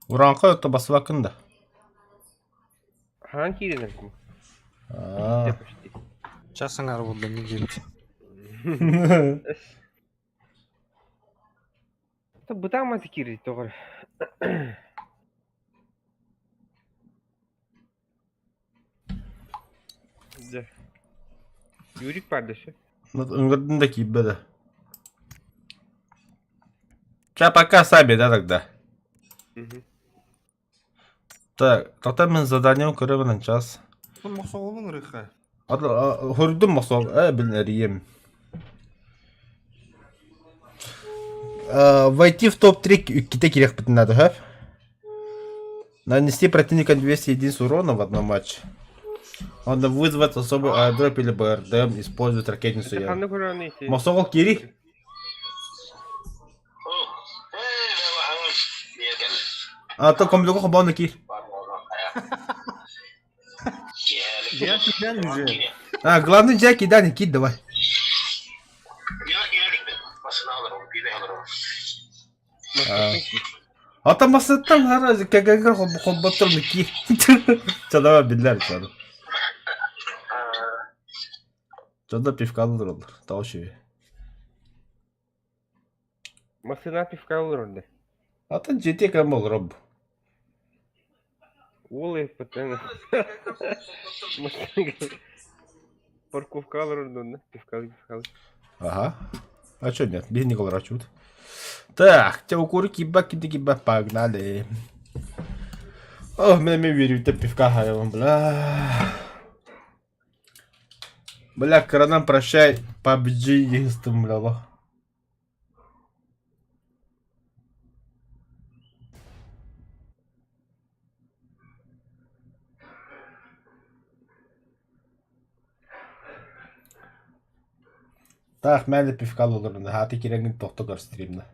Uranqa ötte basıp hakkında. Hangi yerine mi? Aa. Жасыңар болды не дейді. Бытаң маты кири тоғыр. Юрик пардышы. Ыңгырдың да киббеді. Ча, пока сами, да, тогда? Так, тогда мен заданием көрөбүнөн час. Бұл мұқсауылың рыха. Хүрдүм мосол, билерiyim. Войти в топ-3 ките керек бітін надо, хэп? Нанести противника 200 единиц урона в одном матче. Надо вызвать особый аэродроп или БРДМ, использовать ракетницу. Мосол кири? А то комплексу хобаны кир. Я кидан уже. Главный джек кидай, кид давай. Атамасыттан хара кегегер хоббаттырны ки. Чадава билер чаdı. Çada pifkalıdır olur. Tao şey. Масына пивка olur orada. Ata ciddi kam olur Rob. Олы патен. Парковка olur orada. Пивка. Ага. А чё нет? Без никого рачут. Так, те укуры киба погнали. О, мне верю, ты пивка хаевом, бля. Бля, коронам прощай, PUBG единственным, бля. Так, мен de pifkalı olurum da. Hati kirengin tohtu gör stream'de.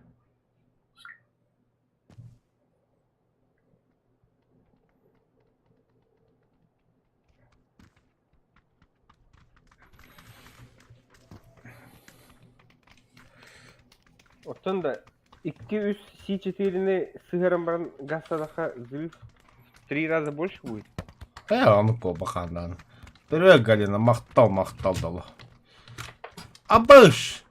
Оттан да 2-3 C4-ны сыгырым гастадаха взрыв 3 раза больше будет. Onu по бахандан. Привет, Галина, мақтал дало. Абыш!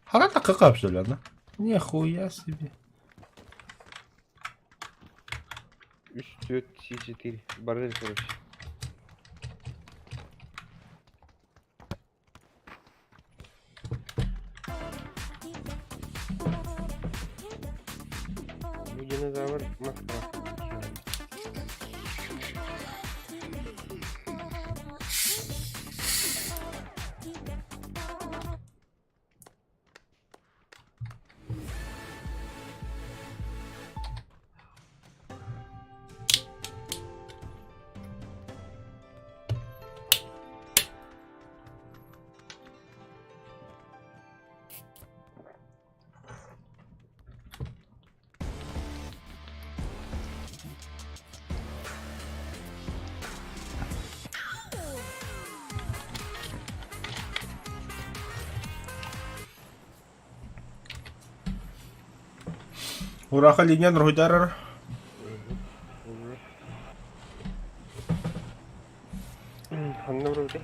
Она так какая что ли, она? Нихуя себе. 3-4 C4. Бордель, короче. Динозавр Москва. Ураха линия нургуйдарар. Ханна вроде.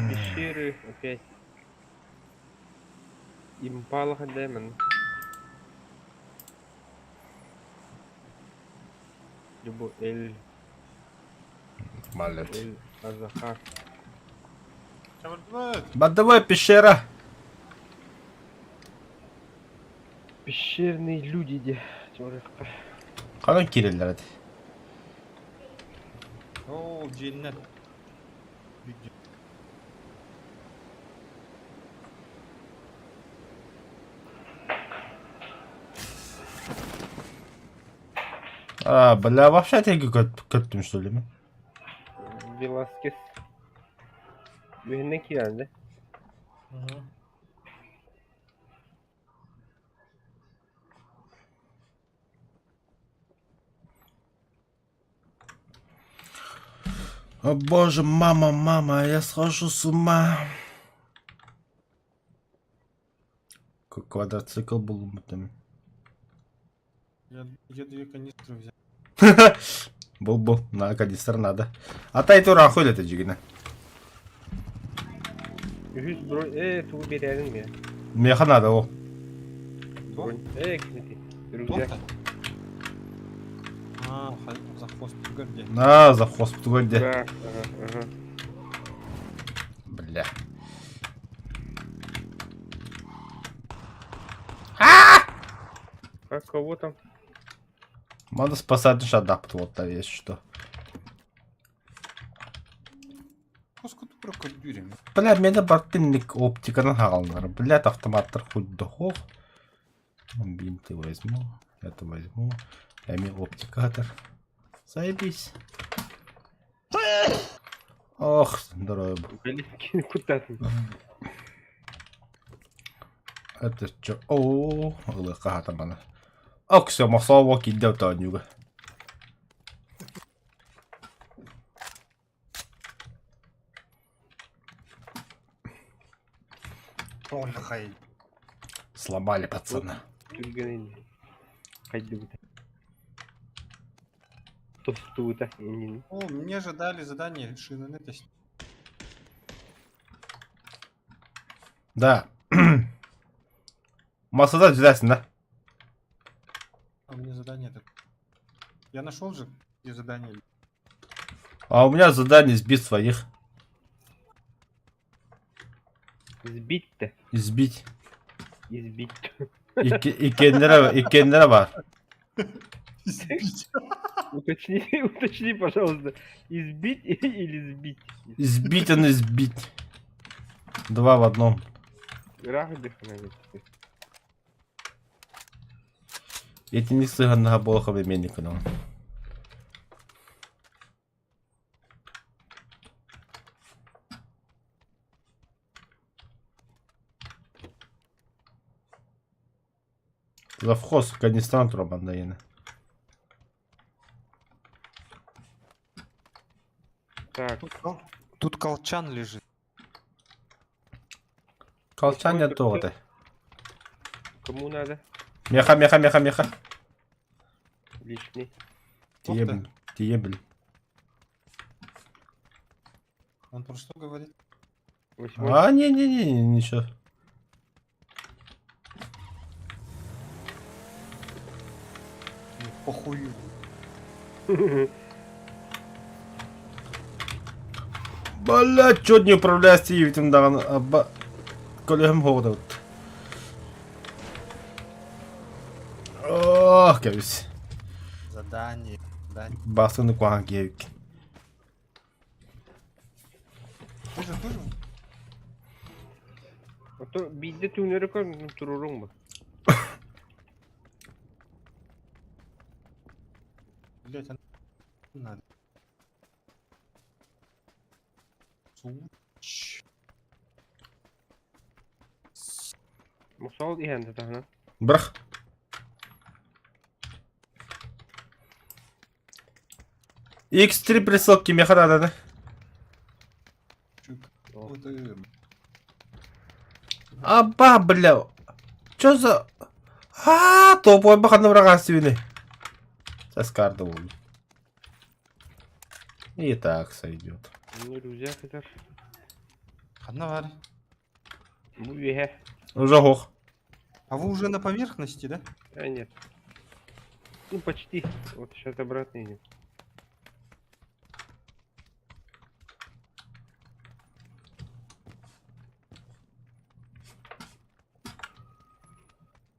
Пещеры опять. Импала ходайман. Любо Эль. Малет. Эль Азахар. Бадавай пещера. Пещерные люди де. Канан кириллер hadi. О, cennet. Бля, вообще тегі көттім что ли мен? Веласкес. Бүйінен келді. О боже, мама, я схожу с ума. Квадроцикл был там. Я 2 канистры взял. Был, на канистр надо. А та и тура хуй это жигина. Yüz bro tuğ berərin mi? Меха надо, о. Bron. Kısmeti. Rüzgar. Тоқта. За хвост где? На, за хвост где? Ага. Бля. А кого там? Надо спасать наш адапт, вот там есть что. Қосқы тұпыраққа дүйрем. Бля, менде бартынник оптиканы хагалнар. Блядь, автоматтар хоть дохол. Бинты возьму, это возьму. Эми оптикатор. Заебись. Ох, здорово. Галинский кутатын. Это чё? О, лыка тамана. Ок, все, масово кидал Танюга. Ой, Сломали пацана. Түргенин. Қайды бұта. Тосту бұта. О, мне же дали задание шины на тест. Да. Массада взяться, да? А мне задание так. Я нашел же, где задание. А у меня задание сбить своих. Сбить-то. Избить. Избить. И кендера бар. Уточни, пожалуйста. Избить или сбить? Избить он избить. Два в одном. Рах дыхание. Эти не сыганного болоха именника, но. Завхоз Афганистан Романдаина. Так, Тут колчан лежит. Колчане то. кому надо? Меха. Лишний. Тиебль. Он про что говорит? 8. А, не, ничего. Похую. Бля, чё не управляешь этим да, аба коллегам ходят. Ох, кавись. Задание. Басын куан гейк. Тоже. А то бидде түнері көр тұрырың ба? Блять, надо. Суч. Мұсал иәнді тағына. Брах. X3 присылки меха надо, да? Аба, бля. Чё за... А, топой баханы врага сюда. Сейчас карта будет. И так сойдет. Не рюзяк это. Одна. Буе. Уже гох. А вы уже на поверхности, да? А нет. Ну почти. Вот сейчас обратно идем.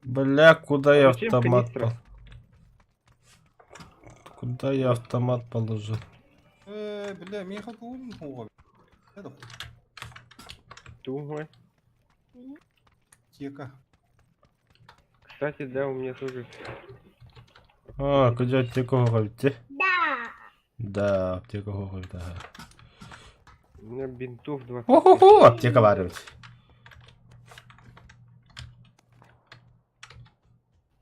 Бля, куда я Зачем автомат канистра? Куда я автомат положил? Бля, мне хоть умного. Это Думаю. тека. Кстати, да, у меня тоже. А, куда аптеку говорите? Да, аптеку говорит, ага. У меня бинтов 20. Хо-хо-хо, аптека варит.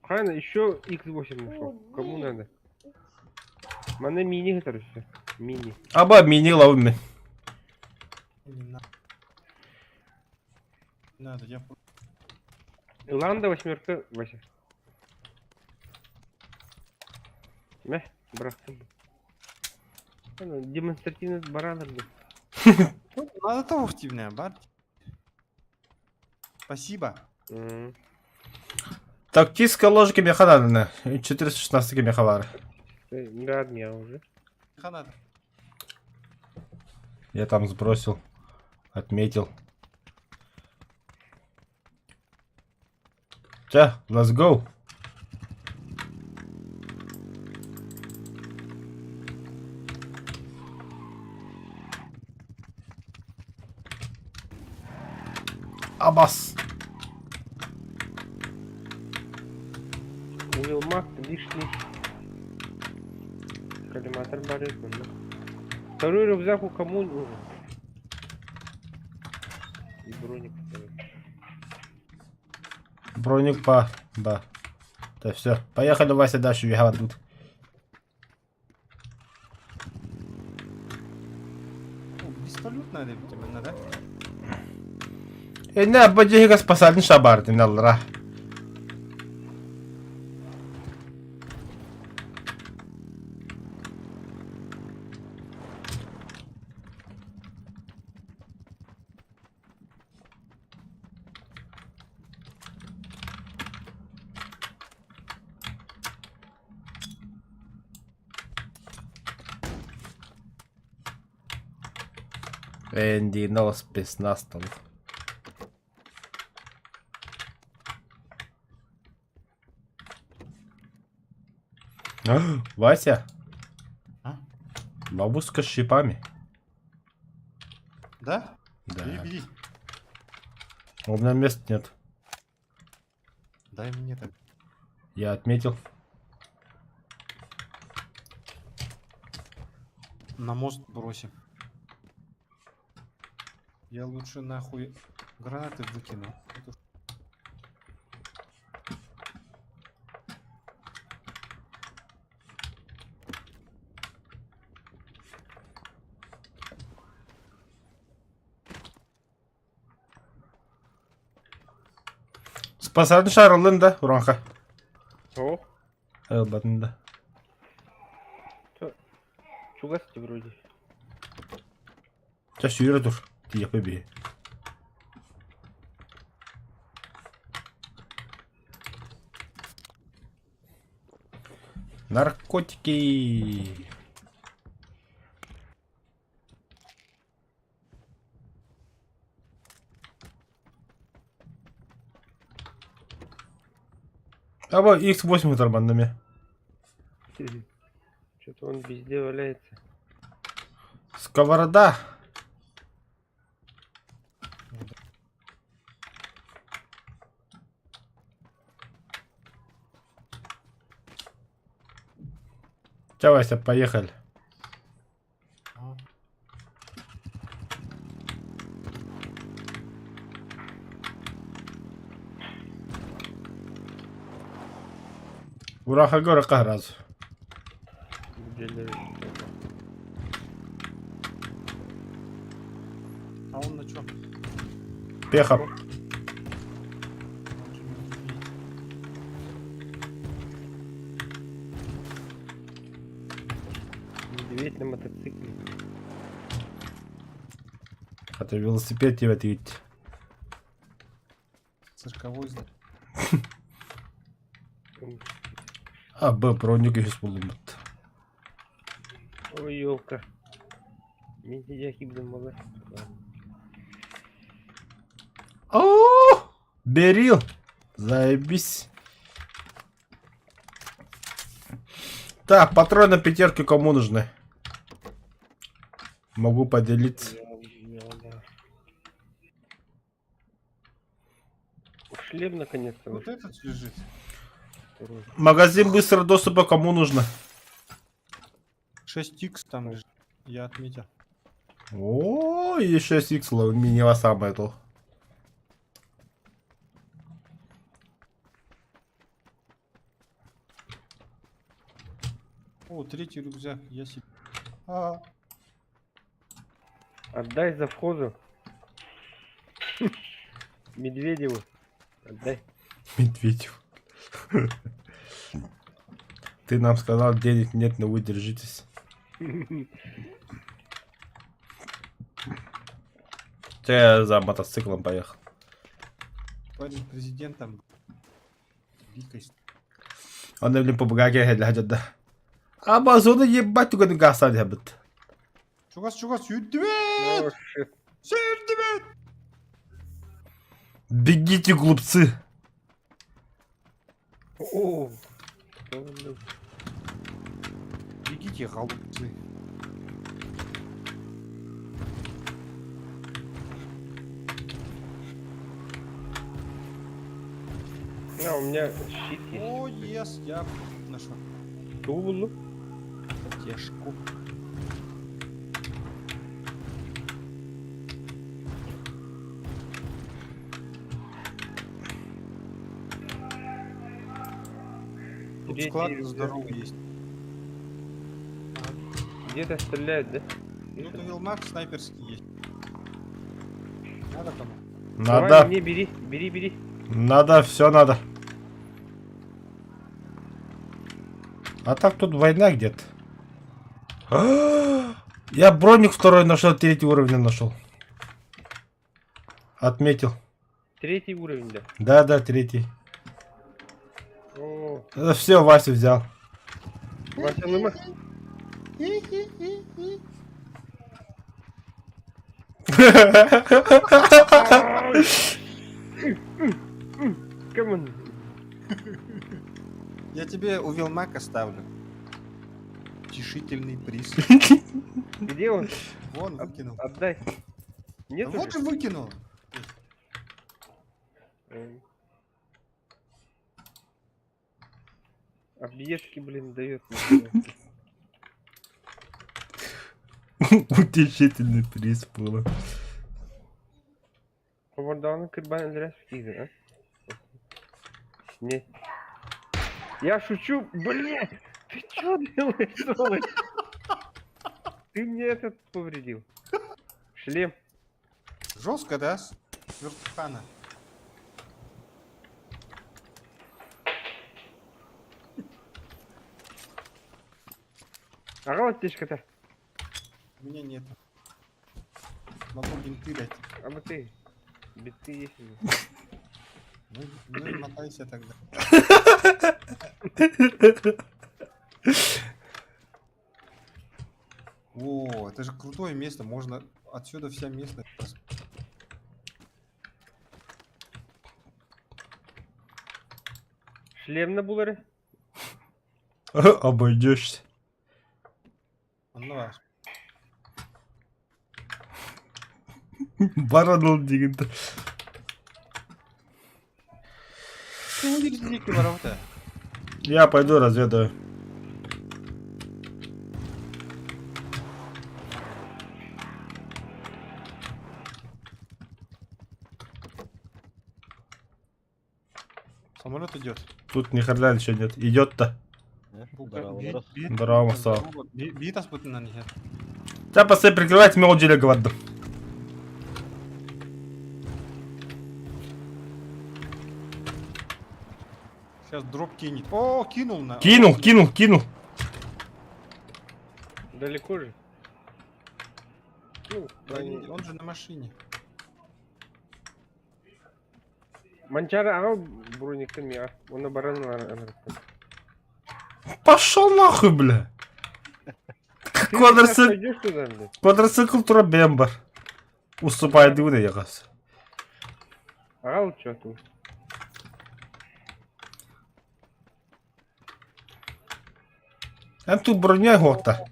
Хайна, еще X8 нашел. Кому надо? Мана мини, короче. Мини. Аба мини ловим. Не надо, я... Ланда 8, Вася. Мeh, bıraktım. Демонстративный баранок. Ну, надо того в тебе, бар. Спасибо. Тактическая ложка меха надо, на. 416 меха var. Гад меня уже. Ханат. Я там сбросил. Отметил. Ча, let's go. Абас. Uyulmak лишний. Коллиматор болит. Второй рюкзак у кому нужен? И броник второй. Броник по... Да. Да, все. Поехали, Вася, дальше бегать тут. Пистолет надо тебе, надо? Ne bacıga spasadın şabardın Allah. Энди, но спецназ там. Вася, А? бабушка с шипами. Да? Да. Бери, бери. У меня места нет. Дай мне так. Я отметил. На мост бросим. Я лучше нахуй гранаты выкину. Spasadın şarılında Uranka. О, Elbatında. чугасти вроде. Сейчас yürü dur. Diye bebeği. Наркотики. Ama X8 тормандами. Что-то он везде валяется. Сковорода. Чё, Вася, поехали. А, Ураха гора раз. Где лежит? а он на чё? Пехом. Он же не умеет. Медведь на мотоцикле. А ты велосипед тебе ответить. Цирковой знак. А, Б, броник еще спулумат. Ой, елка. Медведяки, блин, мало. О, Берил. Заебись. Так, патроны пятерки кому нужны? Могу поделиться. Шлем наконец-то. Вот этот лежит. Второй. Магазин быстрого доступа кому нужно? 6х там лежит. Я отметил. О, еще 6 мини самое то. О, третий рюкзак. Я себе. А, Отдай за вхозу. Медведеву. Отдай. Медведев. Ты нам сказал, денег нет, но вы держитесь. Я за мотоциклом поехал. Парень президентом. Бикой. Он, блин, по багаге хеджет, да. А базону ебать, только не гасали, хебет. Чугас, О, юдвет! шит. Юдвет! Бегите, глупцы. О, что, блин. Бегите, голубцы. А, у меня щит есть. О, ес, я нашел Что было? тешку. Тут Третий склад рюкзак. здоровый есть. Где-то стреляют, да? Ну, то вилмак снайперский есть. Надо кому? Давай, Надо, мне бери. надо, все надо. А так тут война где-то. Я броник второй нашел, третий уровень нашел. Отметил. Третий уровень, да. Да, третий. О, Все, Васю взял. Вася, ну Камон. Я тебе у вилмака ставлю. Утешительный приз. Где он? Вон, выкинул. Отдай. Нет Вот же уже? выкинул. Объедки, блин, дает. Утешительный приз было. Хабардарны кырбан өлрәс дейді, а? Не. Я шучу, блин! Ты чё делаешь, сволочь? Ты мне этот повредил. Шлем. Жестко, да? Вертухана. Ага, вот тишка-то. У меня нет. Могу бинты дать. А вот ты. Биты есть. у меня. Ну и мотайся тогда. О, это же крутое место. Можно отсюда вся местность. Шлем на булары. Обойдешься. Ну, а Баранул дегенді. ты не видишь дикий ворота. Я пойду разведаю. Самолет идет. Тут ни хрена ничего нет. Идет-то. Здорово, Сава. Битас будет на них. Тебя поставь прикрывать, мы отделе говорим. Сейчас дроп кинет. О, кинул на. Кинул. Далеко же. Ну, Да, он же на машине. Манчары ага брониктен я. Оны бараны анықтым. Пошел нахуй, бля. Ты Квадроцикл, сейчас пойдешь туда, блядь? квадроцикл тура бембар. Уступает его ягас. Ага, вот чё тут. А тут броня гота.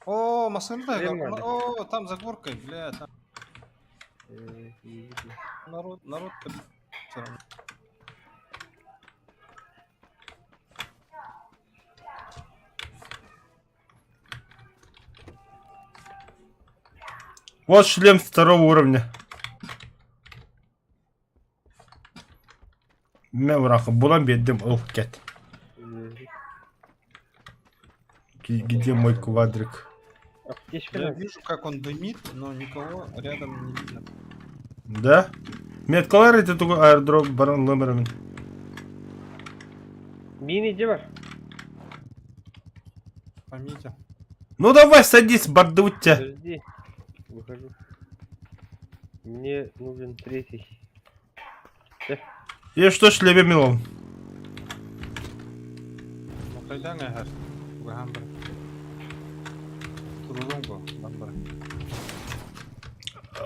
О, машина. Шлем надо. О, там за горкой, бля, там народ всё равно. Вот шлем второго уровня. Мен браха булам беддим кет. Где мой квадрик? Аптечка Я надо. вижу, как он дымит, но никого рядом не видно. Да? Мет колар это только аэродроп баран номерами. Мини где бар? Пометил. Ну давай садись, бардутя. Подожди. Выхожу. Мне нужен третий. Я что ж лебе милом? Ну кайдан әгәр. Угам бір. Турулун го. Бамбар.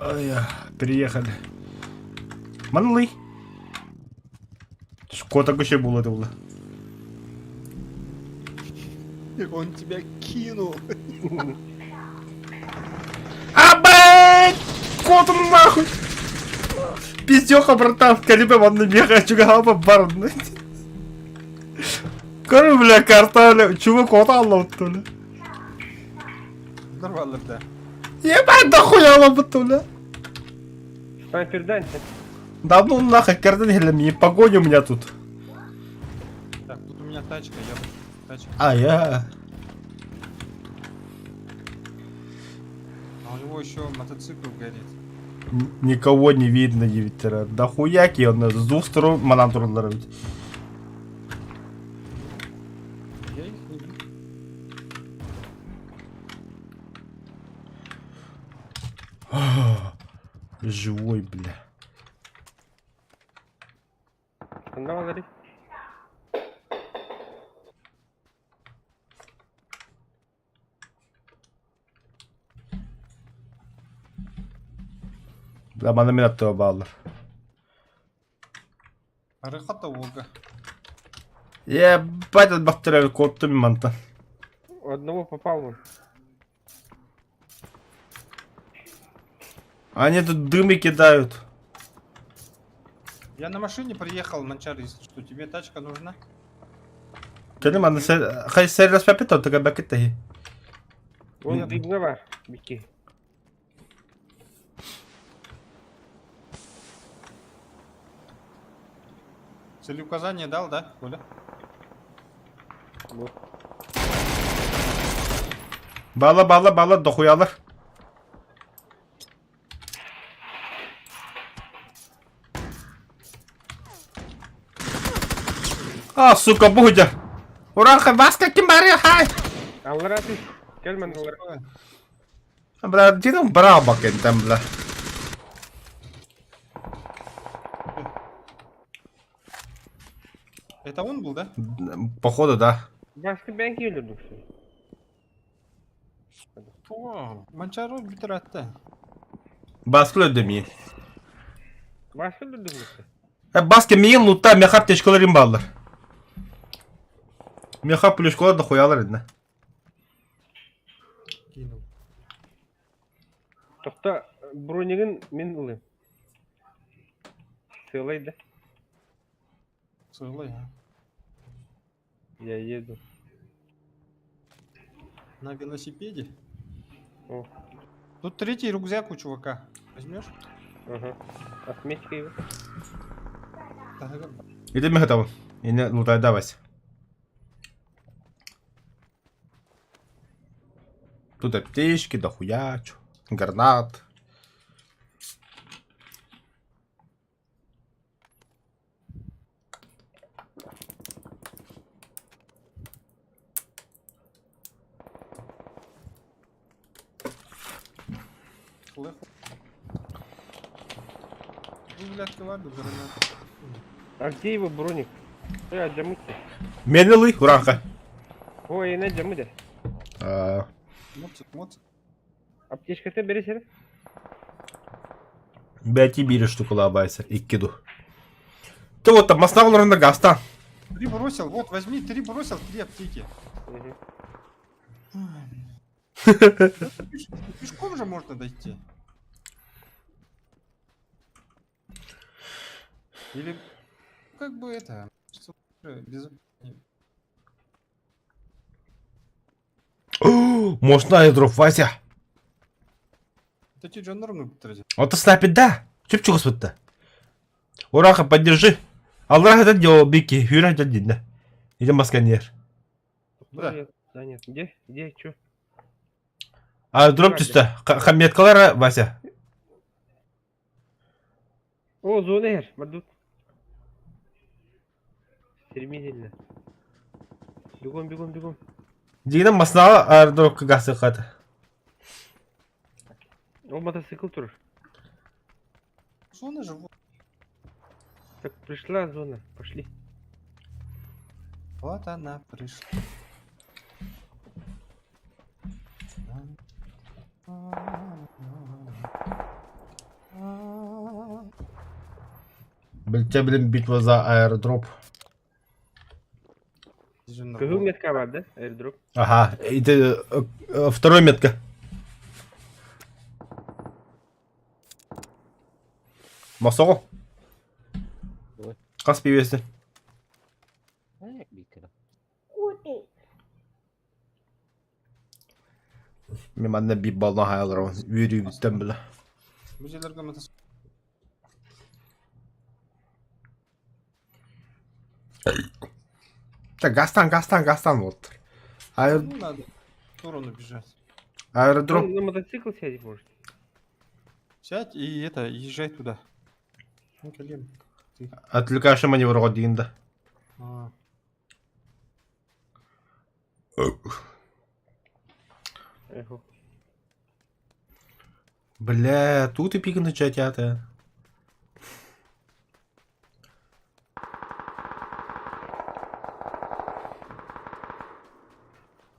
Ой, приехали. Манлый. Кота еще было это было. Он тебя кинул. Абэй! Кот он нахуй! Пиздёха, братан, калибе вон бегает, чугава барн. Короче, бля, карта, бля, чувак, кота алло, то ли. Нормально, да. Ебать, дохуя алло, то ли. Снайпер Данси. Да ну нахуй, карта не мне погоня у меня тут. Так, тут у меня тачка, я тачка. А я... А у него еще мотоцикл горит. Никого не видно, Евитера. Да хуяки он с двух сторон манантур ловит. Я их не вижу. Живой, бля. Давай, Зарик. Да bana min attığı bağlar. Арыхата Волга. Ебать, от бактерии котту миманта. У одного попал вон. Они тут дымы кидают. Я на машине приехал, Манчар, если что. Тебе тачка нужна? Dedim bana hayır serious pepet o tıka bakit dahi. Вон дыбна var. Бики. Целеуказание дал, да, Коля? Вот. Bağla dokuyalar. Ah suka buhca. Uran baska kim bari hay. Allah razı olsun. Gel ben Allah. Бля, ты там браво там, бля. Это он был, да? Походу, да. Başka ben ki öldürdüm şimdi. О, Манчар ol bitir attı. Baskı ödemi. Başka öldürdüm işte. Baskı miyin lutta mehap teşkilerin bağlar. Mehap plüşkola da koyarlar eline. Кинул. Toqta bronigin men alayım. Sığlaydı. Целый, а? Я еду. На велосипеде. О, Тут третий рюкзак у чувака. Возьмешь? ага. Отметька его. Іди ми готові. І не лутай давайся. Тут аптечки, дохуячу, гранат. Слыхал? Рюкзак vardı granat. А где его броник? Camı ki. Менелый, уранка. O yine camı de. Моцик. Apteşkete beri senin. Бәти бири штука лабайся, иккиду. Ты вот там оставил Гастан. 3 бросил, вот возьми, 3 бросил, 3 аптеки. Угу. Пешком же можно дойти. Или как бы это... Без... Можно айдроп, Вася. Это тебе жандармы бітірді. Вот снайпер, да. Чуп-чук спытта. Ураха, поддержи. Аллах это делал, Бики. Юра это да. Идем масканер. Да. Занят. Где? Где? Чё? А дроп тüstte. Меткалара, Вася. О, зона her. Бардут. Стремительно. Бегом. Дегенмен масыналы аэродропқа газ сықады. Ол мотоцикл тұр. Зона же вот. Так, пришла зона. Пошли. Вот она пришла. Білте білім битва за аэродроп. Кызыл метка бар, да? Airdrop. Ага, это второй метка. Масоғыл. Ой. Қас бейбесті. Аяк биккені. Мен манда бейб балына хайалар оң. Үйрі біттен білі. Bu жерlerге мотоцикл. Так, гастан вот. Ну, надо в сторону бежать. Аэродроп. Он на мотоцикл сядет, может. Сядь и это, езжай туда. Ну, колен. Ты. Отвлекаешь маневрға дейінді. А, Эхо. Бля, тут и пик начать это.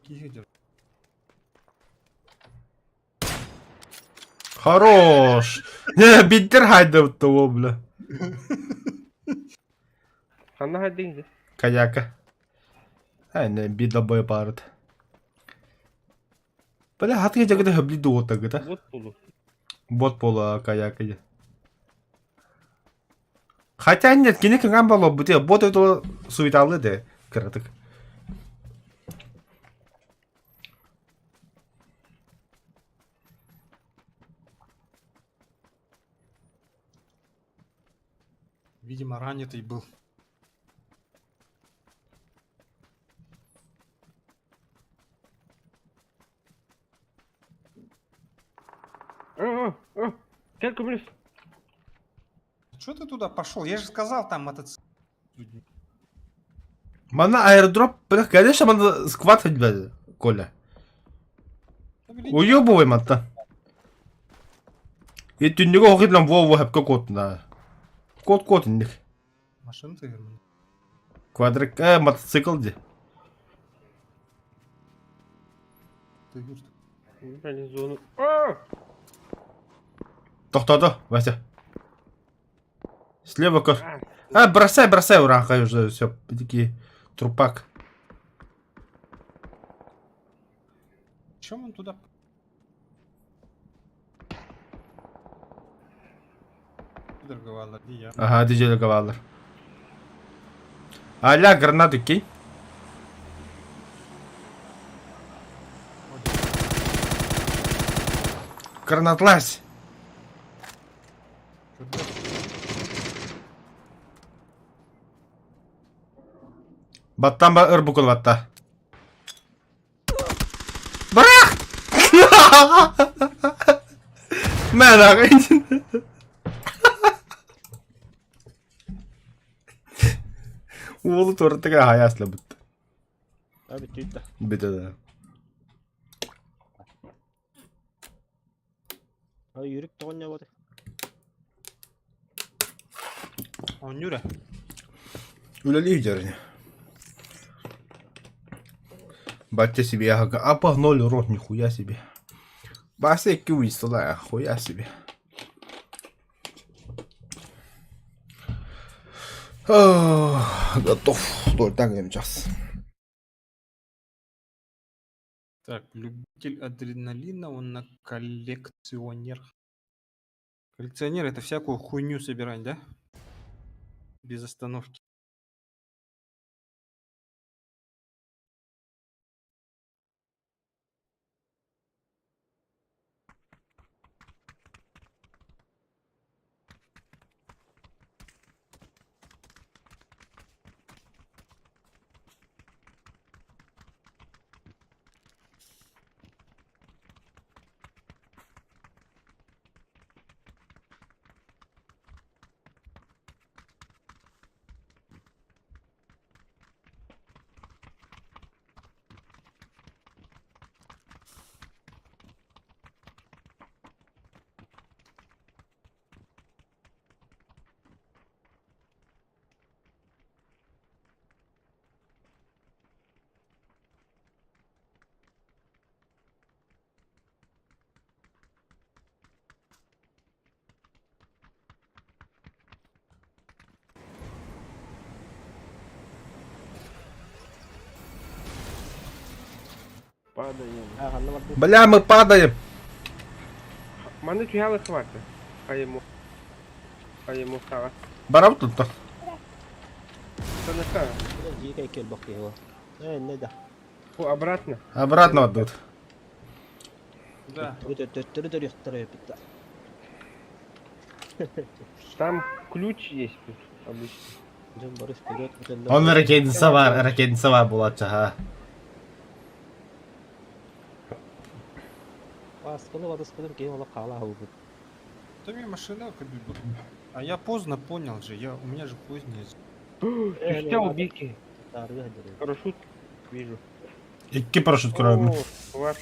едет. Хорош. Не, биттер хайда вот того, бля. Қандай хат дегенде? Каяка. Не, бида бой парыт. Бля, хатыға жагыда хөблиді отагы да. Вот полу. Бот пола каяка. Хотя нет, кене кенган боло, бұте бот это суеталы де. Кыратык. Видимо, ранитый был. Кәл көміліс. Что ты туда пошел? Я же сказал, там мотоцикл. Мана аэродроп, бля, конечно, мана скватать, бля, Коля. Уёбывай, мата. И ты не говорит нам Вову хэпка код на. Код у них. Машина ты вернул. Квадрик, мотоцикл де. Ты говоришь, Блин, зону. Тоқтады, Вася. Слева кор. Бросай, ураха уже, все, такие трупак. чем он туда? Торговала, и я. Ага, дежели говалар. Аля, гранату кинь. Гранатлась. Баттан ба ыр букул батта. Брах! Мен ағайын. Олы торттыға хаясылы бұтты. Abi tüyde. Біті да. Abi yürük de ne var? Он Нюра. Өлелі жеріне. Батя себе ага. А погнали рот, нихуя себе. Басы екі уйстыла, хуя себе. Готов. Только так не час. Так, любитель адреналина, он на коллекционер. Коллекционер это всякую хуйню собирать, да? Без остановки. Падаем. Ханна бар. Бля, мы падаем. Маны түйалы хватит. Поему сага. Барам тут то. Саныка. Жиге кел бак его. Не да. Обратно. Обратно отдут. Да. Өтө яктырып битти. Там ключ есть тут обычно. Жон бар вперед. Он ракетница var булача ha. Аскылып кейін ола кала хау. Да мне машина кабибу. А я поздно понял же, у меня же позднее. Düşte o Бики. Тарга хадыр. Парашют вижу. İki paraşüt kurarım. О, ваш.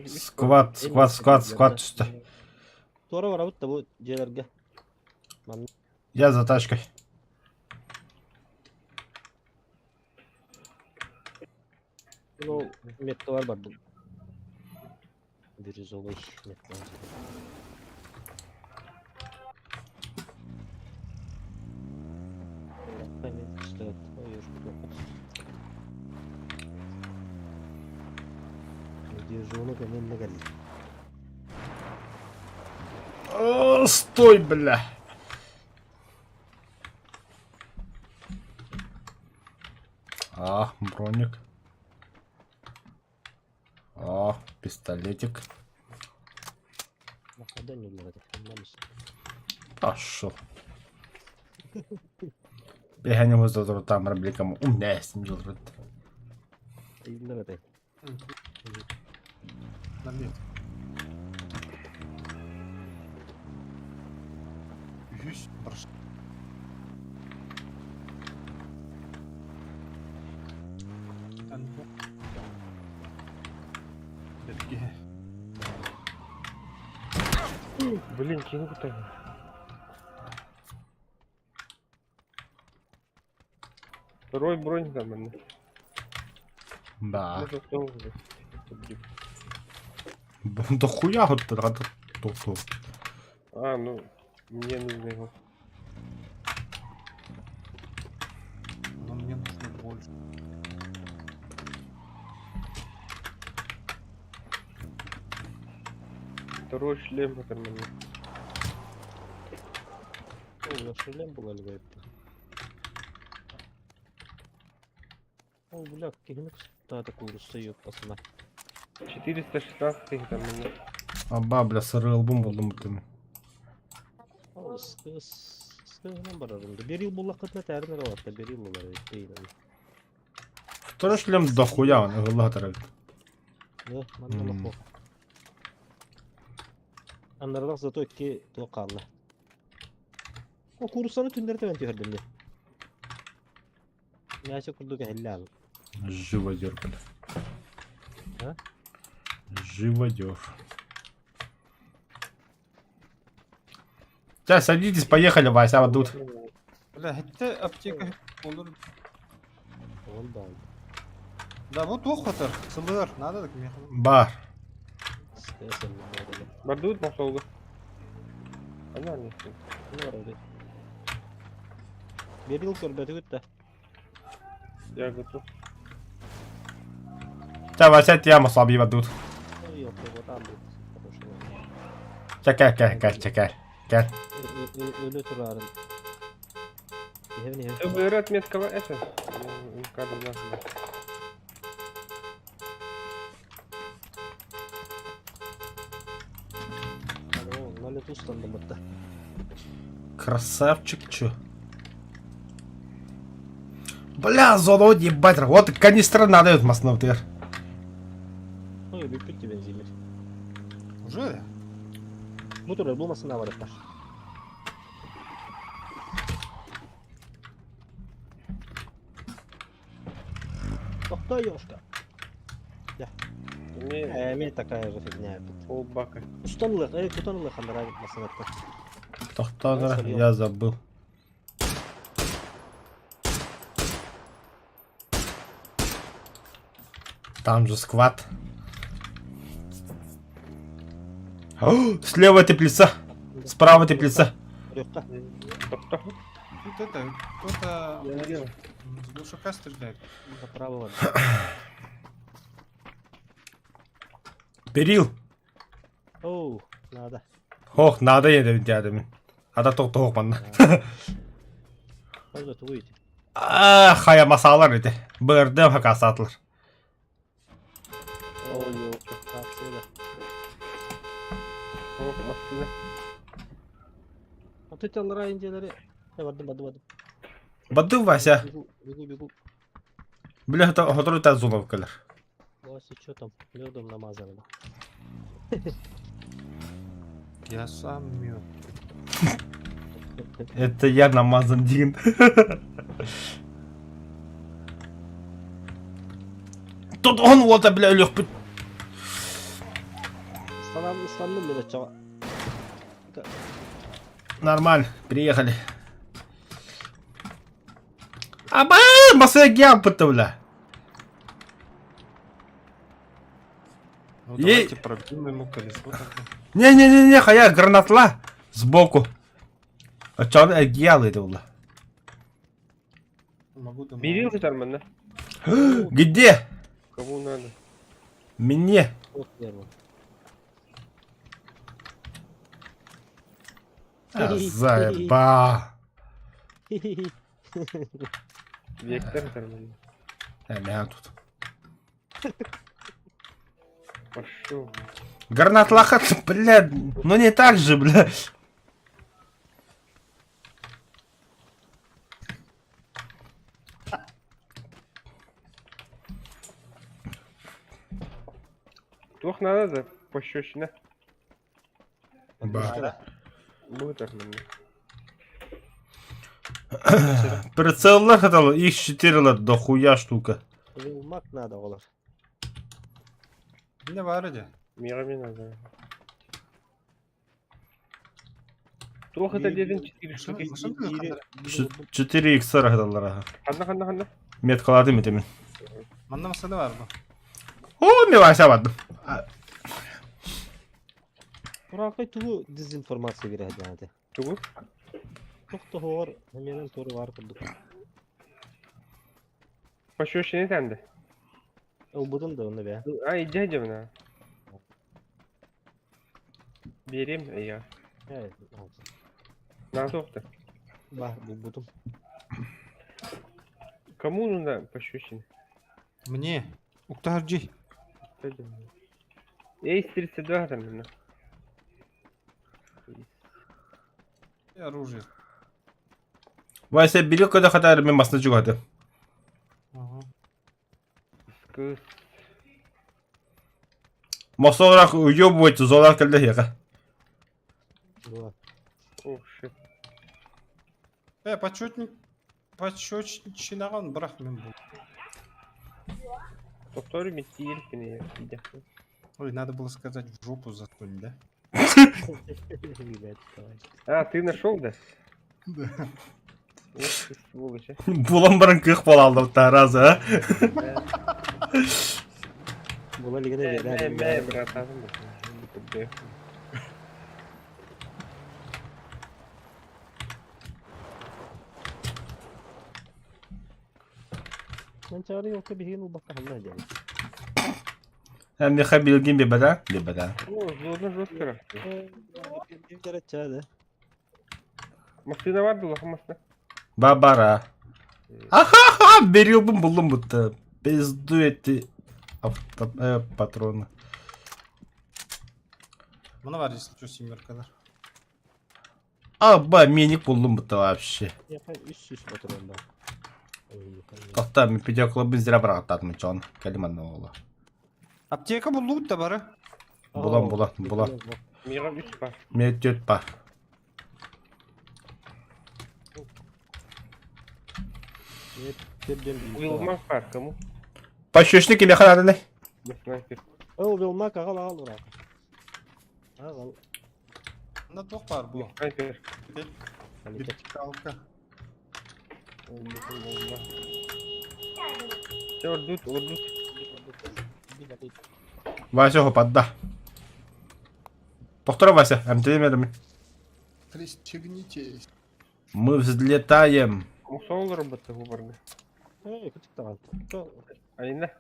Сквад üstte. Тора барабыт да бу жерлерге. Я за тачкой. Ну, меткалар бар бул. Бирюзовый меткалар. Память стоит. Ой, уж Дежурный камень на гале. О, стой, бля. А, броник. А, пистолетик. Махада не было, так Пошел. Бегаем за там репликам. Умнеем жылрыт. не это. Налет. Юсь, прошу. Бельгия. Блин, кино так. Второй бронь там, блин. Да. Можно кто уже. Да хуя вот это. А, ну, мне нужно его. Но мне нужно больше. Второй шлем по карману. О, шлем был альгайт. О, бля, каких да такую русаю пацана. 416 там мне. А бабля сырыл бум buldum bütün. О, скынан барарында. Берил буллакытна тәрнер бар, та берил булар дейли. Второй шлем до хуя он гылга тарак. Не, манда лохо. Аннарлар зато ки то калла. О, курсаны түндерде мен төгөрдүм де. Яшы курдуга хеллал. Живодер, бля. А? Живодер. Сейчас садитесь, поехали, Вася, вот тут. Бля, хотя аптека olur. Олда. Да, вот охотар, сылыр, надо так мне. Бар. Стесен бадале. Бардут на солга. Понятно. Норады. Берил көрбөтүгүт да. Я готов. Сейчас, Вася, тебя слабее вот тут. Ой, yok, yok, там был. Чекай. Ölü turarın. Ты бы отметкова это. Кадр нажал. Налет устанdım hatta. Красавчик, чё? Бля, золо, ебать, вот канистра надо, вот маснутыр. Ой, büyük bir benzemir. Уже? Bu turlar bulmasın var hatta. Охта ёшка. Мне такая же фигня. Полбака. Тутанлых нравится масынатта. Кто, я забыл. Там же сквад. О, слева теплица. Справа теплица. Рёхка. Кто? Вот это, кто-то Я налево. с глушака стреляет. Направо. Берил. Оу, надо. Хох, надо еді дядымын. Ада тоқты хоқ манна. Пойдет, выйти. Хая масалар еді. Бұрды хақа сатылыр. Ой, ёлка, как всегда. О, машина. А ты тел райнделери. Бадым. Бады Вася. Бегу. Бля, хотыру та зулов калыр. Вася, что там? Медом намазано. Я сам мед. Это я намазан деген. Тут он вот, бля, лег. Станом меня чего? Нормально, приехали. Аба, масса гямпа-то, бля. Ну Ей. давайте пробьем ему колесо тогда. Не, хая гранатла сбоку. А чё он гиал это, бля? Могу домой. Берил катармын, да? Где? Кому надо? Мне. Вот первый. Заеба. Вектор катармын. Меня тут. Пошел. Гранатлаха, бля, ну не так же, бля. Тух надо да пощечина. Ба. Bu kатармын. Прицеллар хатало, их 4 дохуя штука. Вилмак надо, олар. Не var idi. Мирами надо. Тух это дедin 4 штуки. Машина қандай? 4 иксар хаталар. Ханна. Меткалады метемин. Манда масада var bu. О, мен Вася бадым. Буракай тугу дезинформация береді yani. Тугу. Тоқты хор, менен тору бар кылдык. Пощечина тәнді. О, будун да оны бе. Ай, дядя мына. Берем, я. На тоқты. Ба, бұл будун. Кому нужна пощечина? Мне. Уктарджи. Эй, 32 катармын. И оружие. Вася бери когда хатар мен басына жүгады. Ага. Кыз. Мосорақ уёбывать золар келді еға. Була. О, шит. Почетчинаған бірақ мен бұл. Повтори мне телефон, я. Ой, надо было сказать в жопу засунь, да? Ребят, давай. А, ты нашел, да? Да. Ох ты, сволочь, а. Булам баран кых бол алды таразы, а? Була лигіне Мә, братаным. Мен чары елка бігін ұл баққа хамна деді. Әмді қабилген бе бада? Бе бада. О, злодно жестко. Евдері чады. Машина var da машина. Бабара. Аха-ха, берил бум булым будто. Пизду эти патроны. Мына бар, если что, семеркалар. Аба, меник булым будто вообще. Яқын 300 патрон бар. Тоқта, мен педиоклубын зіра бір аттадым, чон. Кәліманның оғылы. Аптека бұл лут та бары. Булам. Мира 3 бар. Мен төт па. Уилмак бар, кому? Пощечник кеме қанады не? Снайпер. О, Вилмак ағал ұрақ. Ағал. Мына тоқ бар бұл. Снайпер. Вертикалка. Все, урдут. Вася хопадда. Тоқтыра, Вася, әмтелемедім. Пристегнитесь. Мы взлетаем. Мусол роботы выборны. Эй, күтік таған. Айна.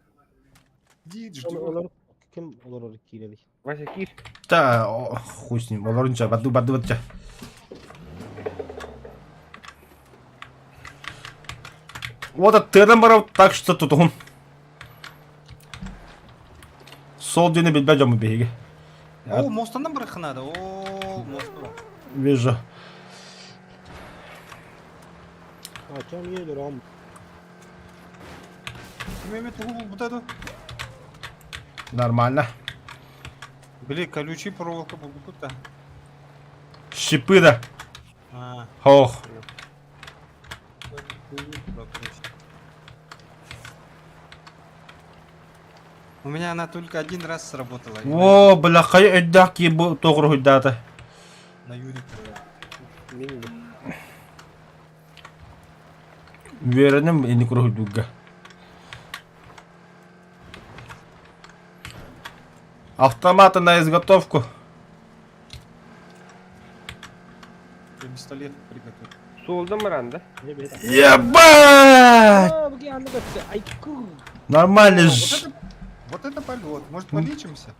Дид, Олар Kim olur o ikili? Вася, киш. Да, хуй с ним, олорунча, баду батча. Вот от тырым так что тут он. Сол дені білбе жамы бейге. О, мостандан бір қынады. О, мост бар. Вижу. Açam gelir am. Мемет угол бұтады. Нормально. Блин, колючий проволока бұл бұтта. Шипы да. А, Ох. у меня она только один раз сработала. О, бля, қай өйдақ ебі тоғыр өйдаты. На Юрика. Веренім, ені күрі өйдуға. Автоматы на изготовку. Я пистолет приготовил. Solda mı randa? Ne be? Ебать! Aa, bu yandı kaçtı. Ay kur. Нормальный Вот ж. это, вот это полет. Может полечимся?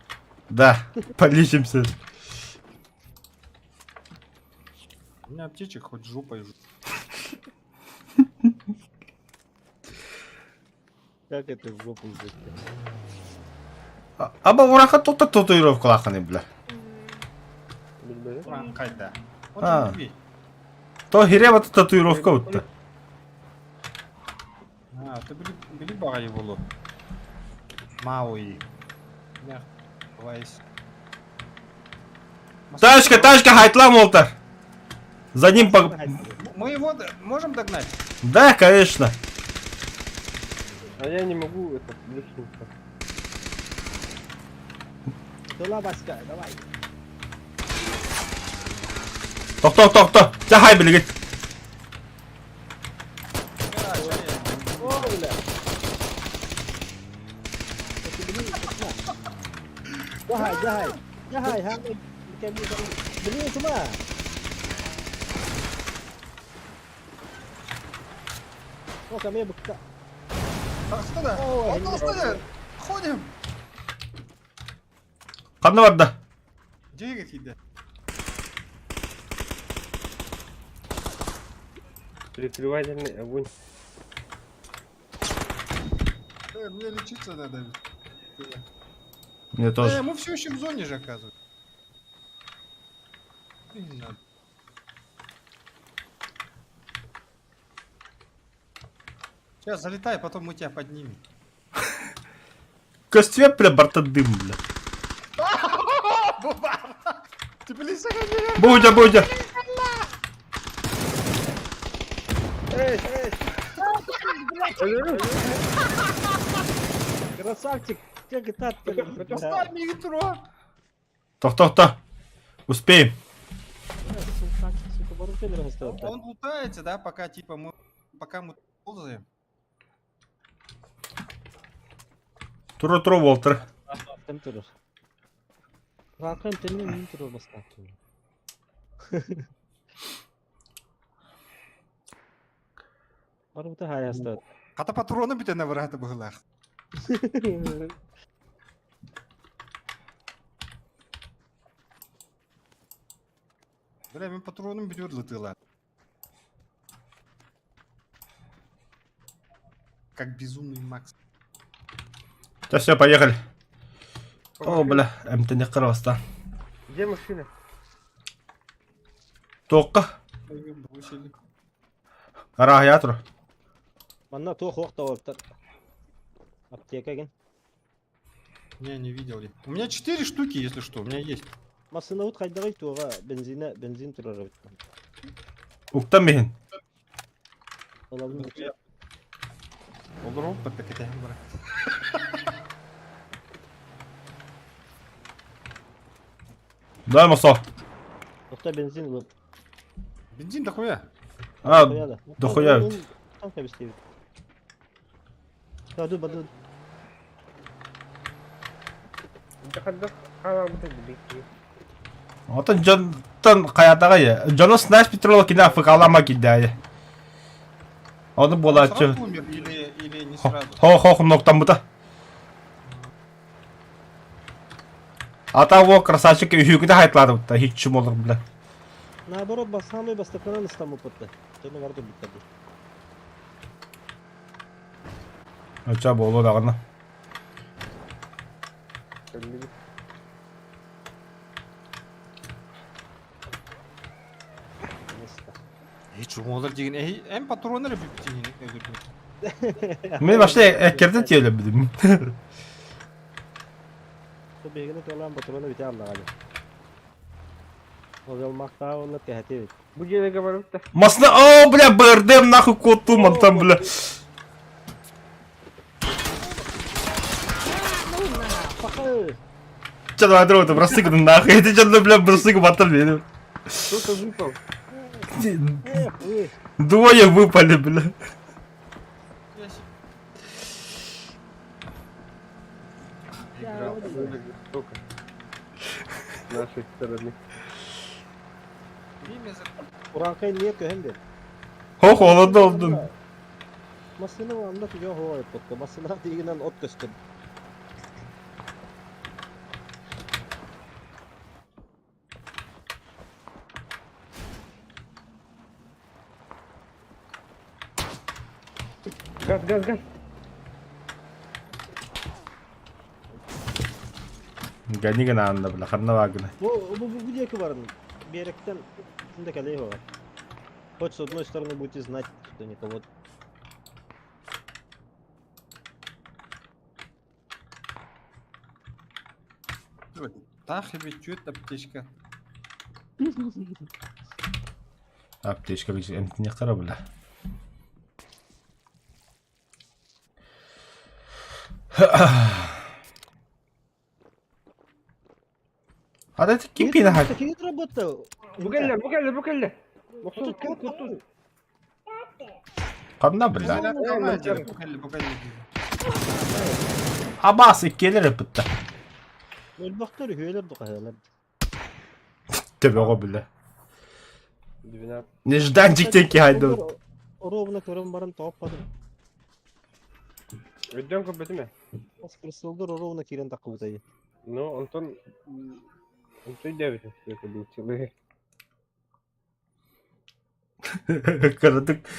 Да, полечимся. У меня аптечек хоть жопой. Как это в жопу взять? Аба ураха тоқта татуировка лақаны, бля. Bilmedi. Ура, қайда? Вот А. же бей. То хирева татуировка өтті. А, ты били бағай болу. Мауи. Я, вайс. Тачка, хайтлам олтар. За ним по... Мы его можем догнать? Да, конечно. А я не могу это лишнуться. Dola başka. Давай. Тоқта. Жахай білігіт. Öyle. Peki bunu yapma. Yahay. Ha. Mükemmel. Biliyorsun ha. O kamera bıktı. Астана! Ой, Вот Астана! Ходим! Қанды барды? Двигатель. Прикрывательный огонь. Мне лечиться надо. Мне тоже. Мы все еще в зоне же, оказывается. Не надо. Сейчас залетай, потом мы тебя поднимем. В костюме бля, борта дым, бля. Ты, блин, сохраняй! Будя. Красавчик. Как это Оставь мне метро! Тоқта. Успеем. Он лутается, да, пока типа пока мы ползаем. Тұры, Волтер. Kim durur? Rakam senin min durur basmak. Var bu da hayasta. Хата патроны бите на врата баглах. Бля, мен патроным бите летыла. Как безумный Макс. Да все, поехали. О, бля, МТ не қырғызстан. Где машина? Тоққа. Бросили. Арақ я тұр. Манна то хохта орта. Аптека ген. Не видел ли. У меня 4 штуки, если что, у меня есть. Масына ут кайдагай туга бензин турар бит. Уқтан бейін. Олабын. Olur ol, bak keteyim bırak. Дай масо. Тохта бензин bu. Бензин дохуя. А, Koyada. дохуя өт. Там кабистеби. Таду баду. Жақында қаламды білейік. Отын жонтан қаятаға е. Жоны снайс петролы кіне афықалама кедәйі. Оны Он болады сразу че. умер или не сразу? Хоқ ноқтан бұта. Ата во красавчик үйгіде хайтлады бұтта. Хитчім olur бля. Наоборот, самый бастаканан ыстамы пытты. Töne vardı bitadi. Öça болу дағына. Чумалар деген әм патронları бүптейін өдірді. Мен башта әкерден тиелі білдім. Şu begini tolan patronu biter Allah hadi. O zaman makta onu tehti. Bu жерге барып та. Масына, о, бля, бырдым, нахуй котту мантам, бля. Fakı. Чё, это бросыгн, нахуй. Это чё, бля, бросыгн батал, бля. Кто-то выпал. Двое выпали, бля. Только. С нашей стороны. Urankayı niye köhende? Хох, олады олдun. Masını anlat yok o yaptı. Masını diğinden ot göster. Газ, газ, газ. Gani gana anda, bля, харна вагна. Bu diye ki varın. Bir yerekten şimdi kaleye var. Хоть с одной стороны будете знать, что никого. Тахи бечет аптечка. Аптечка гэж эмт нехтара, бля. Hadi kim pina hadi. Такие работа. Букеллер, букеллер, букеллер. Моксус, кем куту? Kanna, bля. Букали. Abas ikkeler yapıttı. Ölbaktır hüyeler de kayalar. Tabi o bile. 12. Nеждан cikten ki haydi. Ровно körüm barın toppadım. Өйдөн көпөтү ме? Бас кырсылдыр ровно кирен такыбытайы. Ну, Антон... Антон Дэвид, это был человек. Kırdık.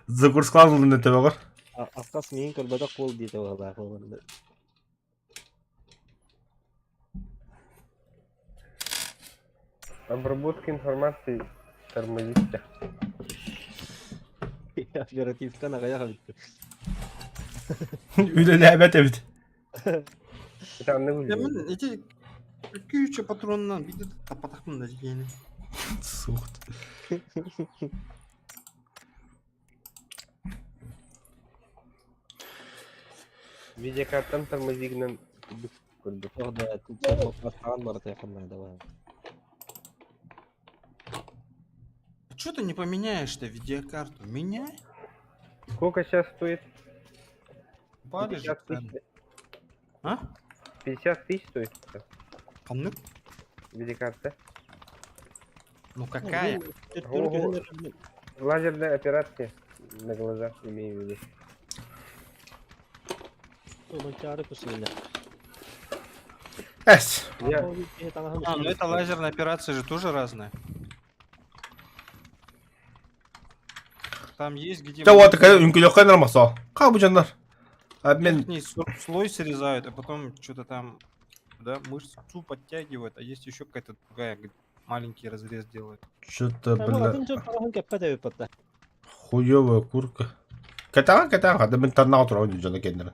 Zıkırskan oldu ne tabi var. Акас менин көрбөдө кол дейт ага кылганда. Обработка информации тормозит. Оперативтен агаяга битти. Öyle lehmet evet. Это не выглядит. Мен эти 2-3 патроннан bir de tapataqmын да дегени. Суht. Видеокартам тормозигнан көрдүк. Орда тутсак бастаган бар тайкында давай. Что ты не поменяешь-то видеокарту? Меняй. Сколько сейчас стоит? Палишь. 50 тысяч. А? 50 тысяч стоит Камнык? видеокарта. Ну какая? Лазерная операция на глазах, имею в виду. Чары пусыйла. Es. Я... А, ну это лазерная операция же тоже разная. Там есть где... Ya o takaya ünkü kaynır masa. Kabı canlar. Abi ben Верхний слой срезают, а потом что-то там, да, мышцу подтягивают, а есть еще какая-то другая, где маленький разрез делают. что-то, Bu bля, adın çok tarafın keppe de öpütte. хуёвая курка. Кетага, hadi ben tırnağa oturalım canı kendine.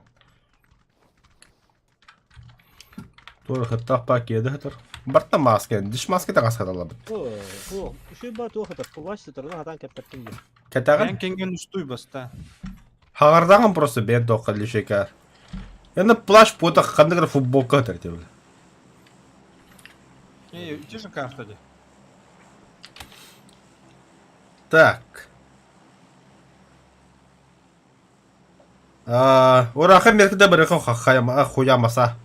Doğru hatta pak yedi hatar. Bartta maske, diş maske de kaskat aladı. O, şu bat o kadar kulaçtı tarafın hatan keppettim. Ketagın Мен келген үстой баста. хагардаган просто бед доқали шекар. Енді плащ пота қандығыр футболка атар тебе. Где же карта где? Так. Ораха меркеде біріқі хуямаса.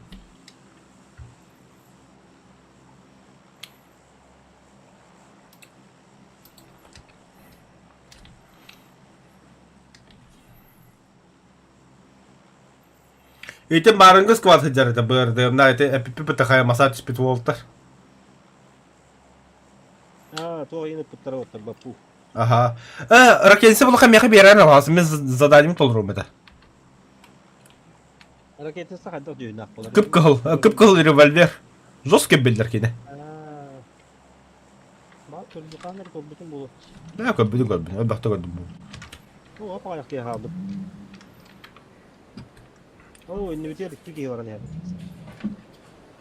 Ити марынгыз квад хыджар это бырды. На это эпипи пытахая масад спит волтар. То yine pıttara otur bapu. Ага. Ракенсе бұл қамеқи берен аласың. Мен заданием толырым это. Hareketin sakatlık düğünü akbolar. Кып-кыл револьвер. Жесткий билдер кейде. Bak çöldü kanır kol bütün bulu. Да, көрбүдүм. Өбөктө көрдүм. O apa ayak diye kaldı. O indi bitirdik ki ki var ne.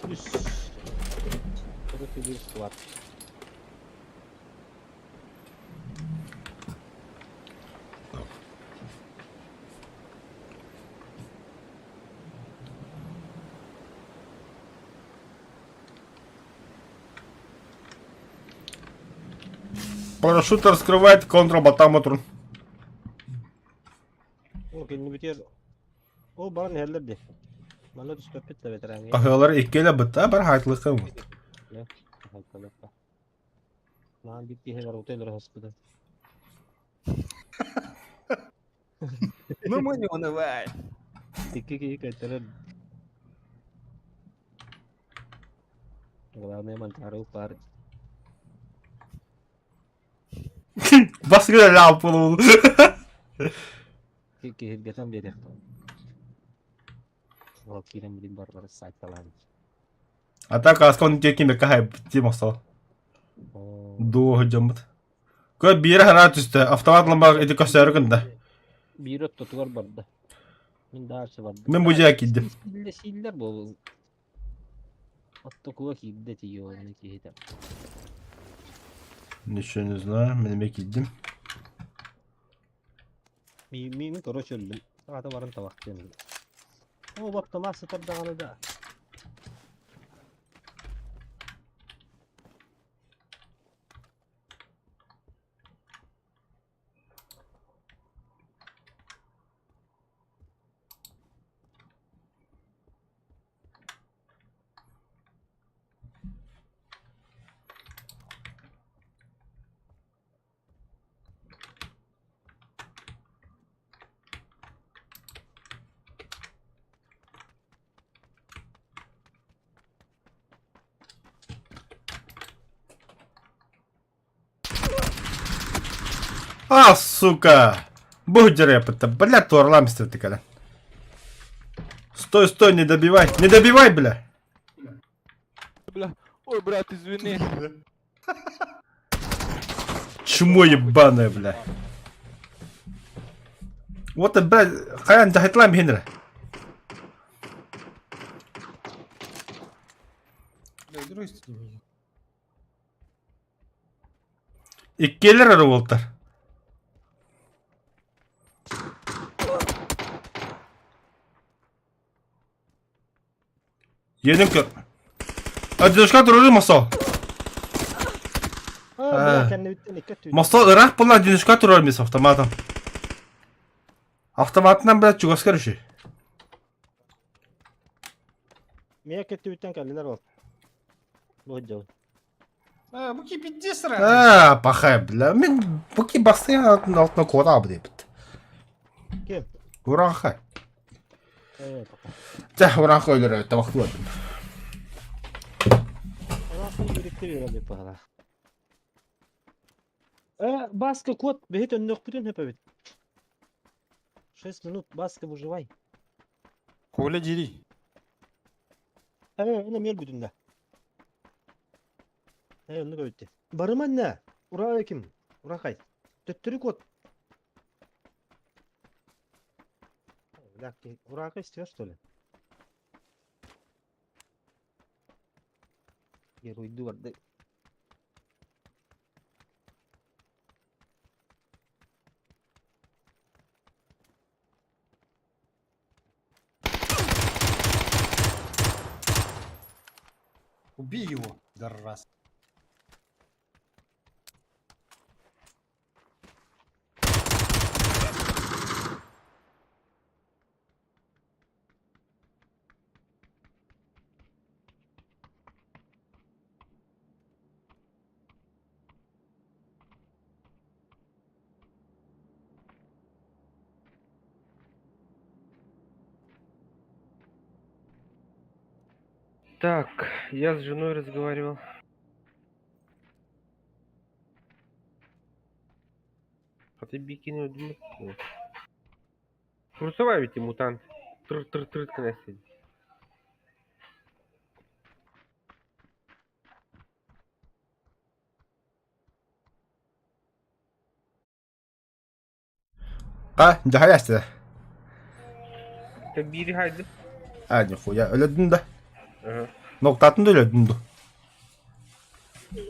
Üst. Burada bir üst var. Парашют раскрывает контрбатометр. O indi bitir. O bana nelerdi? Bana düz köpet de veteran ya. Кахылары иккеле бытта бар хайтлыкы. Ne? Hakkında. Lan bir diye var otel rahatsızdı. Ну мы не унывай. İki kayıtları. Главное мантару пар. Баскыда лап болу. İki hizmetten beri. O kirim bilim barbar sayt falan. Атака аскон текиме кахай тимосо. O Ду хыжамыт. Кö бири хана түстө. Автоматланбак эти көстөрүгүндө. bir ot tutuvar barda. Min daha şey vardı. Мен бужа кидdim. Siller bu. Hatta kuva hiddet yiyor ne ki hiddet. Ничего не знаю, мен эме кидdim. Min toro çöldüm. Sağda varın tabak dedim. O bakta masa tabağını da. А, сука! Будь репета, бля, туарламистер ты когда. Стой, не добивай, бля! Бля, ой, брат, извини. Чмо ебаное, бля. Вот, бля, хаян жахитлам хенре. Да, здрасте меня. Иккелер ары болтар. Yedim kör. Adışka durur masa. Ha, kendi bitti dikkat et. Masa ırak bunlar dinişka durur mis avtomatın. Avtomatından biraz çugaskar işi. Merak etti bitten kelleler var. Bu hıccalı. Bu кипиди сразу. Пахай, бля. Мен буки басты altına koda abi deyip. Kim? Uran xay. Evet. Cah uran xaylar tabaqlı var. Anasını biriktiriyor bir pahala. Баска кот, бегит он ног bütün hep evet. 6 минут, Баска выживай. Коля, дери. Yine miyel bütün de. Onu gördü. Barım anne. Ura kim? Ura kay. Töttürü kod. Bir dakika. Ura kay istiyor söyle. Yer uydu vardı. Убей его, даррас. Так, я с женой разговаривал. А ты бикини öldürmek mi? Kursavar biti mutant. Tır kınası. ده hayasta. Tabi biri haydi. Nihуя, öldüm de. Ага. Noktatın da öldüm de.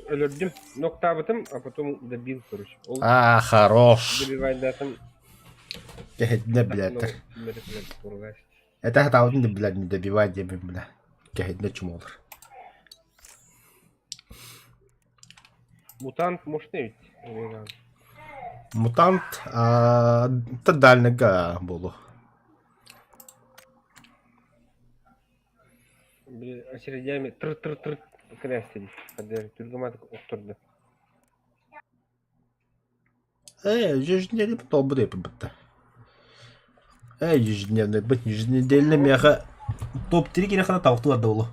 Öldürdüm. Nokta batım, а потом добил, короче. Ол Хорош. добивайдатым. Кехетне билетер. Это хатаудын да билет, не добивай демем бля. Кехетне чум olur. Мутант может не ведь? Мутант, та дальнега болу. Очередями тыр кынасы. Хадер түргаматык октурду. Ежедневный потом буду побыта. Ежедневный, быть еженедельный меха. Топ-3 кина хана тавту отдавало.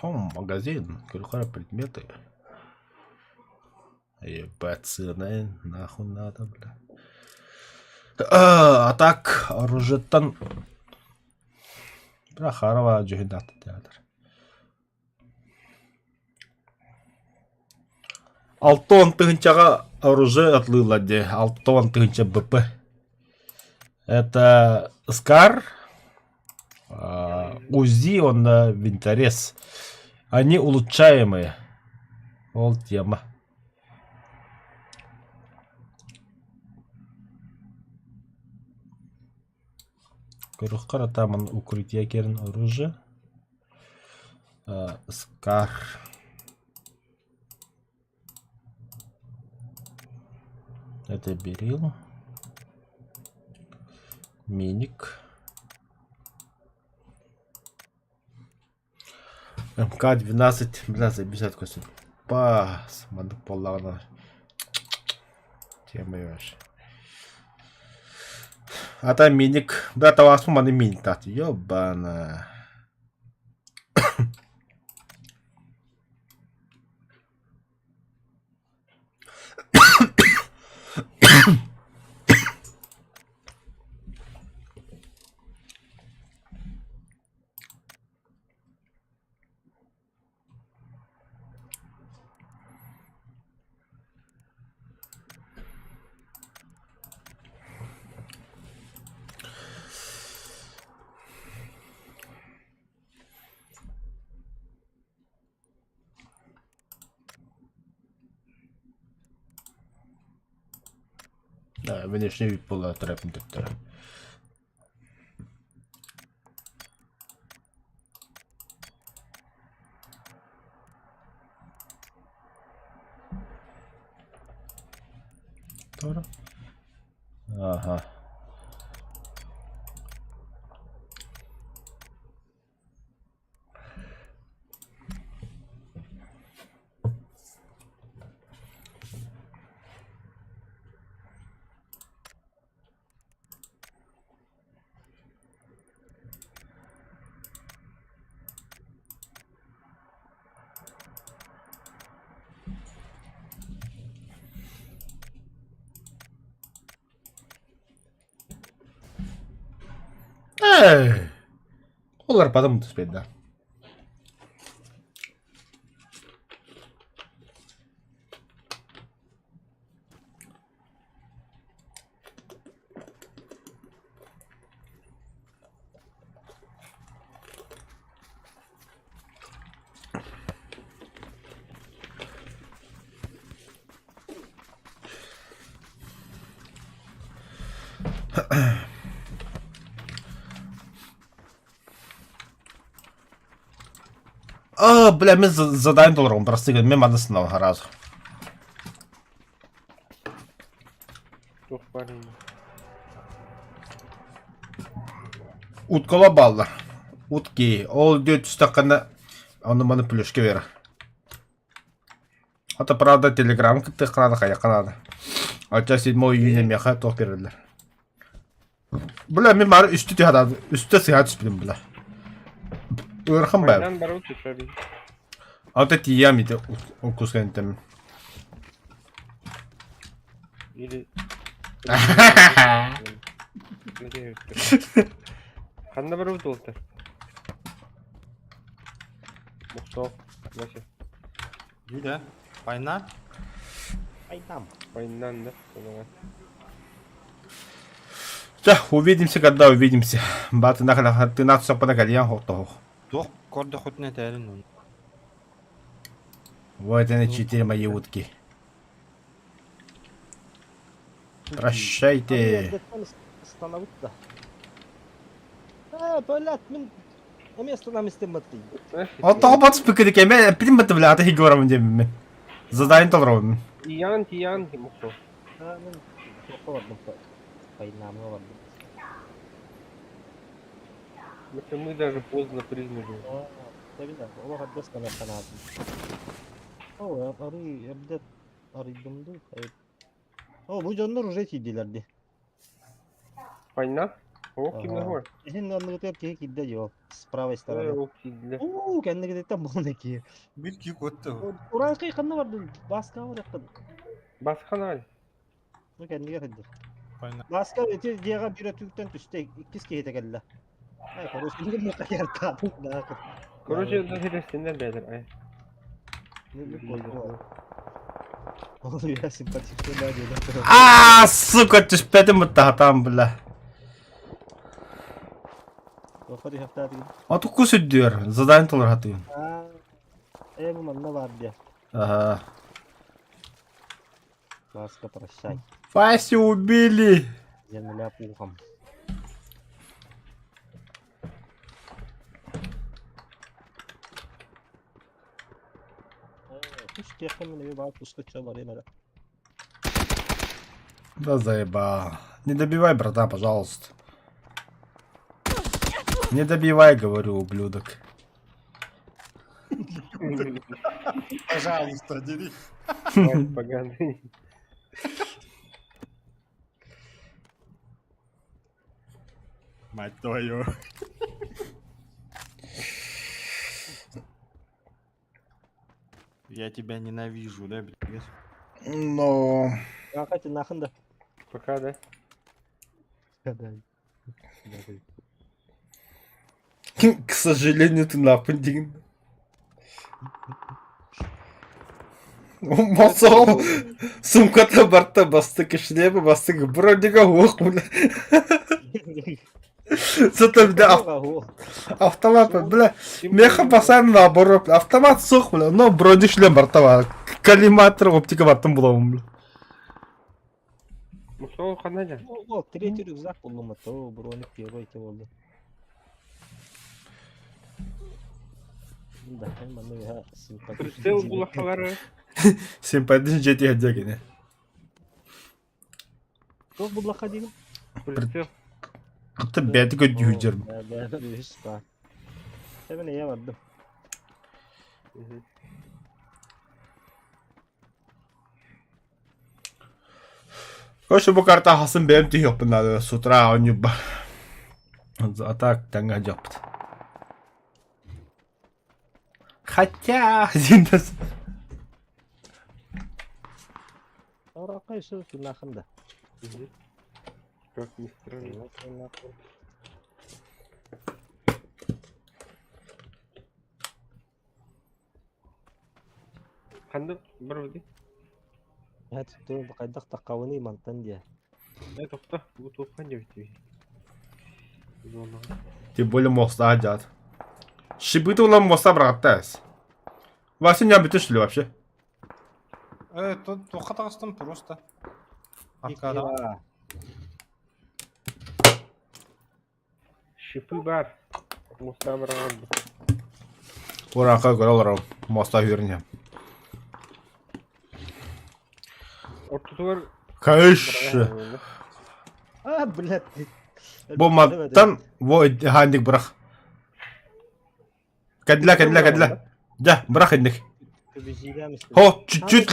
Магазин, крухара предметы. Пацаны, нахуй надо, бля. А так, оружиеттан. Бля, харава джихидат театр. 6 тыгынчага оружие отлылади. 6 тыгынча БП. Это Скар, УЗИ, он винторез. Они улучшаемые. Вот тема. Кырыккара таман укрытие керен оружие. Скар. Это берил. Миник. МК-12, бля, забежать косит. Пас, мандык поллағына. Тема еш. Ата миник. Бля, тавасым маны миник таты. Ёбана. Внешний вид пола трапинтектора. Ага. Олар потом успеть, да. Бля, мен задаем долларом просты, мен манасынан разу. Уткала баллар. Утки. Ол 400 таққанда оны маны плюшке бері. Ата правда телеграм кітті қанады қая қанады. Ача 7 июня меха тоқ берілдер. Bula min bari üstü diyor adam. Üstte sıhhat üstüm bula. Örküm ben. Paydan barut tutar. Ata tiyam idi o kuskentem. Или... Kanda barut oldu. Mustafa. Nasıl? Юля, война? Aydan. Payından da. Да, увидимся, когда увидимся. Бат ты на все по нагальям хото. Doch, корда хоть не терен. Вот они 4 мои утки. Прощайте. Становит да. Блядь, мен... Место нам истематый. Ото бат спикедик эме примат блата хигорам дем. Задайн толром. Тиян, Mustafa. Мен... Тоқывардым. Пайнамы вардым. Если мы даже поздно признули. Tabii de, o kadar sana kanaatim. O arı evde arıyordumdu. Evet. O bu canlar уже çiğdilerdi. Payından? O kimler Ага. var? Şimdi anlık hep ki kidde yok. С правой стороны. O kimler? Oo kendi gidetten bu ne ki? Bir ki kotta. Oran kıyıkında vardı. Baska var yakın. Baskan hali. Bu kendi geldi. Война. Baska öte diğer bir Türk'ten üstte ikiz ki geldi. Ay konuşunca ne kadar kaldı. Daha kız. Короче, da heresinden beyler. Ay. Ne koydu? Oğlum ya sempatik şeyler diyor. А, сука, ты спятым там, бля. O kadar hafta değil. Ото кусит diyor. Задайн толр hatıyım. Aa. Bu manna vardı ya. Ага. Baska прощай. Васю убили. Земля пухом. Kuş yakın bir bak пускача var yine. Да заебал. Не добивай, братан, пожалуйста. Не добивай, говорю, ублюдок. Пожалуйста, дери. Ay, поганый. Мать твою. Я тебя ненавижу, да, блядь? Но... Hakikaten nakında. Пока, да? К сожалению, ты нахуй дин. Масал сумката барта бастык шлема бастык бронега оқ бля. Зато бля автомат бля. Меха басан наоборот автомат соқ бля. Но брони шлем барта бар. Коллиматор оптика бартын буламын бля. Mustafa kanada. O tретий рюкзак buldum hatta. O bronik первый iki oldu. Da hemen ya simpatik. Прицел булахалары. Симпатичный жети хадя гене. Çok bullaka değil. Прицел. Hatta бәді көт жүжерім. Ben üç var. Hemen neye vardım? Короче, bu karta hasım benim tih yok bunlar. Sutra on yuba. Atak tanga yaptı. Хотя, зиндас. Oraka işi şu nakında. Как ни странно. Kandı bir Ya tuttu kaydak takavını mantan diye. Ne topta? Bu toptan cevdi. Zona. Тем более моста одят. Шибы-то у нас моста браттас. Вася не обитаешь ли вообще? Тут Хатагастан просто. Arkada. Arkada. Şıpı var. Mustafa bırakıldı. Урака горел моста вернее. Ortası var. Конечно. Ah блядь. Bu mattan bu handik bırak. Kadla. Da bırak indik. Kübüzüyle misin? Ho çüt.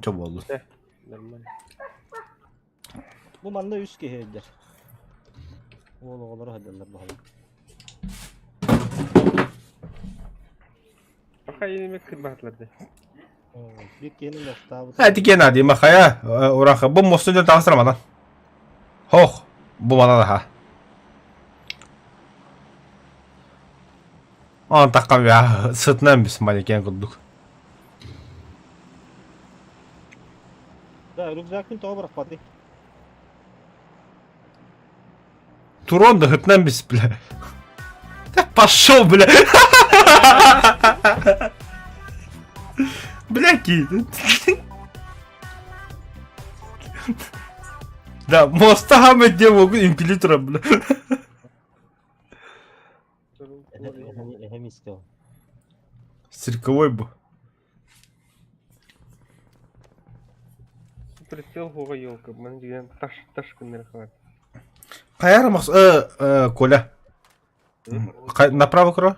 Çok oldu. Normal. Bu manda 100 kehirdir. Oğlu hadiyalar bakalım. Baka yemek kırbaatladı. Bir yeni nokta bu. Hadi gene hadi makaya. Oran bu mostu tanıştırmadan. Hoh. Bu bana daha. Onu takkam ya. Sırtından biz maneken kıldık. Da rükzakın tağı bırakmadı. Turon da hırtından biz bile. Пошел, бля. Бляки. Да, моста Хамед не могу импелитора, бля. Hem istiyor. Цирковой бы. Прицел хуга елка. Мен деген таш күндер хват. Каяр мас, Коля. Направо кро.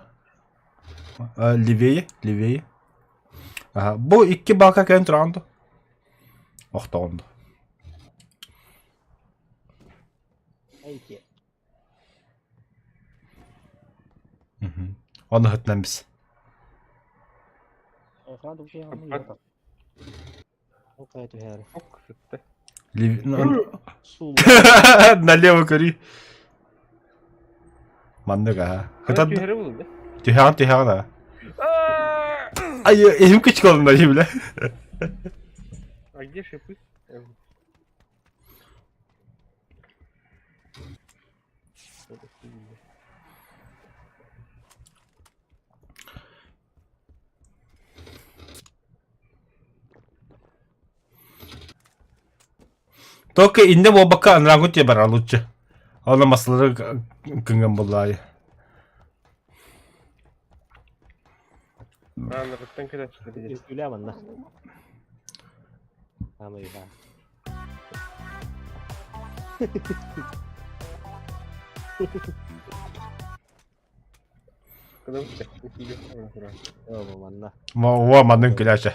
Левее, левее. Ага, bu iki banka kendi turanda. Oh da onda. Hayki. Onu hıtlan biz. Efendim bu şey hamle yok. O kayıtı her. Çok sıktı. Su. Налево кори. Мандага. Hıtat Hıtat bir buldu. tühan da. Ay elim küçük oldu da bile. А где шипы? Только инде वो бака анрангу те бара лучше. Она маслары кынган булай. Narıktan kadar çıkabilir. Ülemen lan. Ama iyi ha. Kadar uçacak. Oğlum anla. Во мандын кыляша.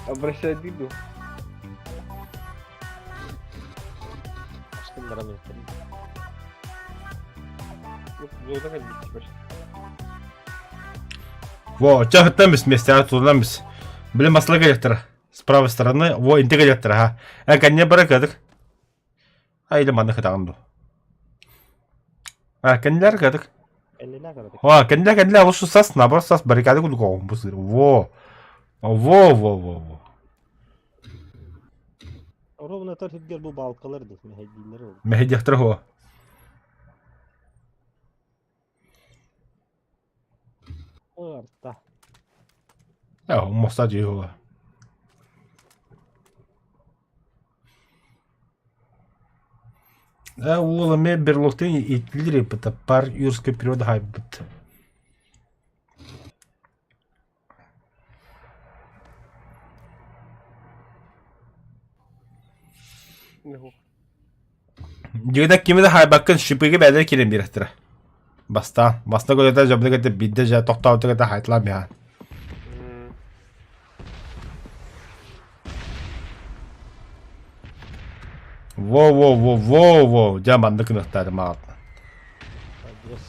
Обращай виду. Aşkım bana mı? Yolda kaldı başta. Во, ча хыттан біз вместе атудан біз. Біле маслы коллектора. С правой стороны, во инте коллектора, ха. Кәнне бара кадык. Айлы маны хытагын ду. Кәннелер кадык. 50'ler kadar. Во, кәннелер лучше сас, наоборот сас баррикады кулгоу. Во. Во. Ровно tarif gel bu balkaları da mehediler oldu. Мехедихтер во. O artta. Я, мостаджи во. Ол ме берлоктен итлири пыта пар юрской природа хайбыт. Жигдак кимиде хайбаккын шипиге бәдер кирем директора. Баста көйөтө жабды кете бидде жа токтооту кете хайтлам я. Во, жаманды кыныктады мага. Adres.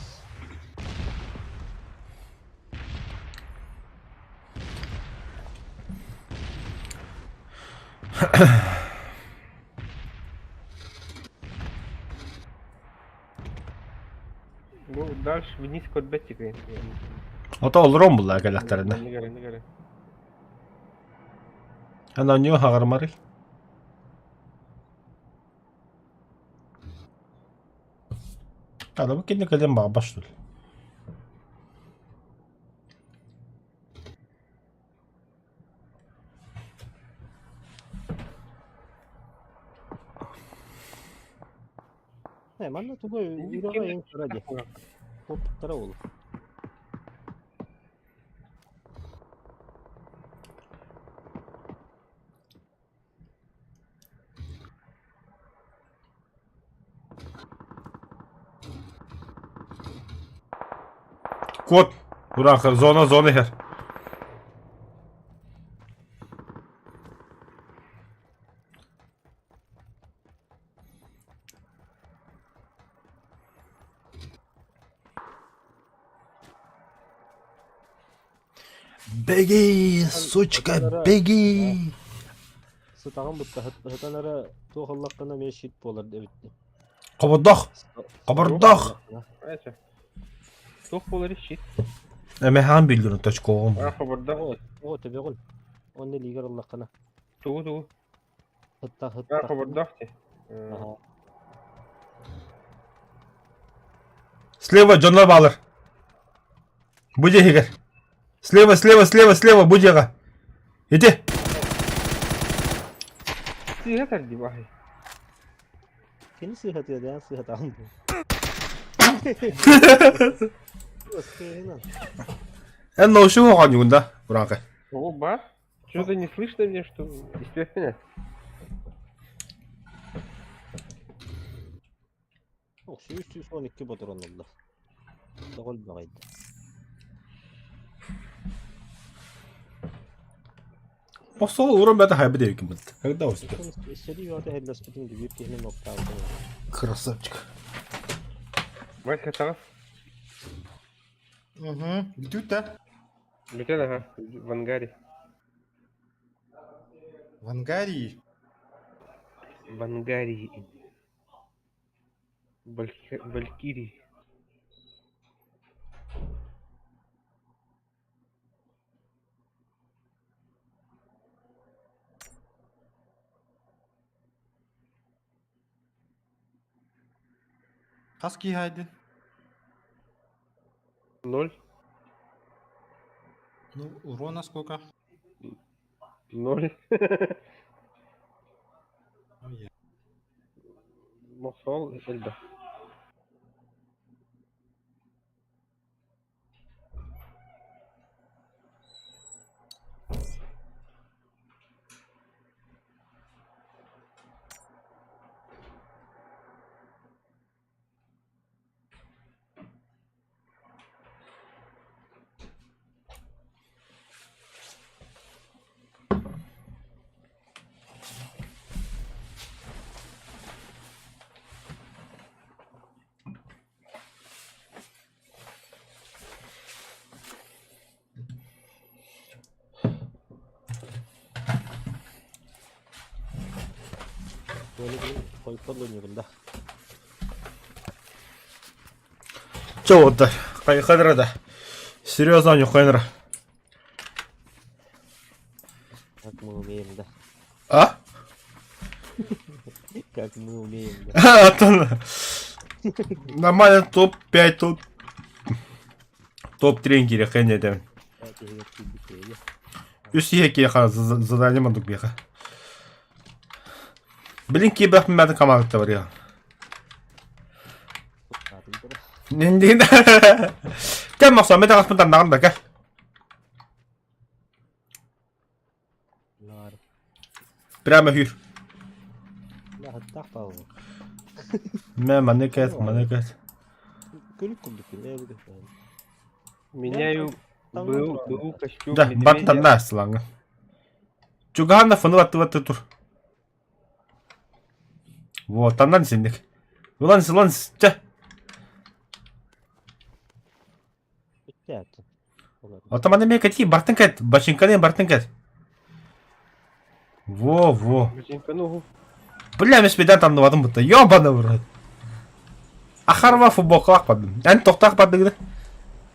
Bu дальше вниз код беттика. Ото олорон булла келехтерине. Не горы. Ана ньо хагармары. Ада бу кине кадем бага баштул. Hemen de tuba yürüme en sıracı. Kopuklara olur. Код. Буран зона хер. Беги, сучка, беги. Sıtağın bıttı. Hıtanlara toğallaqına men şit bolar debitdi. Кабардах, кабардах. Ayça. Çok olur işit. Эме хан билгүн точкогом. Xabarda. O tebe gol. Onne ligar Allah'ına. Tuğu. Hıtta. Xabarda. Aha. Слева Джонлар Балыр. Будь Игорь. Слева, будь Игорь. Иди. Size terdi bahi. Seni sıhhat ya da sıhhat aldı. Скейна. наушил огонь, да, брака. О, ба. Что-то не слышно мне, что естественно. Yok şu 312 bodur onunla. Da gol bağıydı. Посол урон бәді хайбы дейік кім білді. Когда успел? İstediği yerde hellas bütün gibi bir kehine nokta aldı. Красавчик. Васька тарaf. Угу. Идут, да? Летят, ага, в ангаре. В Ангарии. В ангаре. Валькирии. Хаски хайди. 0. Ну, урона сколько? 0. Ой, Мосол, Эльда. Böyle bir koyup oynuyorum da. Чё да? Хайра да. Серьезно, не хайра. Как мы умеем, да. А? Как мы умеем, да. Атана. Нормально топ-5, топ-3 керек қане дем. Это я тебе. Үс еке ха задание мандук беха. Блин кибах мәді командада бар я. Ненден. Кәл мақса мәді қаспындан нағында кәл. Нар. Прямо хүйр. La hatta falan. Мәне кәт. Күлік күлік не буде. Меняю был костюм. Да, баттан да слаңы. Чугана фоны ватты тур. Вот, тандан сендік. Ланс, ча. Bitti yaptı. Отаманы мен кәти, бартын кәт. Бачинканы бартын кәт. Во. Ну, Бля, мен спедан танывадым бұтта. Ёбаны бұрат. Ахарва футболка ақпадым. Ән тоқтақ бадыгды.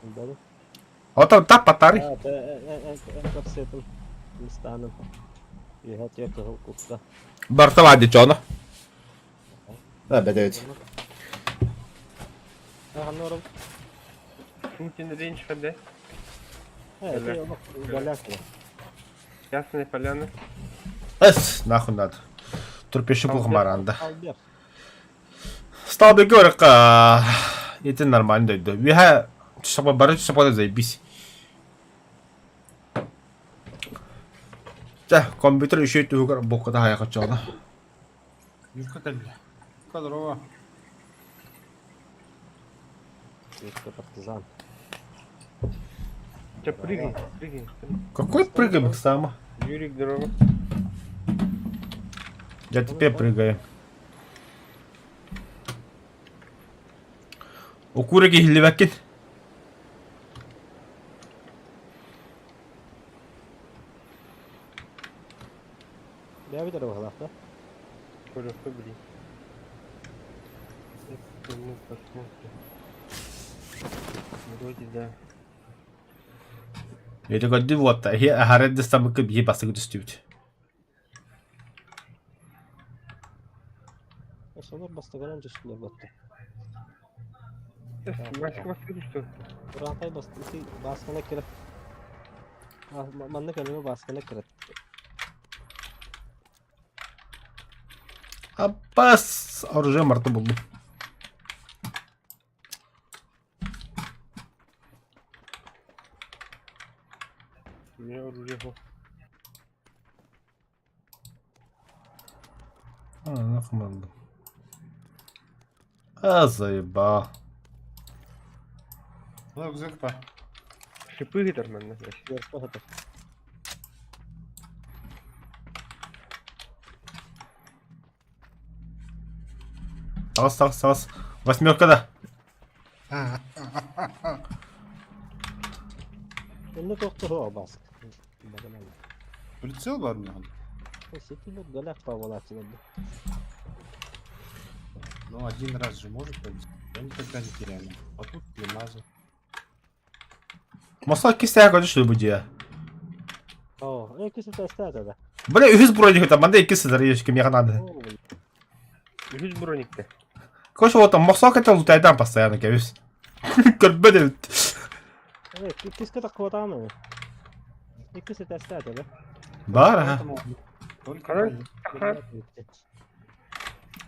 Oldu. Отам тап патары. En kapsaytım. Listanım. Yihat yakı hukukta. Барта вади чоно. Да, бедевит. Anlıyorum. Путин рейндж ХД. Evet, gaляк. Ясные поляны. Эс, нахуй надо. Турпеші бұл ғымаранда. Al. Стал беги орыққа. Еті нормально дойды. Виха, чышапа бары чышапа заебись. Да, компьютер еще это угар бокта хаяқа чоно. Юрка кәлді. Здорово. Юрка партизан. Че, прыгай. Какой прыгаем, Сама? Юрик, здорово. Я теперь прыгаю. Укуреги хилливәккин. Вроде да. Это годы вот, а я харед самый кабий басык düştüydü. Solar bastırgan cüsler battı. Başka düştü. Rahatay bastı. İki baskına kiret. Manna kelime baskına kiret. Abbas оружие martı buldum. Ne oraya bak. Ne kımaldım. Zayiba. Ну, рюкзак па. Шипы гитар мене. Yarışma hadi. Сағыз. Восьмеркада. Onu doktor o bask. Прицел бар у него. Сети вот галяк поволати надо. Ну, один раз же может повезти. Я никогда не теряю. А тут лимазы. Масal kisteye düştü bu diye. Oo, ikisi test da. Böyle 100 bronnik там, банда ikisidir yeşil kim yakanadı. Oo, 100 броникте. Koş o там масal это лутайдан постоянно кевис. Көрбөдү. evet, ikisi de kuvata mı? İkisi test da. Бар ha. Поэтому только Карен? бои. Aha.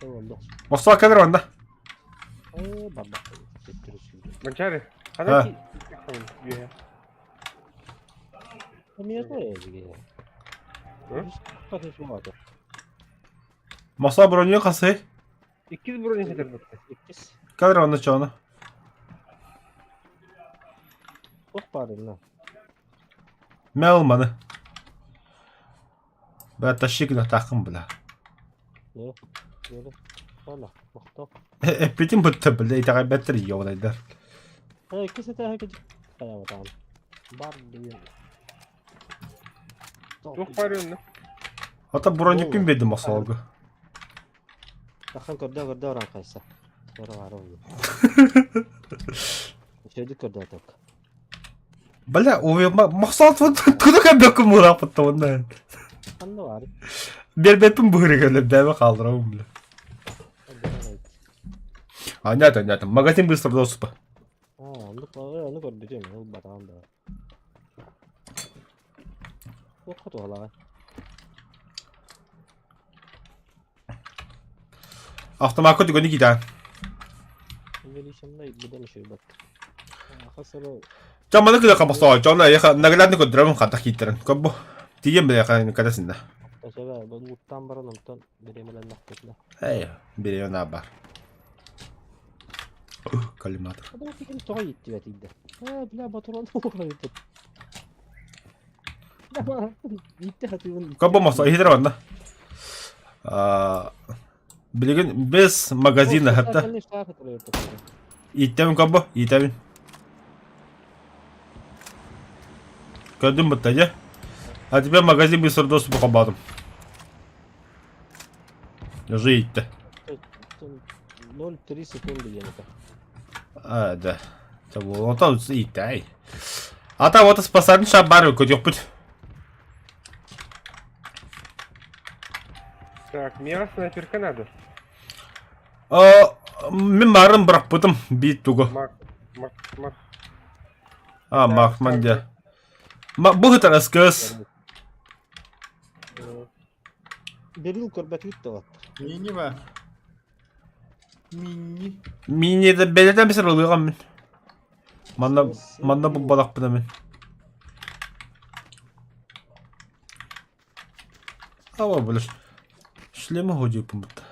Oldu. Масal kadar onda. Baba. Getiriyorsun. Манчари. Ha. Хана ки. Niye de ya? Hı? Patates mi vardı? Масal bronnik kası. 200 броник гитар бутты. İkisi. Kadar onda çoğunu. Çok bari lan. Ne olmadı? Ben taşıyıkla takım bile. Ne? Böyle. Valla. Baktım. Bütün bu tıbbılı itağı better yiyor olaylar. İkisi de herkes. Kaya bakalım. Var diyor. Çok bağırıyorsun lan. Hatta bronnik bin verdim masalgı. Bakın gördü oran kaysa. Sonra var oluyor. Şeydi gördü atak. Бля, масал туду кабекім мұрапытты онdan. Anne var. Бербеппін бұғырыгіліп дәмі қалдырауым бля. Понятно. Магазин быстро доступа. Onu gördü canım. O batağında. O kutu hala. Автомат көтігіні кейден. Gelişimde bu demiş bak. Hasılı Жаманы күлі қамақса, жауна наглядны көтірімін қантақ кейттерін. Көп бұ. Деген біле қадасында. Acaba bu muttan baran muttan birimelen nakletler. Эй, берею на бар. Коллиматор. Adam fikrim toğa gitti ve tilde. Ha bile baturan toğa gitti. Ama gitti hadi bunu. Көп болмаса, хидер банда. Білеген без магазина хәтта. Иттемін көп бұ, иттемін. Gördün mü tacı? Hadi ben magazin bir sürü dostu bukabadım. Уже gitti. 0,3 секунды где-то. Да. Tabi o da gitti ay. Ata o da spasarın şabarı kötü put. Так, мне снайперка надо. Мен барын бırak putım bir tuğu. Мак. Mahman diye. Bu kadar ıskız. Bir yıl körbet gitti o. Мини var. Mini. Mini'de belirden bir sıra oluyor ben. Manda bu balak bu da ben. Ama böyle. Şlemi hoca yapın bu da.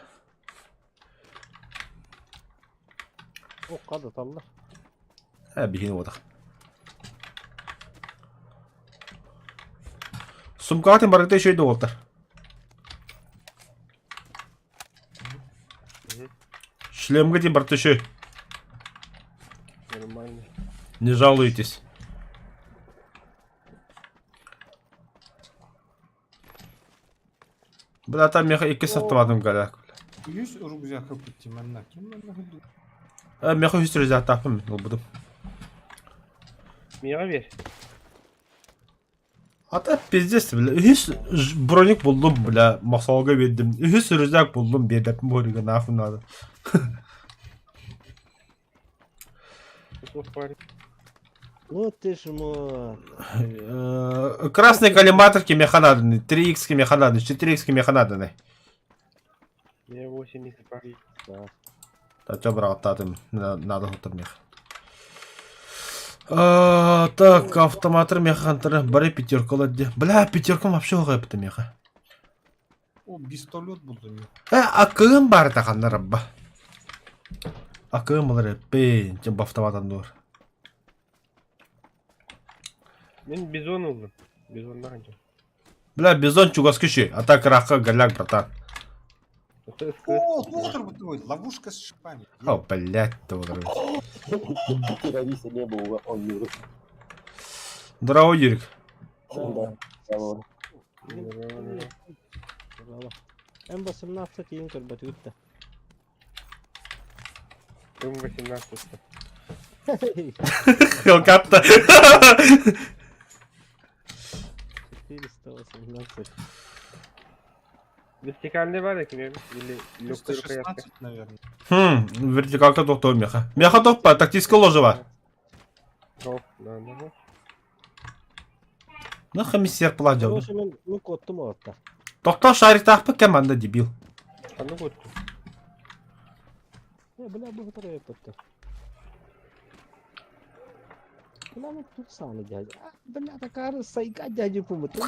O kadar Allah. Ha bir yine o da. Сумкаты баракта еще и доллар. Шлем где баракта еще. Нормально. Не жалуйтесь. Бля, там меха и киса тладым галяк. 100 рюкзак купить манна. Кем манна ходу? Меха үстірі зәт тапым, ол бұдым. Miğa ver. Ata pizdes bile. Ühüs bronik buldum bile. Masalga verdim. Ühüs rüzak buldum. Bir de bu hırgı nafın adı. Sos var. Вот ты ж мой. Красный коллиматор кемеханадный. 3х кемеханадный. 4х кемеханадный. Miğa 8 var. Да. Да, чё, брат, татым. Надо хоть мех. Так, автоматр механтыры. Бары пятерка ладди. Бля, пятерка вообще оғайыпты меха. О, пистолет buldum ya. Акығым бар тақанна рабба. Акығым олар бен. Чем автоматан дур. Ben bizon oldum. Bizon bakınca. Бля, бизон чугас киши. А так рақы галяк, братан. Ota ıskı. О, смотр, вот твой, ловушка с шипами. О, блядь, ты вот. Террориста не было, он не рус. Здорово, Юрик. Да. En basımını atsak iyi kır batı gitti. Üm 18. Хелкатта. 418. Вертикальный var ya kim yemiş? Легкий 316, наверное. Вертикалка тоқтау меха. Меха тоқпа, тактический ложа бар. Yok, da. Ну, комиссар план жауды. Короче, мен коттым орта. Тоқта шарик тақпы команда дебил. Kanı koydu. Бля, бұл тұрай өтті. Бля, мен тут саны дядя. Бля, такары сайка дядя пумыт. Ой,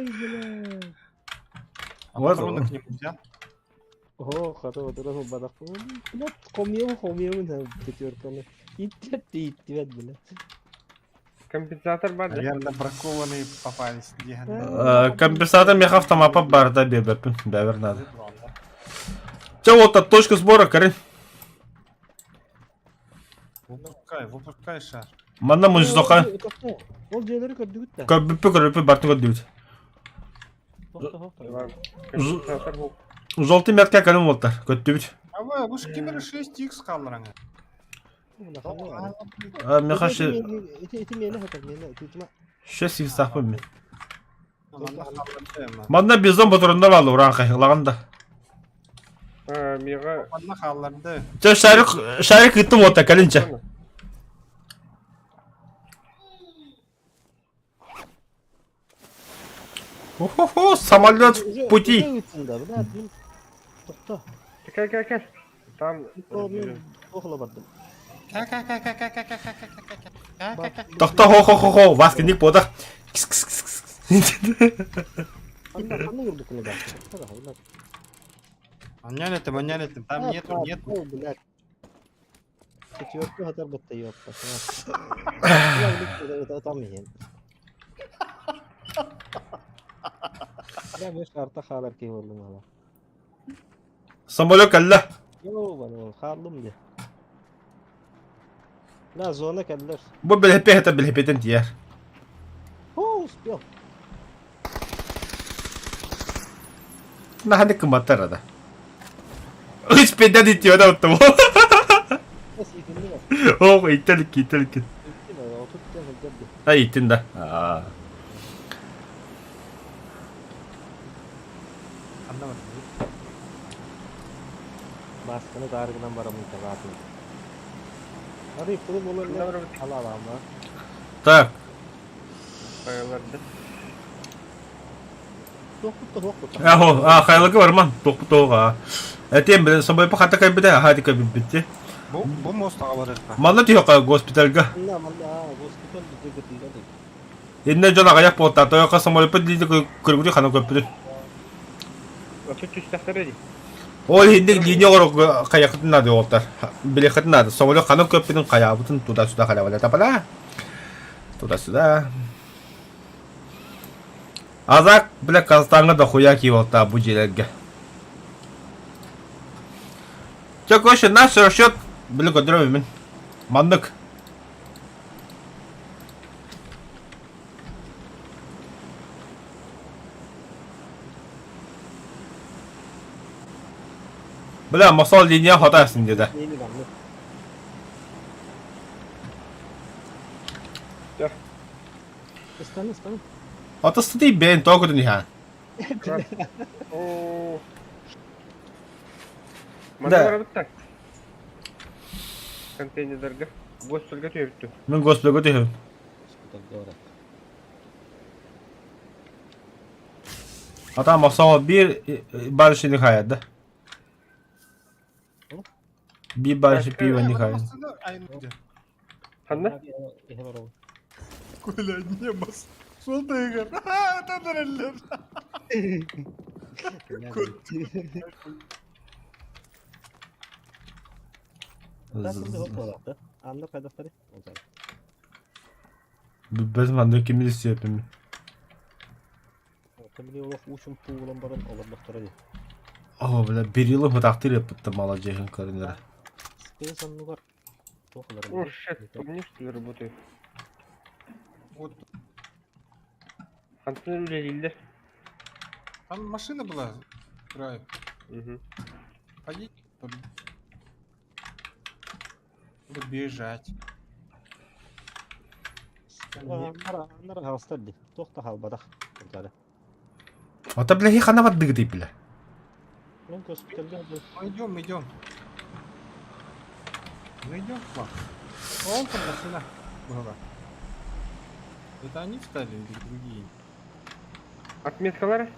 бля. А Вот патроны он. к нему взял? О, хата отыра бадақ. Бля, комьем да пятерканы. Иттет, бля. Компенсатор var ya. Наверное, бракованные попались. Компенсатор меха автомапа бар да бебепін. Бәвір надо. Че, вот от точка сбора, Карин. Выпускай шар. Манна мұншы соқа. Ол жерлері көрдігіт та. Көппі бартын көддігіт. Var. Компенсатор bu. Жолты метка кәлім олттар. Көттігіт. А вы ж кемері 6х қалдыраңа. Меха ше... Ити мені хатар, мені итима. 6 сақпы мен. Манда Манна безден бұтырында балы ұран қайқылағанда. Miğa. қалдырды. Че, шарик үттім отта кәлінче. Хо-хо-хо, самолет в пути. Тоқта. Gel. Tam. Оқыла бардым. Тоқта, хо-хо-хо-хо, васкинник бода. Қандай көрдік күні бақсы. Манялетім, там нету. Блядь. Четвертый хатар бітті йопта. Там ең. Ben beş karta xalar ki oldum ama. Самолет кәлі. Yo bana xalım de. La zona keller. Bu bilhepeden diğer. Uspio. Nah, hadi kematar ada. Sepeda ditiyor da otto. Nasıl ikindi var? Oh, itelik. İkindi var. Otur tutan geldi. Ha, itin da. Baskını dargıdan varamın rahatım. Hadi pulu olur ne? Allah ama. Так, Kayalarda. Dokut. Хайлығы бар ман, тоқпы тоға. Әтем, собой пақата кайбіде, хады кайбітті. Bu mostağa var. Мана түйоқа госпитальға. Мында hospital bize götürdü. Енді жона қаяқ болта, тойоқа самолет дейді көргіде қана көппіді. Atı tüstahları değil. Ол енді линия қоры қаяқытын нады олтар. Білеқытын нады. Самолет қана көппідің қаяқытын туда-сюда қалаваля тапала. Туда-сюда. Азақ, біле Қазақстанға да қоя ки олта бұл жерлерге. Чек өші, наш расчет біле көдірі мен. Мандық. Бля, масал линия хата әсін деді. Neyini var mı? Стану. Отостыды бен только нихан. Oo. Да. Mana barabıtta. Konteynerlarga gospelga tüyüptü. Мен госплего тихо. Ата масаға bir барышы нихаят да. Bir барышы пиво нихаят. Ай, ну где? Hanna? Коля, не бас. Сол тыгыр. Это нормально. Anlık hedefleri. Без манда кимди сепим. Tabii olaf uçum puğulan barın olur doktora değil. О, бля, берилы мы тактыр yapıttı mala жеген көрүнөр. Спейс аннугар. Тохларым. О, shit, помнишь, что ли работает? Вот Хантын öyle değildir. там машина была. Край. Угу. Ходить. Буду бежать. Аннара хастадди. Тохта халбадах. Тали. Ата бля хана вадды гыды бля. Ну госпитальга Мы идем. Мы идем к вам. Вон там машина была. Это они встали или другие? Отметкалары?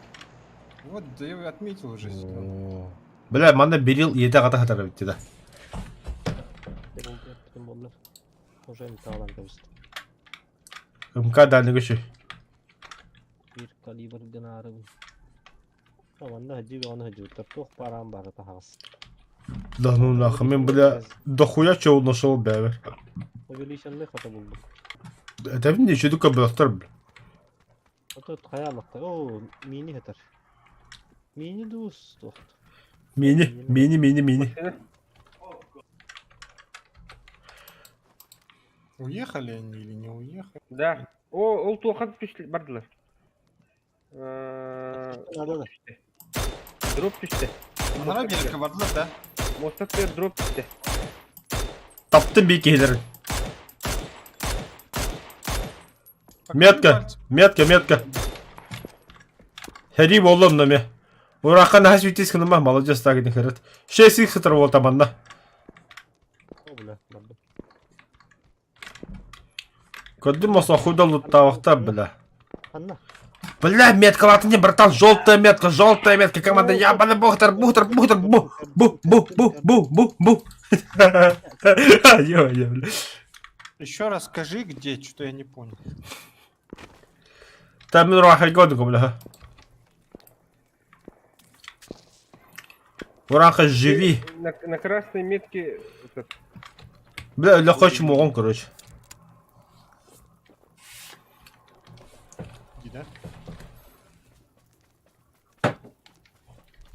Вот, да я отметил уже. Бля, манда берил 7 ката хатар битти да. Benim onlar. Hoca imtihalan kavuştu. МК дальний көші. Bir kaliber dinarı. Tamam da hacı ve onu hacı. Тоқ парам бары тахас. Да ну нахуй, мен бля дохуя чего нашел бля. Увеличенный хата buldum. Это мне еще только бахтар бля. Ото хаялыкта. О, мини хатар. Мини дус тоқ. Мини. Уехали они или не уехали? Да. О, ол туақат düştü, bardılar. Nerede? Drop düştü. Onlara bir kabardılar da. Mostat bir drop düştü. Таптым bir кейлерин. Метка. Хери болом наме. Урахан хас витис кынма, молодец так не херет. 6 хитр бол таманда. O bile. Bardım. Көддүм осо худалу тавакта бля. Anna. Бля, метка латыне, братан, желтая метка, команда, ябаный бухтер, бу. Ё-ё, бля. Еще раз скажи, где, что-то я не понял. Там мен рахай годыгу, бля. Ураха, живи. На красной метке этот, Бля, легко чему короче.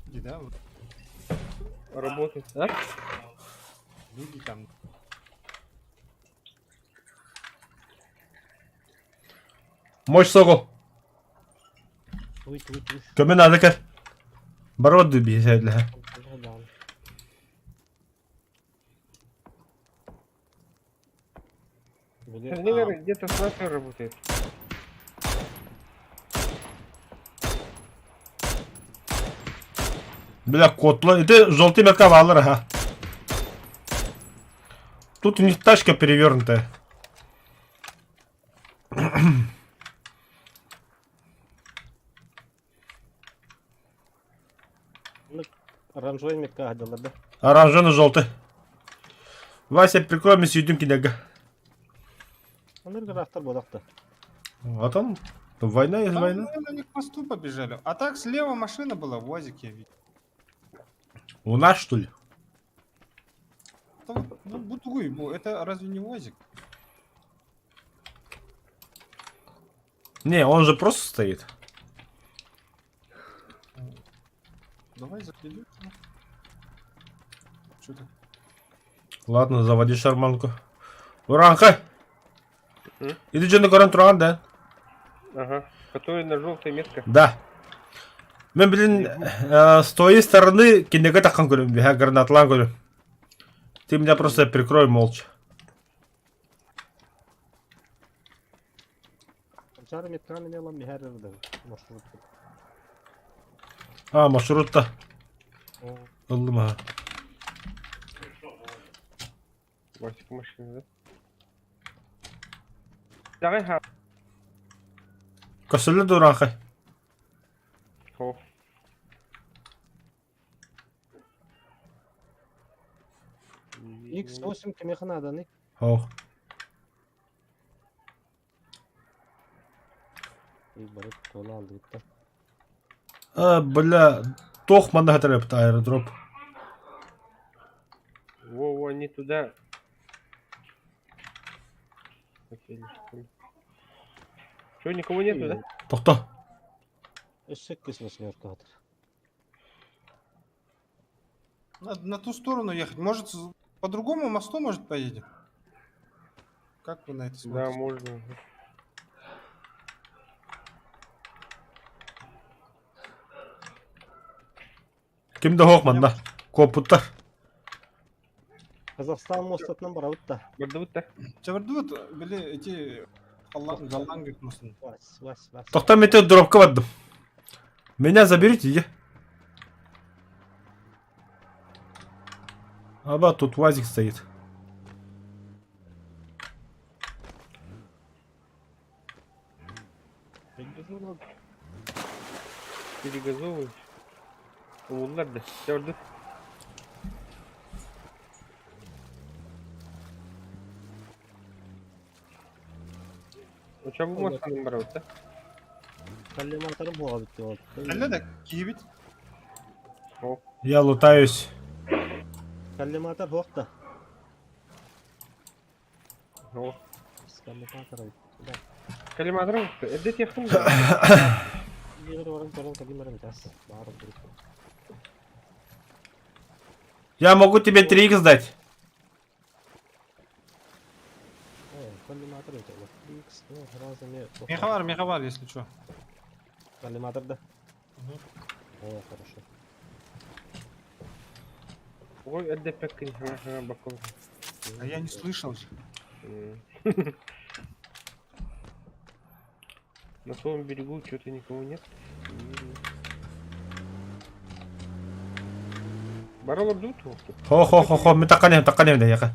Где, да? Вот работает. А? люди там. Мощь согу. Uyut. Kömen alıkır. Barodu bir şeyle. Наверное, где-то снайпер работает. Бля, котло. Это желтый метка валыр, ага. Тут у них тачка перевернутая. Оранжевый метка гадалар да. Оранжевый-желтый. Вася, прикрой мне съедим кинега. Onlar garaftар бодакта. А там война есть Там война. мы на них к мосту побежали. А так слева машина была, УАЗик я видел. У нас что ли? Это вот, ну, Бутуй, это разве не УАЗик? Не, он же просто стоит. Давай заклюем. Что-то. Ладно, заводи шарманку. Уранха! М? Иди что на горан туран, да? Ага. Который на желтой метка. Да. Мен, блин, с твоей стороны кинега такан көрüm, я гранатлан көрüm. Ты меня просто прикрой молча. Çarı metranı ne lan bir her yerde. Marşrut. Ha marşrutta. O Aldım ha. Başka машинада. Давай ха. Kösüllü duran kay. Ho. X8 kime kanada ne? Ho. İyi barık kola aldı gitti. Бля, тох манда хатрепт аэродроп. Во, не туда. Хотели, что ли? Чё, никого нету, да? Тохта. Eşek kesmesi yarkadır. На ту сторону ехать. Может, по другому мосту, может, поедем? Как вы на это Да, смотрите? можно. Kimde hok manda? Koputtar. Kazakistan mostатынан барабыт да. Бардабыт-та. Чабардут, били, эти... Галланг мостун. Вась. Тохта мете дропка ваддым. Меня заберите, иди. Аба, тут УАЗик стоит. Перегазовываешь. Onlar da. Gördün. Uçak bu masanın var orada. Kallem atarım bu abi diyor. Әлі де кейбіт. Я лутаюсь. Kallem atar hoq da. О, Kallem atar abi. Da. коллиматор мықты. Эдет яқтың ба? Yigir varım falan kallem tas. Барып durur. Я могу тебе 3х дать. Kallem atar öte. X ne razı ne. Меха бар, если что. Kallem atar da. О, хорошо. Ой, эдет пеккин. Ага, бакол. А я не слышал же. На своем берегу что-то никого нет. Барала бдут? Хо, метаканем, да, яка.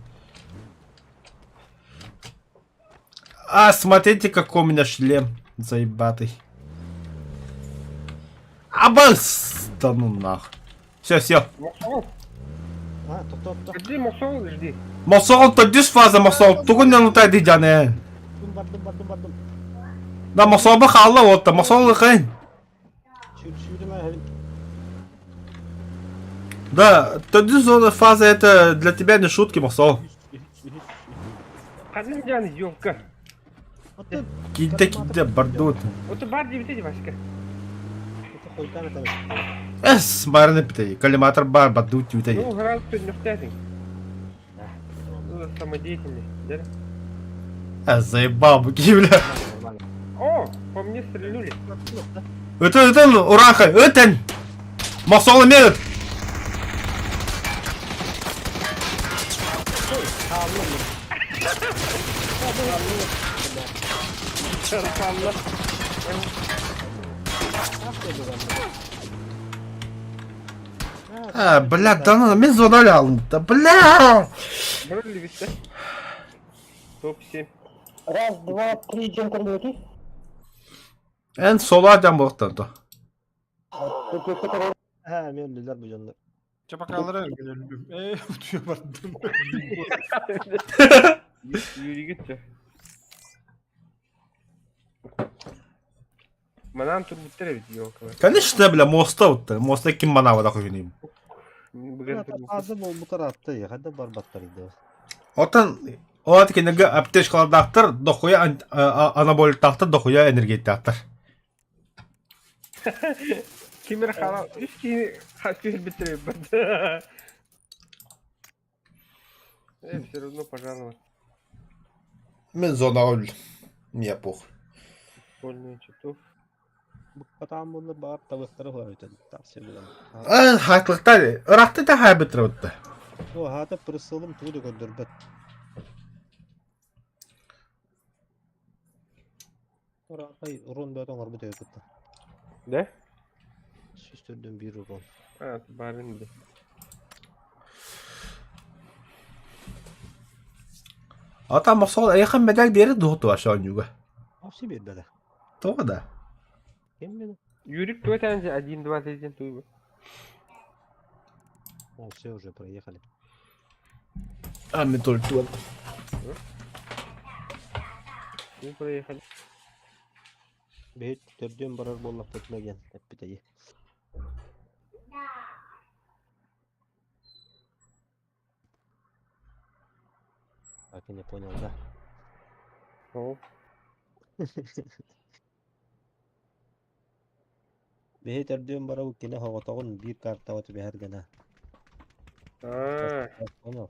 А, смотрите, какой у меня шлем заебатый. Абас! Да ну нах. Все. Мосол? Ha, top. Жди, мосол, жди. Мосол, то düz fazla mosol. Тугун не лутай дiyeceğine. Bardım. Да мосол бak Allah otta. Mosol kayın. Çürüme hevin. Да, то düz фаза это для тебя не шутки, мосол. Kadın canı yok ka. Atın. Киде, бардут. Otu bar diye bitedi başka. Koytan etemek. Смарны питай. Коллиматор бар, бардут, Ну, питай. грал ты не втятый. Ну, самодеятельность, да? Заебал, буки, бля. О, по мне стрельнули. Ötün, Uranka, ötün. Mosol emir. Çarpanlar. Бля, да ну, мен зонали aldım. Да бля. Брали висят. Топ-7. Раз, два, три, Дженкер Льюки. En solu adam boktan da. He, mühendisler bu canlar. Çapakaları öldüm. Utuyor bardım. Yürü git ya. Манам тут бутtere bitiyor o kadar. Конечно, бля, моста вот. Моста kim bana vada koyunayım. Bugün Azı bu tarafta ya. Hadi barbatlarıydı. Otan o atkeniga аптечкалар дактыр, дохуя анаболик дактыр, дохуя энергия дактыр. Kimir haram. Üstü hafif bitiriyor bana. Все равно пожаловать. Мен зона öldüm. Мне похуй. Больные чутов. Bu katam bunlar bağır tavukları var ötedi. Tavsiye ederim. Haklыкта, Irak'ta da hay bitiripti. O hata pırısılım tuğdu göndürbet. Ora hay urun bötön arba töküttü. De? Süstürdüm bir urun. Ha, barın de. Ata masal ayakın medal beri doğdu aşağı juga. Hapsi bir bede. Doğru da. Kim bilir? Юрик, кто это же 1-2-3 туйбу? О, все уже проехали. Amin toltu. Мы проехали. Бейт төрдөн барар боллап кетмеген. Hep biteyi. Так и не понял, да? О, Бейт төрдөн барар кине хоготогун bir карта өтүп бергена. а, Понял.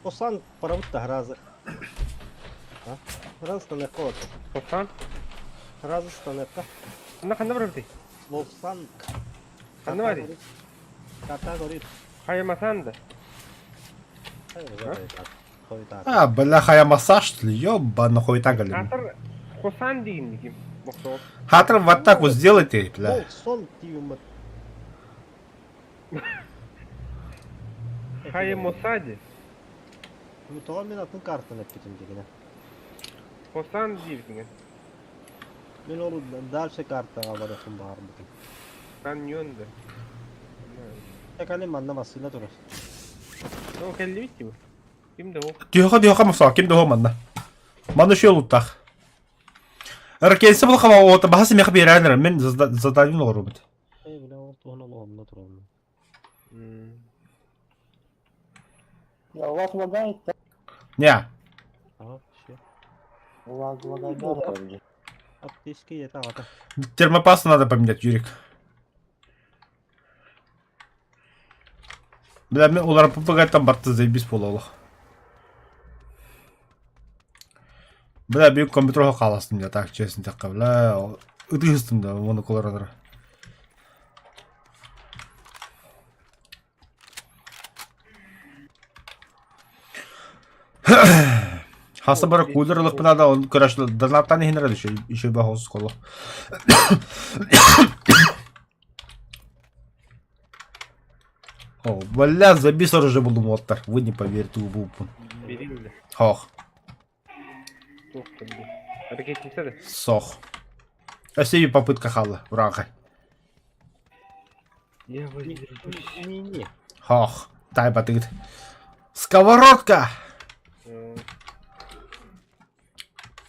Осан парабутта разы. А? Разыстан экка вот. Косан? Разыстан экка. Кандай барабыты? Волсан. Кандай бари? Карта горит. Хаямасан да. А, бляха, я массаж, что ли? Ёбаный хуй так галим. Хатыр Косан дейін ким? Моксоо. Хатр вот так вот сделайте, бля. Волсон тиюмат. Хаямосади. Ну то мен атын картаны кетем дегене. Косан дейін. Мен onu дальше картага барасым бар бутун. Каньон да. Экалем аннамасыла турат. Ну, келли битти бу. Кимде о? Диоха масал, ким дохо манна. Мана şu yoluttak. Erkensi bul kama o da bahsi mekh biranlar men zadalin olurumdu. Ey bile ortuğuna olma turalım. У вас лагает, да? Ne? Ага, все. У вас лагает, да? Аптечки это ата. Термопас надо поменять, Юрик. Бля, мен олар попугайдан бартты заебись бололы. Бля, büyük kompüterға қаластым да, так, честно такқа, бля, ыдыстым да, оны колорадыр. Хасы бары кулерлық пынада, он көрәшілі, донаттан ехінер әді, еще бі хосы қолы. О, бля, забей уже был моттар, вы не поверите, убупун. Берилди. Хох. Тух келди. Әрекет етсе де. Сох. Әсеби попытка халы, врага. Я Не-не. Хох. Тай батыгыт. Сковородка!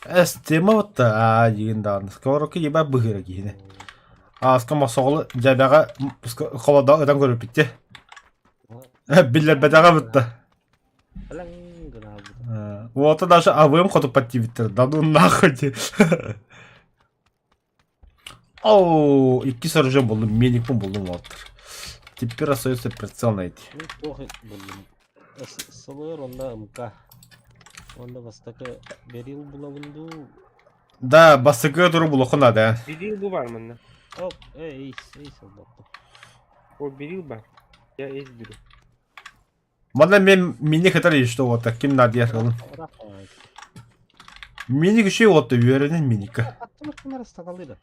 Әстема отта, деген дағын. Сковородка еба бұғыра кейіне. Аскама соғылы жабаға қолада өтен көріп бітті. Биллер бәдаға бұтты. Вот это даже АВМ ходу подтивиттер. Да ну нахуй. Оу, 2 соржен болдым, меникпін болдым оттыр. Теперь остается прицел найти. Плохо buldum. Сылыр онда МК. Онда бастакы берил булавынду. Да, басыкы тұру бұл оқына да. Берил bu var mı? Оп, эй солдатты. O beril бар. Я ездил. Мана мен мини хатар ешті оты, кем надия қылын. Minik şey oldu yörenin minik. Attırıp bunlar ıstakalıydı.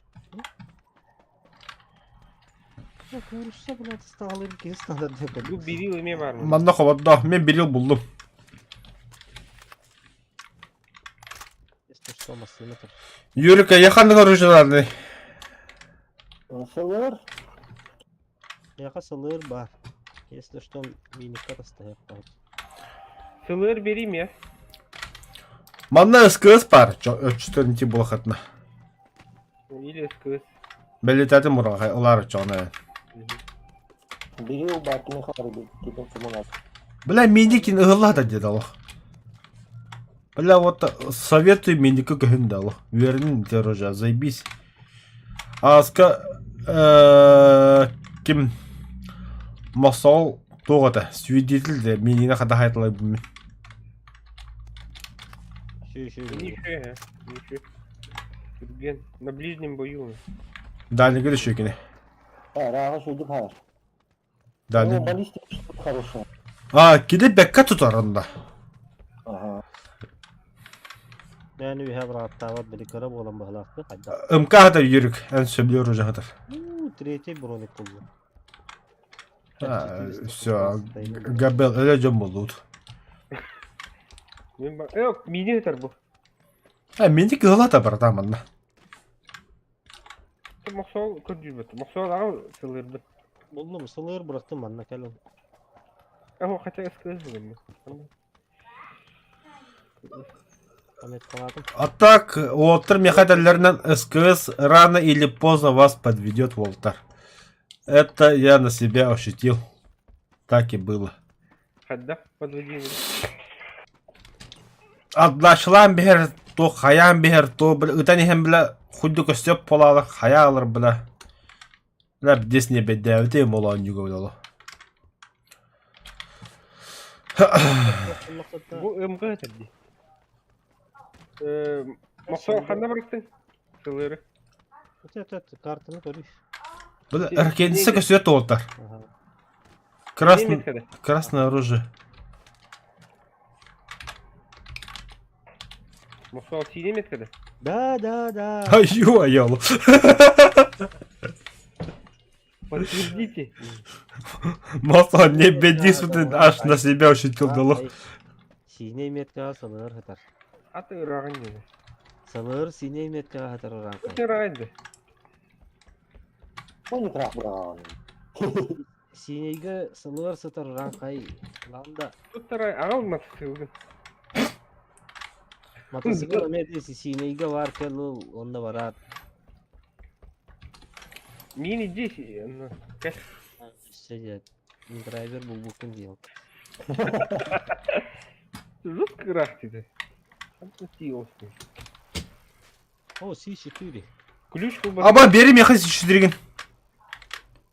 Yok görüşse bunlar ıstakalıydı ki ıstakalıydı. Bu biri ölmeye var mı? Manda kovada men bir yıl buldum. İşte olmasın yeter. Yörük yakınlık oruçlarını. Nasılır? Yaka sılır var. Если что, миника стоят. Sılır vereyim ya. Manda ıskız var. Ölçüstörünti bulakatına. İyi kız. Belirtedim murağı. Olar canı. Biri o bakını kadar gidip kumuna. Бля, миникин ығылла да деді аллах. Бля, вот советую миникі көхінді аллах. Вернін терожа, заебись. Аска, кім масал тоғыда, свидетель де минина қада қайтылай білмен. Ничего, а. Ничего. Турген. На ближнем бою. Дальнігі де шөкіне. Rağı şöyle var. Дальнігі. Баллистик хорошая. Кеде бәкка тұтарында. Ага. Yani bir heber hatta var bir kara boğulan bahlaktı. Hadi. Үмка қада үйірік, ән сөблер өжі қадар. Третий броник buldu. Все, Габел, әлі жөн болуд. Ben bak. Yok mini yeter bu. Миник ығылла да бар дамында. Maksal kötü bir. Maksal ağa sılırdı. Buldum sılır bıraktım bana kelin. O kaçak eskısı mı? Ahmet kaladım. А так, Уолтер Мехателлернен СКС рано или поздно вас подведет, Уолтер. Это я на себя ощутил. Так и было. Hadda подводи. Atlaşılan bir her, то хаян bir her, то bir ытан hem bile хуйду көстеп полалық, хая алыр bile. Бля, бдесіне бәдәвітем olan юго bilo. Bu ımgı yeterdi. Maksal handa bıraktın. Sılırı. Evet kartını koruş. Bля, kendisi көстеп Уолтер. Aha. Красное оружие. Maksal çiğne mi etkede? Да. Ай, ё-моё. Подтвердите. Маса, не бедись, аж на себя ощутил дало. Sine metka sılır hatar. Atı ırağın gibi. Sılır sine metka hatar oran. Atı ırağındı. Он крах брал. Sineyge sılır sıtır oran kay. Landa. Tuttaray ağa olmaz sılgın. Motosiklet medresi sineyge var kelu onda varat. Mini ciş. Kaç. Şey driver bu bugün diyor. Rus kıraq dedi. Atı çiğ olsun. O C4. Ключ bu Ama benim yakın şiştirgin.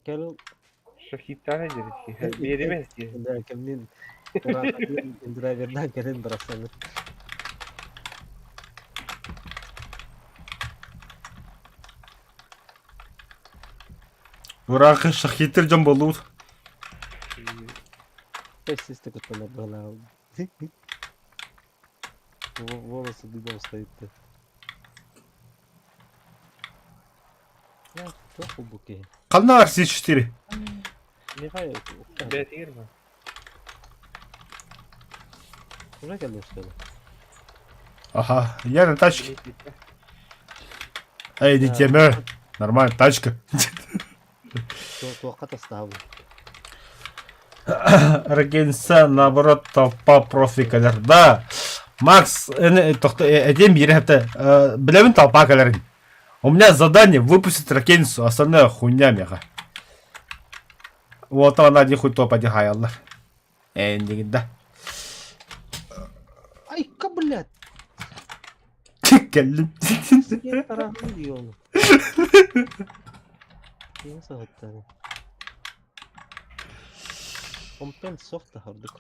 Kelu Şahitane dedi ki. Veremez ki. derkemin oran driverdan gelen bıraksanız. Враг шахитер жан болуд. Сесте кутана была. Волосы дыбом стоит-то. Ya çok bu buke. Kanına var C4. Ne hayır. Betir mi? Buraya geldi işte. Ага, я на тачке. Эй, дитя, нормально, тачка. Туакат оставил. Регенса, наоборот, толпа профикалер. Да, Макс, эдем ерепте, білемін толпа калерін. У меня задание выпустить Ракенсу, остальное хуйня меха. Вот она один хуй топ один хаяллар. Да. Ay kabullet. Geldim. Niye tarafını diyor onu. Niye saatleri? Kompens soft hardık.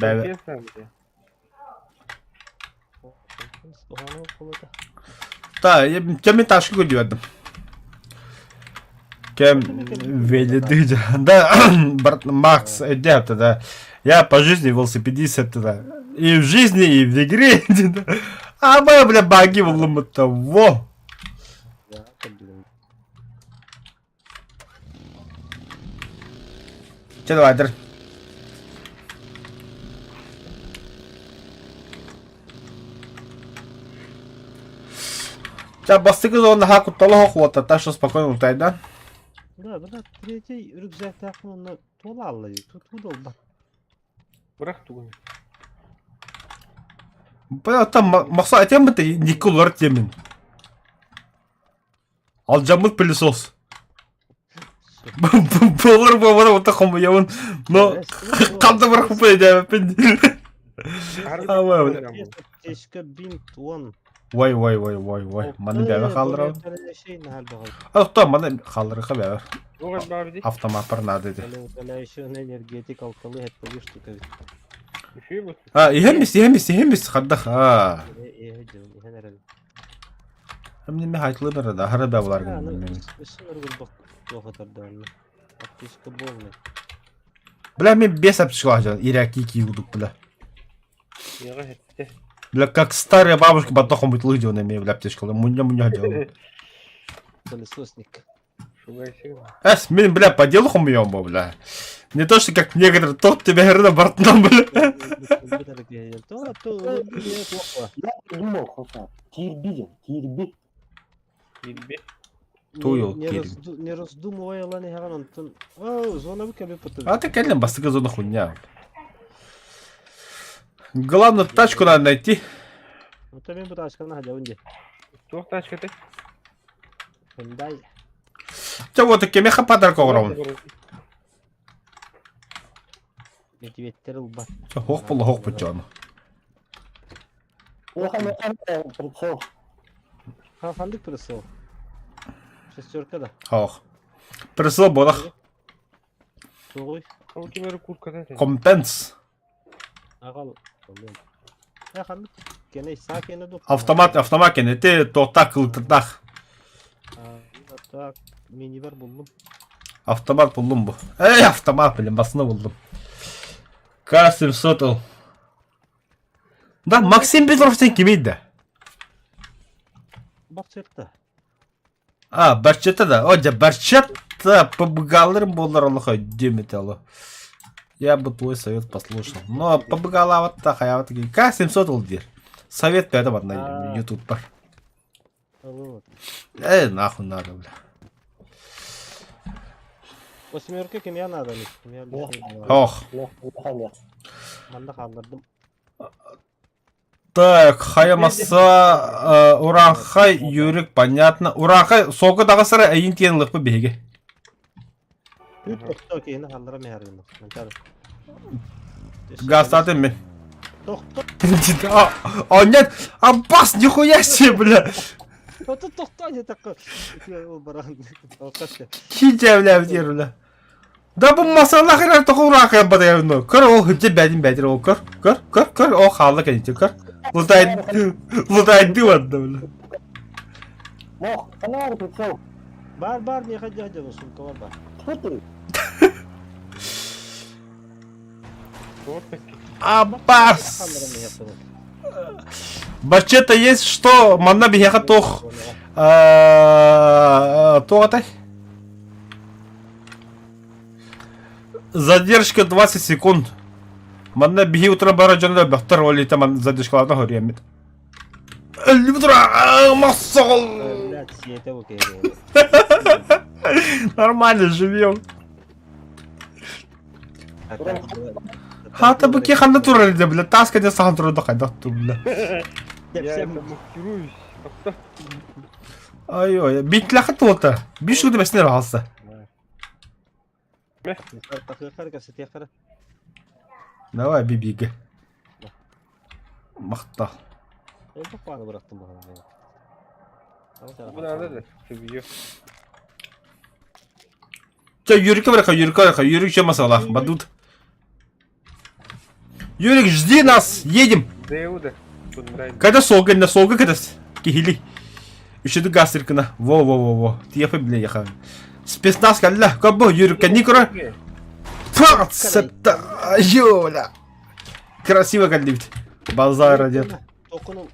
Evet. Kompens ohanı okuladı. Да, я тебе тачку gördüm. Кем велиды, да, брат Макс, да, я по жизни велосипедист, это И в жизни, и в игре. А мы, бля, баги в ломото. Во! Да, блин. Че, давай, дыр. Сейчас бастыгы зонда хаку толо хвота, так что спокойно ултай, да? Да, брат, третий рюкзак тақымына тола алды. Тут ол бак. Бірақ тугын. Бля, там мақсат айтам бі ты не кулар темен. Ал жамыт пылесос. Болар болар ота қомыявын. Но қамды бір құпай дәмеппен. Тешкі бинт 10. Вай. Маны бәбі қалдырау. Ақтан, маны қалдырыққа бәбі. Оғыз бабы де. Автомат бір нады де. Еще энергетик алкалы это штука. Үші бұд. Ихемес, қаддақ. Генерал. Мен хайтылы бір да, хары бәбі олар гүн. Сыныр гүл тоқтардан. Аптешка болмай. Бля, мен 5 аптышқа жан, ираки киюдық, бля. Яға хетті. Бля, как старая бабушка батохом быть лыжи, он имеет, бля, аптышқа. Муня делал. Пылесосник. Шугай сигма. Мен, бля, по делу хумьем, бля. Не то, что как некоторые, тот тебя грына бортном, бля. Я придумал, Хусан. Кирби. Елбе. Туйол, Не раздумывай, Лани Харанантон. О, звона выкаби потом. А ты, конечно, бастыга зона хуйня. Главное, тачку надо найти. Вот тебе буташка на хаджаунде. Тоқ тачкаты. Хендай. Че, вот таки, меха подарка орауын. Медведтер улба. Хоқ бұл жаны. Я хочу прицел. Хандык присыл. Шестерка да. Хоқ. Присыл бодақ. Тоғой. Ол кемері куртката. Компенс. Ағал. Я хандык. Кеней сакені ду. Автомат кені. Те тоқтақ қылтырдақ. Так, минивер buldum. Автомат buldum bu. Автомат, блин, басына buldum. К-700 ол. Да, Максим Петров сен кемейді. Бақчетті. Барчетті да. Оде, Барчетті побыгалырым болар Аллаха демет алу. Я бы твой совет послушал. Но побыгала вот так, а я вот такие. К-700 ол дер. Совет пятым на YouTube бар. Нахуй надо, бля. Восьмерка кемия надо ли? Ох. Манда қалдырдым. Так, хаямаса Уранхай Юрик, понятно. Уранхай соғы дағы сыры әйін тиенлік пі беге. Үт тоқтау кейіні қалдырам әргінді. Гастадым мен. Тоқтау. Нет, бас, нихуя себе, бля. Тоқтау не такой. Ол баран. Хиджа, бля, бля. Да бұл масалақ ерар тоқы Уранхай бада явно. Көр, ол хүдде бәдін ол көр. Көр, ол қалды кәнете, көр. Лутайды вадда, бля. Мох, фонарь прицел. Бар, не ходя, сумка бар. Смотри. Аббас! Бачета есть что? Манна бихеха тох. Тоғатай? Задержка 20 секунд. Манна бихи утра бара жанында бақтар олита ман задержкаларына хөріемет. Әлі бұтыра! Масол! Нормально живем. Хата бөке қанда тұрар еді, бля. Таска де саған тұрады қайдақ тұр, бля. Я маскируюсь. Ай-ой, битлі қыты олта. 5 күді бәсінер алса. Давай, бибиге. Мақта. Bu nerededir? Seviyor. Юрика браха, Юрик чем масала, бадут. Юрик, жди нас, едем. Деуда. Когда солга, на солга, когда кихили. Еще до гастрикана. Во. Тьефа, бля, яха. Спецназ, калля, кабо, Юрика, никора. Пацата, ёля. Красиво, каллибит. Базар одет. Токунum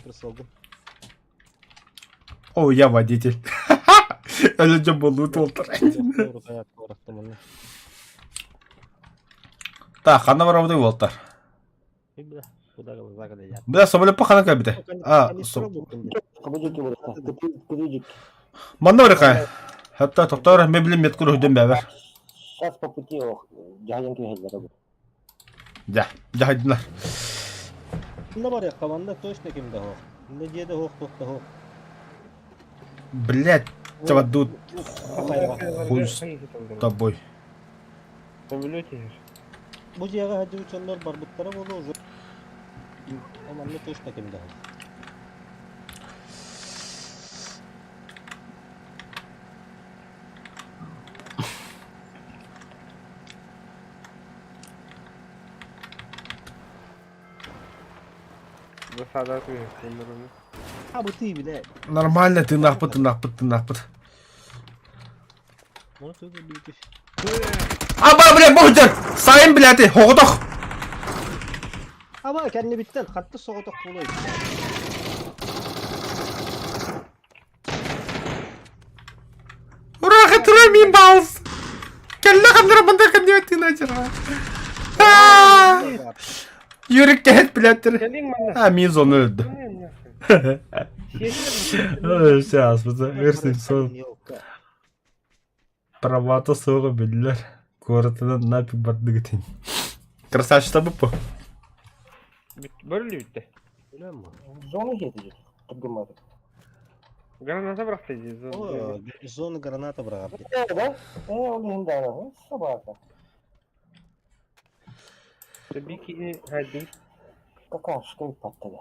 kırsaldım. О, я водитель. Ölünce bulut oldu. Doğru hayat bıraktım onu. Так, қандай барабыдай болттар. Бля, куда загада я. Бля, самолет па қана кабиде. А, Кабыжики burada. Кабыжики. манда бар екен. Хатта тоқтар, мен білем меткур хүден бәбір. Сейчас по пути Jayan köyleri bu. Ja, жахайдылар. Bunda var ya kavanda точно kimde ho. Ne diye de hok tokta hok. Блядь, тавадут хуй с Там тобой. самолете. Bu ciğere hadi uçanlar barbutlara bolu olur. Ama ne точно kimde ho. Засада tu bunların. Ha bu tüy bile. Нормально, ты нахпыт, ты нахпыт, ты нахпыт. Nasıl da büyük iş. Аба, бля, бохдер! Сайын, блядь, хоғдық! Ama kendi bitten katlı soğudak buluyor. Ура, который мин балс! Келле қандыра бында қанды өттің ажырға. Yürük gel, блядь. Gelin bana. Ha, min zonu öldü. Сейчас, версия сон. Правата соға білділер. Коратынан нафиг барды кетейін. Красавчик табып по. Böyle bitti. Öyle mi? Zonu yetecek. Tıkılmadı. Granata bıraktıyız. O zonu granata bıraktı. Evet. Onu hindi araba. Sabahta. Tabii ki hadi. Какашка и паттага.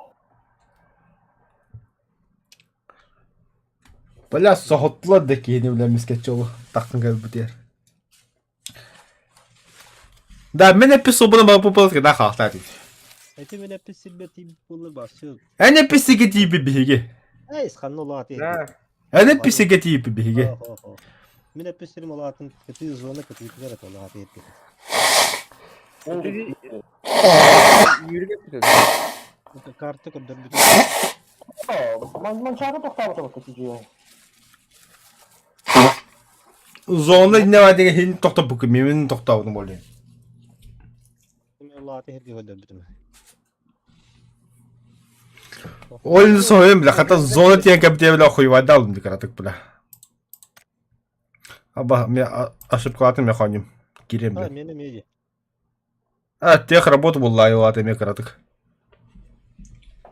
Бля, соғыттылар да кейіне білем мескет жолы. Тақтың кәл бұтер. Да, мен әппес обына бағып бұпылыз кәді қақтар дейді. Eti ben hep silbeti bulur başlıyor. Ән әппесі кетейіпі бігі. Hey skanlı olatı. Ha. Ән әппесі кетейіпі бігі. Min hep silim olatın kötü zonu kötü ticaret olatı etti. Yürümek bitti. Kartı kadar bir Mançarı toktamadı bu kötücüğü. Zonda ne var diye hindi toqtab bükü. Memin toqtabını boluyum. olatı hediye öldürdüm. Oyunu soğuyum bile. Hatta zona diyen kapitaya bile koyuvayda aldım dik aratık bile. Aba, men ашып қалатын мен қойнем. Керем Ha бile. benim iyi. А, тех работу был лайв от эми краток.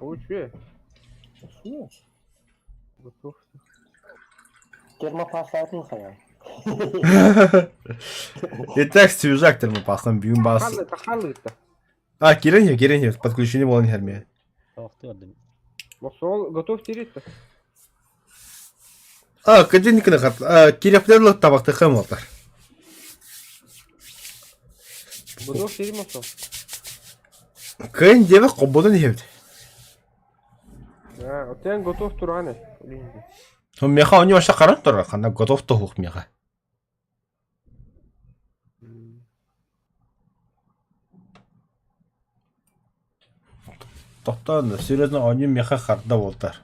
Учи. Yes. Готов. Термопасатын қаян. Итак, свежак термопастан бүйін бас. Тахалы это. А, керен ев. Подключение болан херме. Tahtı öldüm. Сол готов тереть-то. А, каденникіні қат. Кереплерлік табақты қым олдар. Готов теремосол. Кайын деві қоббодан евді. Ha, sen готов turane. Сон меха оны баша қаран тұр. Қанда готов тоғық меха. Тоқтан, серьезно, оны меха қарда болдар.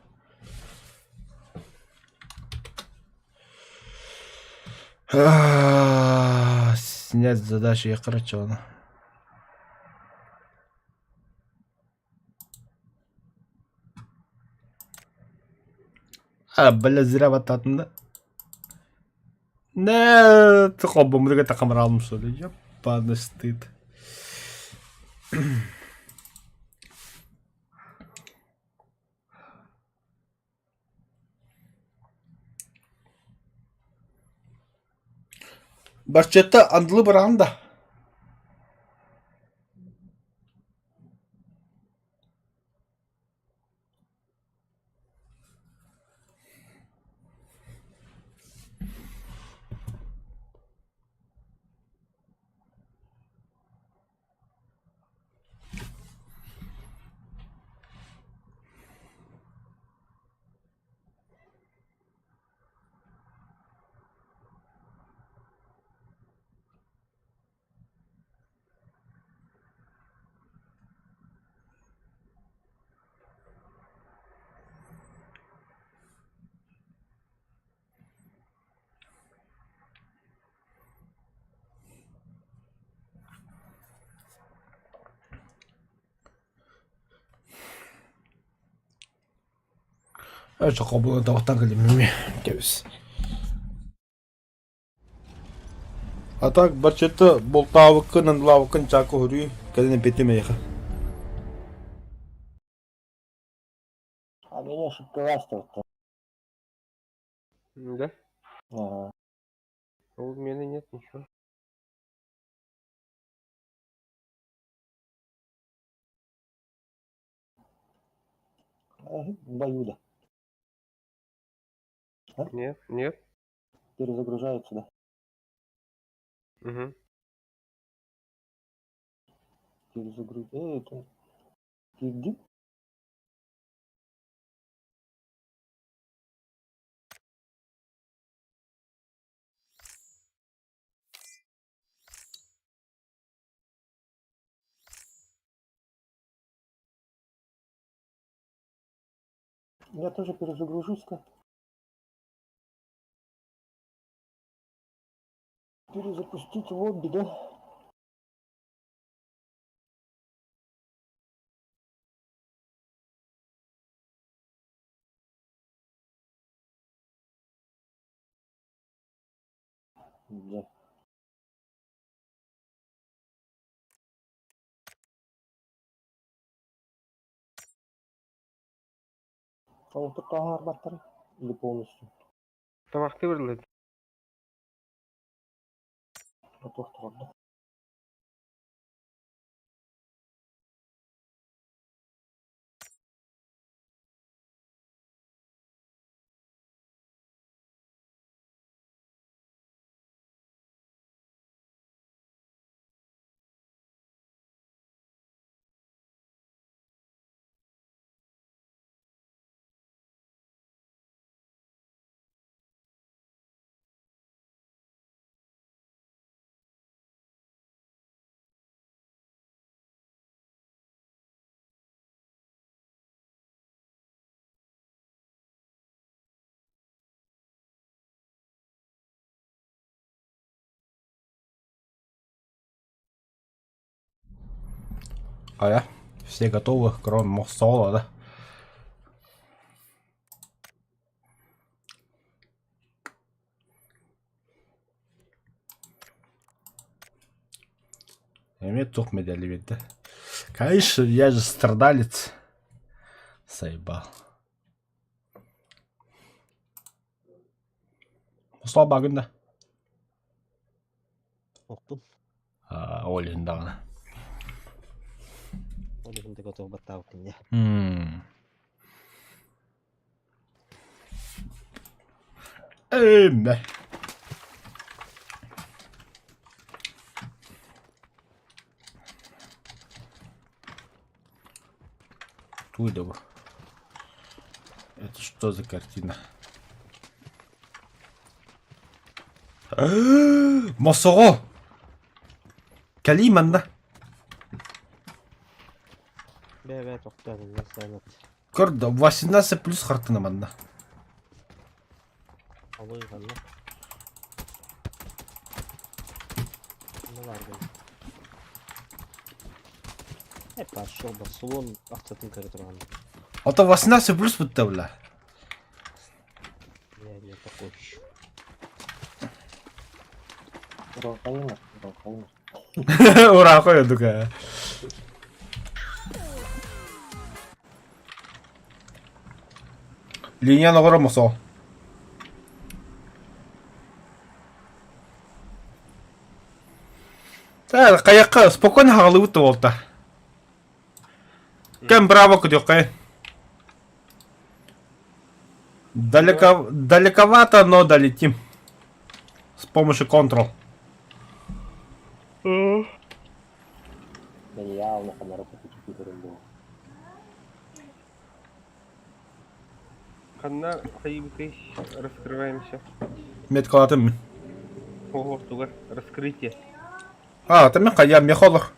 Снять задачу, я короче оны. Бля, зря бататында. Не, қоббымдығы тақамыр алым сөйлі. Епаны стыд. Башчетта андылы барағында. Çok kabul dağıttan kalimimi. Kebis. Atak barçeta boltavıkı nandlavıkın çakı hürü. Kadını petime yaka. А меня шоколадство. Да? Ага. А у меня нет ничего. Баюда. Нет, нет. Перезагружается, да? Угу. Это... Иди. Я тоже перезагружусь-ка. Перезапустить лобби, да? Да. А вот такая арбатора? Или полностью? Тамақты беріледі. А то что, да? Ая. Все готовы, кроме Мосола, да? Имеет тух медали ведь, да? Конечно, я же страдалец. Заебал. Мосол багында. Оқтым. Олин дағына. Оле күнде готов баттау тінде. Эмме. Тудово. Это что за картина? Мосоро! Калиманда. Бе, тоқтадым, не санат. Көрді, 18 плюс қартына манда. Алой ғанна. Ne var benim? Hep karşı oldu. Solon akçatın karı duran. Ата 18 плюс бітті бля. Ne такой. Ролкаина. Ролкаина. Ура, қой дука. Линияны қора Мосол. Қаяққа спокойно хағалы өтті болта. Кәм браво күдек қай. Далековато, но долетим. С помощью Ctrl. Да явно камера по компьютеру была. Қанна қайыбытыш раскрываемся. Метка атым мен. Ого, тугар. Раскрытие. Атым мен қаям мех олар.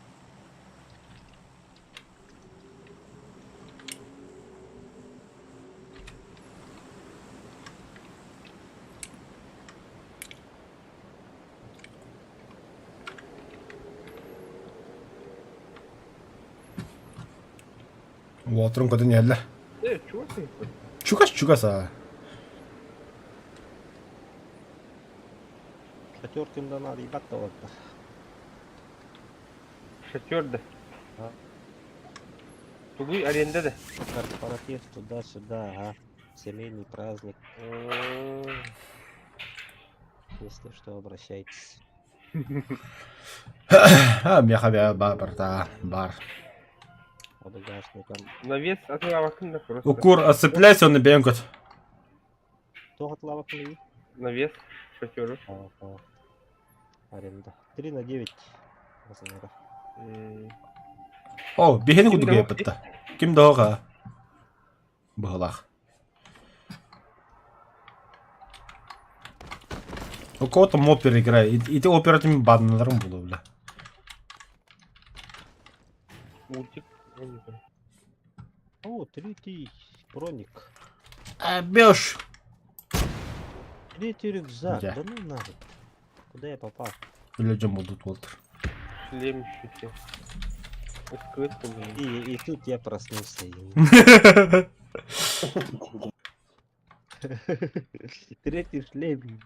Уотрым көтін елі. Чего ты? Чугас. Шатёркиндан арибат да вот. Шатёрда. А. Тугуй аренда да. Корпоратив туда-сюда, ага. Семейный праздник. Если что, обращайтесь. Меха бар. А багажником. Навес отлавакында просто. Укур, отцепляйся, он на бенкот. Тохот лавок ли? Навес шатёру. Ага. Аренда. 3/9 размера. О, бихен Ким гудуге доо? битта. Ким доога? Бахлах. У кого-то мопер играет. И ты оперативным баннером буду, бля. Мультик. Я не знаю. О, третий броник. Бёж. Третий рюкзак. Да. Да ну нафиг. Куда я попал? Людям будут вот. Шлем еще. Открытку, блин. И тут я проснулся. Третий шлем.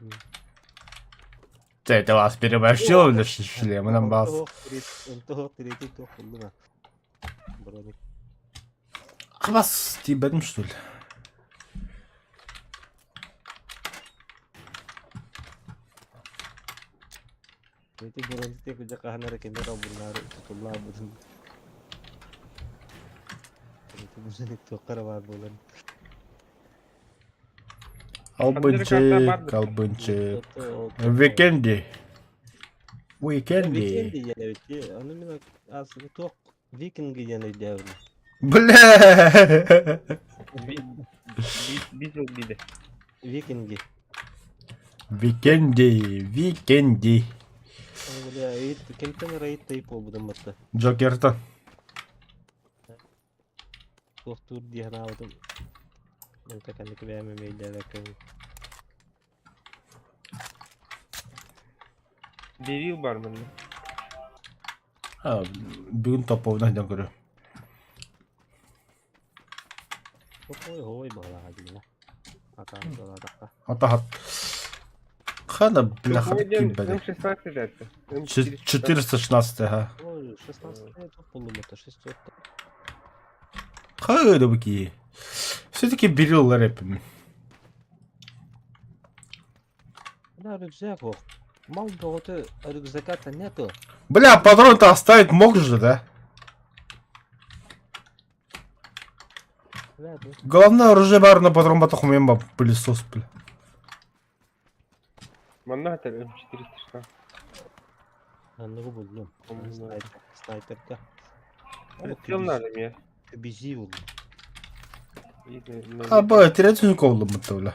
Ты это вас переборщил или шлем? Нам бас. Он того третий то хуйня. Броник. Вас тебе что ли? Третий броник те куда каханара кемера бунару tutullah budun. Третий броник то каравар болан. Албынчик. Викенди. Викенди я ведь. Он именно то викинги я не делаю. Бля. Бизел биде. Викинги. Викенди. Бля, это кем-то рейд тайпо будем это. Джокер-то. Тур дихна вот. Ну как они квя me медиа как. Берил бармен. Бүгін топовына айдан көрі. Ой, бала гадина. Атан бала такка. Атахат. Хана, бляха, таким бәді. М16 это. 416, ага. Ой, 16 это полумота, 600. Хана бұки. Все-таки беріллар епім. Да, рюкзак. Мал боготы рюкзака-то нету. Бля, патрон-то оставить мог же, да? Бля, ну, Главное оружие бар на патрон батахумен ба пылесос, бля. Маннатор М416. ну буldum. Снайперка. Прицел надо мне. Бизил. Аба, теряться ковлы мыты, бля.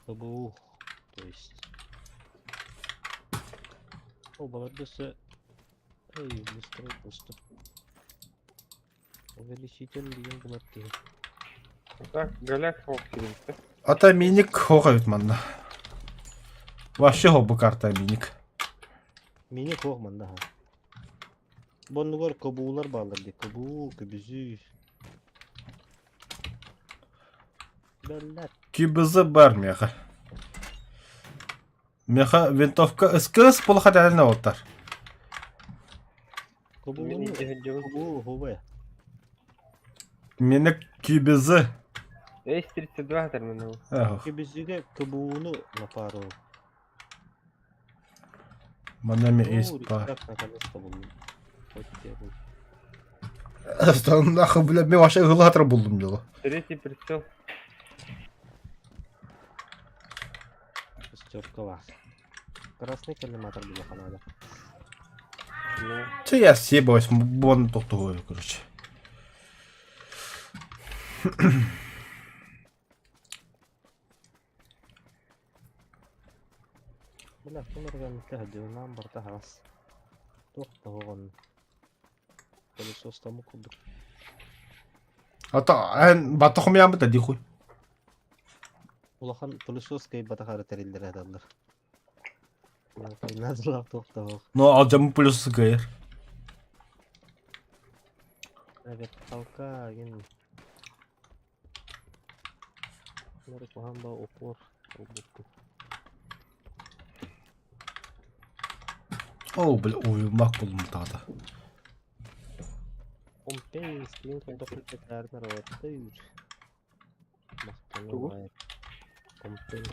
ТБУ. То есть. О, балардысы. Эй, быстрый просто. Увеличитель деген булатты. Так, голяк хоксилин. Ата миник хоғайт манна. Вообще хоббы карта миник. Мини кохман да. Боннугор кабуулар баларды. Кабуу, кабизүй. Беллат. Кибізі бар меха. Меха винтовка СКС полыхат әліне оттар. Мини Кабуу. дегенде. Кабуу, хубая. Мені кибізі. С-32 терминал. Кабизүйге кабууну напару. Манами эйспа. Как наконец-то буldum. Хоть Астан нахы, бля, мен вообще ғылатыр болдым дело. Третий прицел. шестерка var. Красный коллиматор было надо. Ну, Че я себаюсь, бон тоқтығой, короче. Бля, кумырган тәһдеүнән бар тәһәс. Тохта оған. Пылесоста мукудук. Ата, ән батықым ямы да дихуй. Улахан пылесос кай батахары терилдер әдәлдер. Назлап тохта оған. Но алжамы плюсы гайыр. Әгәр қалка ген. Bunları kohan bağı okur. О, бля, uyumak buldum daha da. Компей, склин, контакт, карнер, вот, ты. Тугу. Компей.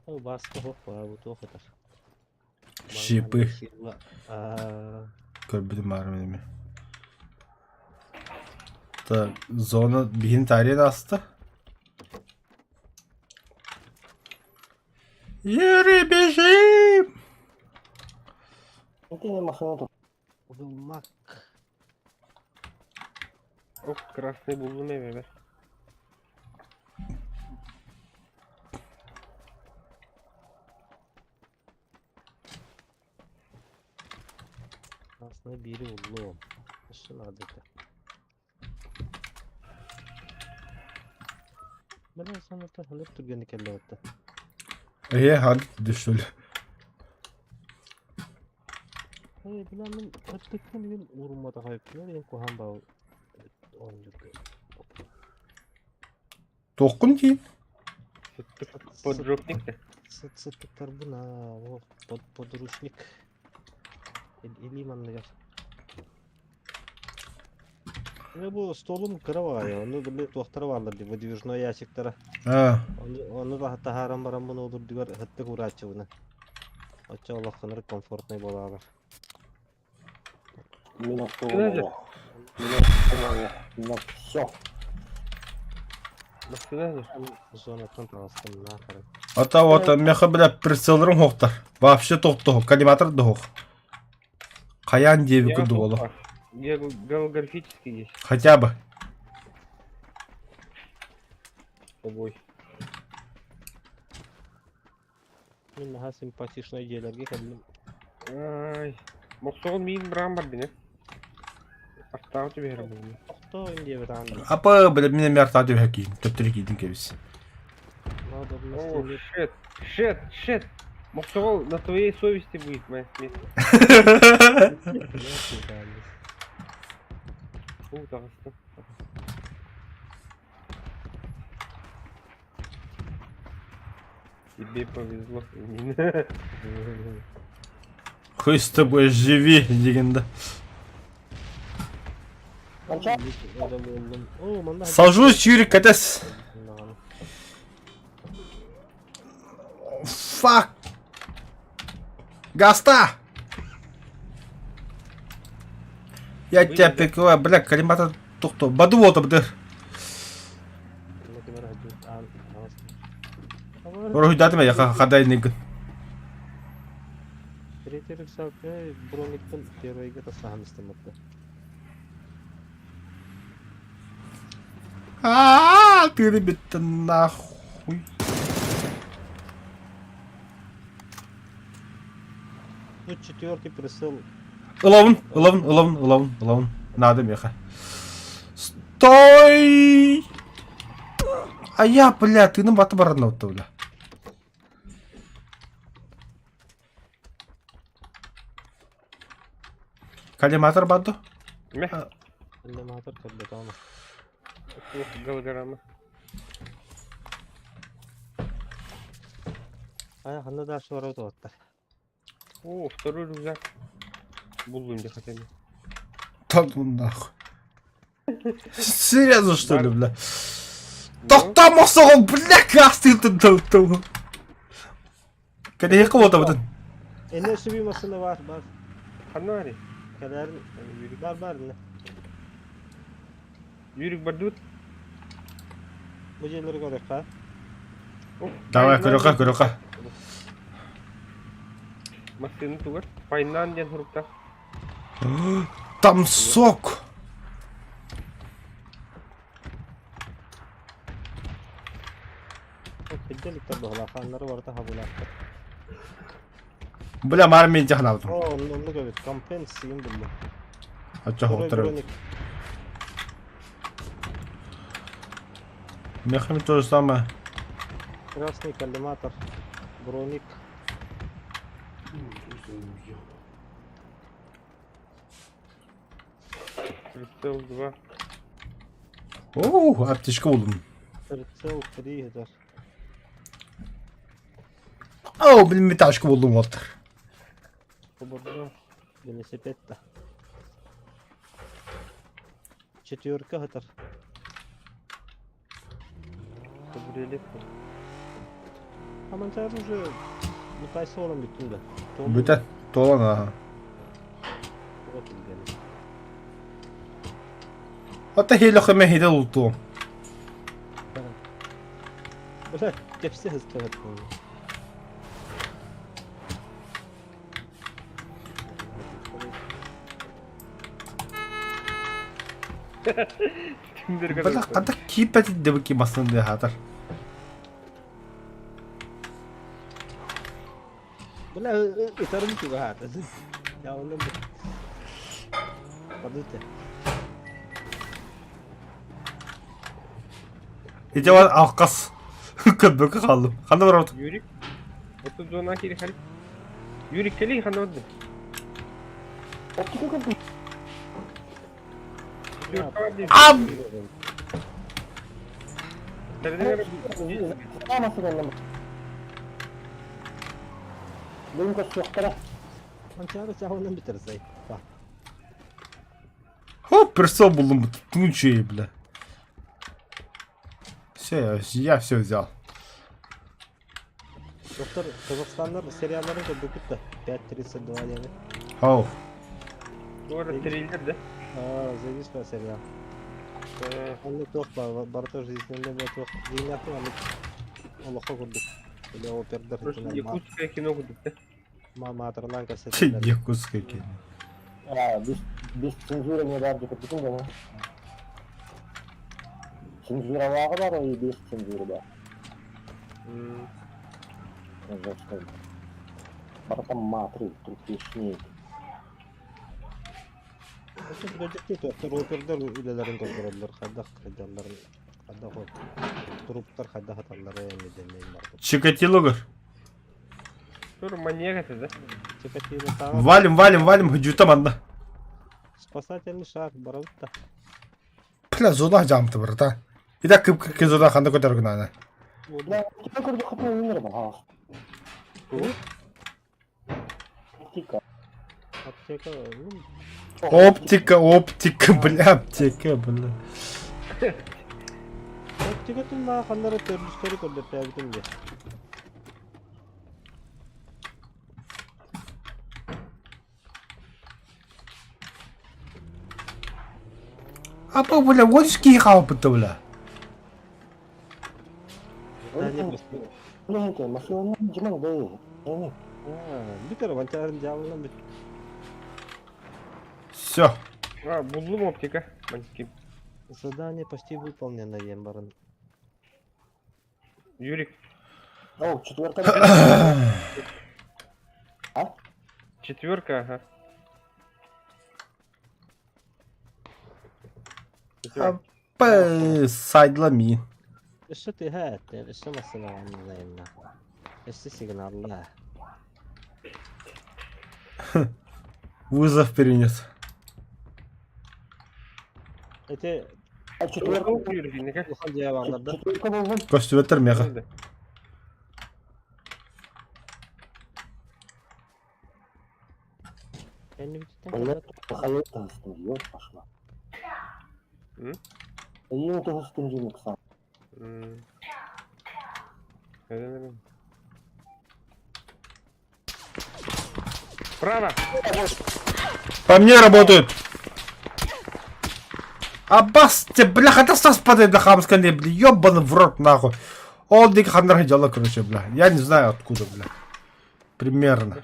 Oh, baskı hop var, bu tuğ kadar. Şipi. Aaa. Görmedim mermimi. Da zona bihin tarihe astı. Yürü beşim. Hindi na masunod. Bulmak. Oh, krasный buldum eve ver. Aslında biri oğlum. Işın adeti. Ben sana da halep turgeni kelle otta. Hadi düştü. Hey bilanın öttekten gün urumada kayıplar en kohan bağı oyuncu. Dokun ki. Поджопник de. Sıttıklar buna. Oh, podruşnik. Elimanlı gel. Ve bu stolun kırı var ya, onu böyle doktora varlar diye, bu divisional yaşıklara. Ha. Onu da hatta haram baram bunu olur diyor, hıttık uğraşçı bunu. Açça Allah kanırı komfortnay bolalar. Minus все. Nasıl ne? Sonra kontrastım ne yaparım. Ата вот меха бля прицелдерим хоқтар. Вообще тоқтық. Коллиматор дох. Қаян деби күнді болу. Голографический есть Хотя бы. с тобой. Ben daha simpatişna ideyalarga keldim. Ay. Moksol min bram var bine. Astağı тебе herhalde. Toxta indiye bir anda. Апа бля мен мертады хакин. Төптүрү кийдин кебис. Надо О, настроить. shit. Moksol на твоей совести будет моя смерть. Тағысты. Тебе повезло. Хуй с тобой живи дегенде. Adam oldum. Oo, manda. Сажусь, Юрий, катас. Фак. Гаста. Я тебя прикрываю, бля, коллиматор тоқту. Баду болду бдыр. Рухидатыма яка хадайнигин. Третий сака брониктен первыйга таслахан истемепти. Ты битті нахуй. Ну, четвертый прицел. Уловын. Надо меха. Стой! А я, бля, ты нам баты барадна отты, бля. Коллиматор баду? Мех. Коллиматор кырдытаны. Голограмма. Аяқында да шуар отыр. О, второй рюкзак. Булдым где хотя бы. Да ну нахуй. Серьезно, что ли, бля? Тоқтамасың, бля, кастыйды тоқтау. Кәне екі болда бұдын? Ene sübü masını var. Ханнари. Kadar var ne? Юрик Бардут. Bu şeyleri görek ha. Давай, көріқа. Машины тугар. Пайнан ден хұрықта. Там сок. Hiddelikler doğala kanları var da ha bulakta. Бля, мармен техна бұдын. Oo, onu görek. Kompensiyum buldum. Açça хоқтыры. Мехами то же самое. Красный коллиматор. Броник. Прицел 2. Оу, аптечка buldum. Прицел 3 это. Оу, блин, меташку buldum вот. Кубурда. Велосипед-то. 4 это. Кабриолет. А манчар уже не кайсы olan bütün de. Bütün dolan ha. Вот ilgili. Hatta hile kime hile oldu. Bırak hepsi hız kağıt bunu. Тимдер Бля, када кипет де бу кимасын де хатар. Bula itarum juga ada. Ya Allah. Padute. İşte var alkas. Köpek kaldım. Kandı var orada. Юрик. Вот тут зона Ахири Халь. Юрик, тели их оно. Am! Benim kaç yoktara. Mançarı sağından bitirsey. Bak. Хоп, персо buldum. Tuttun şeyi bile. Я все взял. Doktor Kazakistanlar serialların da döküp de 532 yani. Хоу. Bu arada trailer de. Aa, Zegis var serial. Anlık yok var. Baratoş dizisinde de çok din yaptım anlık. Allah'a kurduk. Böyle o perder Просто için якутское кино будет. hatırlan Ты kasetler. якутская кино. Без цензуры var dikkat edin de. Цензура var o без цензуры var. Потом матри, трупешнее. Çünkü projekte doktor o perder ülelerin doldururlar. Kaddak kadarların. Kaddak o. Truplar kaddak hatarları yani demeyin var. Чикатило гор. Тоже маньяк это, да? Çekatiyle tamam. Валим, hücutam anda. Спасательный шар барабыт та. Пля, зона жамты бар да. И да кып зона ханда көтөргөн ана. Да, тебя курду хапны умер бар. Тика. Аптека. Оптика, бля, аптека, бля. Аптека тун маа кандары төрүстөрү көрдөтөбүтүм де. Апа, бля, водички хапыты, бля. Блин, ты машина жиман да. Битер ванчарын жабылган бит. Все. Будлум оптика. Маньяки. Задание почти выполнено, Ембаран. Юрик. О, четвертая. Четверка, ага. Апа, сайдлами. Еще ты хатер, еще масына ваннайна. Еще сигналла. Вызов перенес. Эти Четверка. Ухан жабанларда. Четверка болған. Көстүбөттөр мега. Энди битен Понятно, пахает тыңыстың, ел пошла. Ең тыңыстың жемек сам. Право! По мне работают. Аббас, ты, бля, хотя стас падает на хамском небе, ёбаный в рот, нахуй. Он дик хандар дела, короче, бля. Я не знаю откуда, бля. Примерно.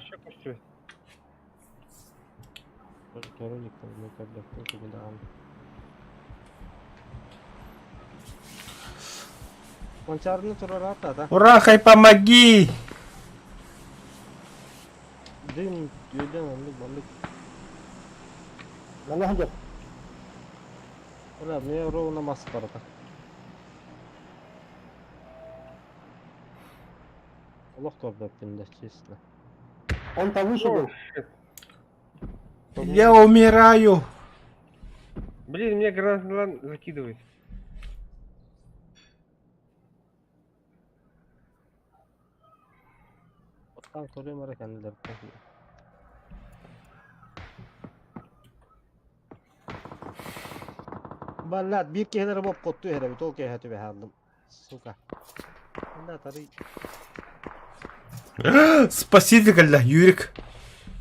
Манчарны турарата, да? Ура, хай, помоги! Дым, юден, анлык. Mana hajar. Ура, мне ровно масса барата. Аллах тордап пинда, честно. Он повыше был. Я умираю. Блин, меня гранат закидывает. Там көрем ара kendileri. Ballat bir kenar bop kottu herebe tol ke hatu behaldım. Сука. Anda tari Спасите, Галя, Юрик.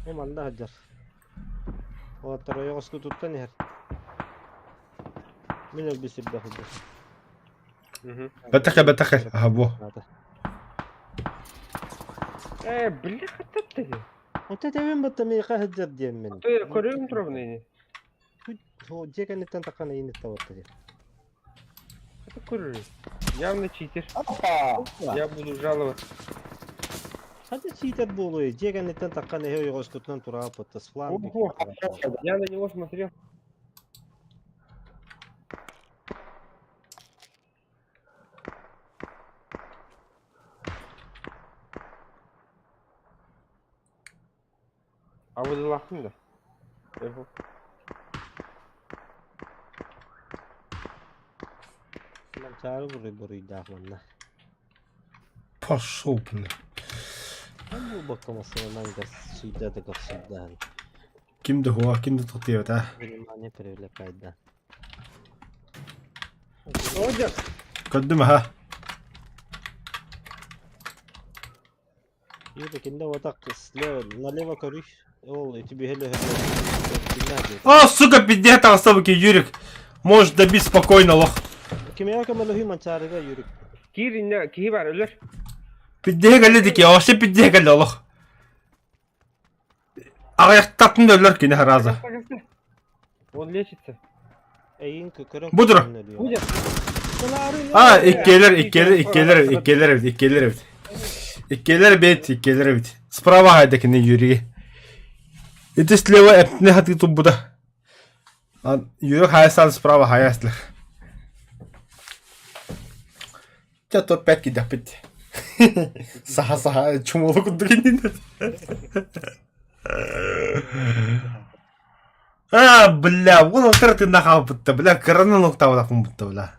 hem anda hajar. O tara yosku tuttan her. Min elbisib de hajar. بتخل هبو. Бля, хаттаттı. Onta temen battamı hajar diyem men. Көрüyorum тұрғын O cekenetten takana yine tavatta. Это көрüyorum. Явно читер. Опа! Я буду жаловаться. Hadi cheater boluyor. Cekenetten takana he yoskuttan tura apıtta sflan. Ого, я на него смотрел. А вы лахнули? Lan çağrı burayı dağmanla. Пошел, бля. Ben bu bakamasına lan şeyde de kapsıldan. Kimdi o? Kimdi tutuyor da? Benim anne perevle kayda. Hocam. قدمها ها. Yürü вот так слева налево корыш. Ол эти бегали. Сука, пиздец, там собаки, Юрик. Можешь добить спокойно, лох. Kime yakamalı hüman çağrıga yürü. Ki var ölür. Пиздец, галедик, я вообще пиздец, галя, лох. Аяқтатын да өлер кені раза. Он лечится. Eyin körüm. Budur. Будет. İkkeler бит. Справа хайдакini Юрий. Это слева не хаты тут буда. Юрий хайсан справа хаяслар. Ча то пять кидах бит. Саха чумолу кудугинин. Бля, вон ты нахал бутта, бля, крана нокта вдахун бутта, бля.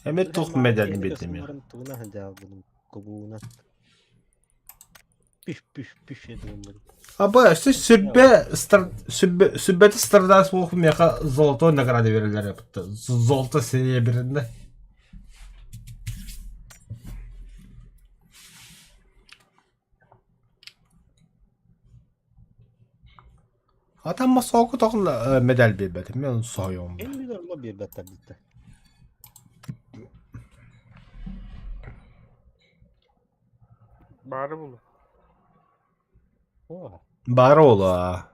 Hemen tuh medalini bildim ya. Tuğuna hacağım kubuğuna. Püş edin bunu. Або işte sübbeti Stardust Wolf'un yaka zolto nagради verirler yapıttı. Zolto seriye birinde. Adam soğuk toğla medal bilmedim. Ben soğuyorum. En güzel ola bir better bitti. Bari bunu. Oha. Барола.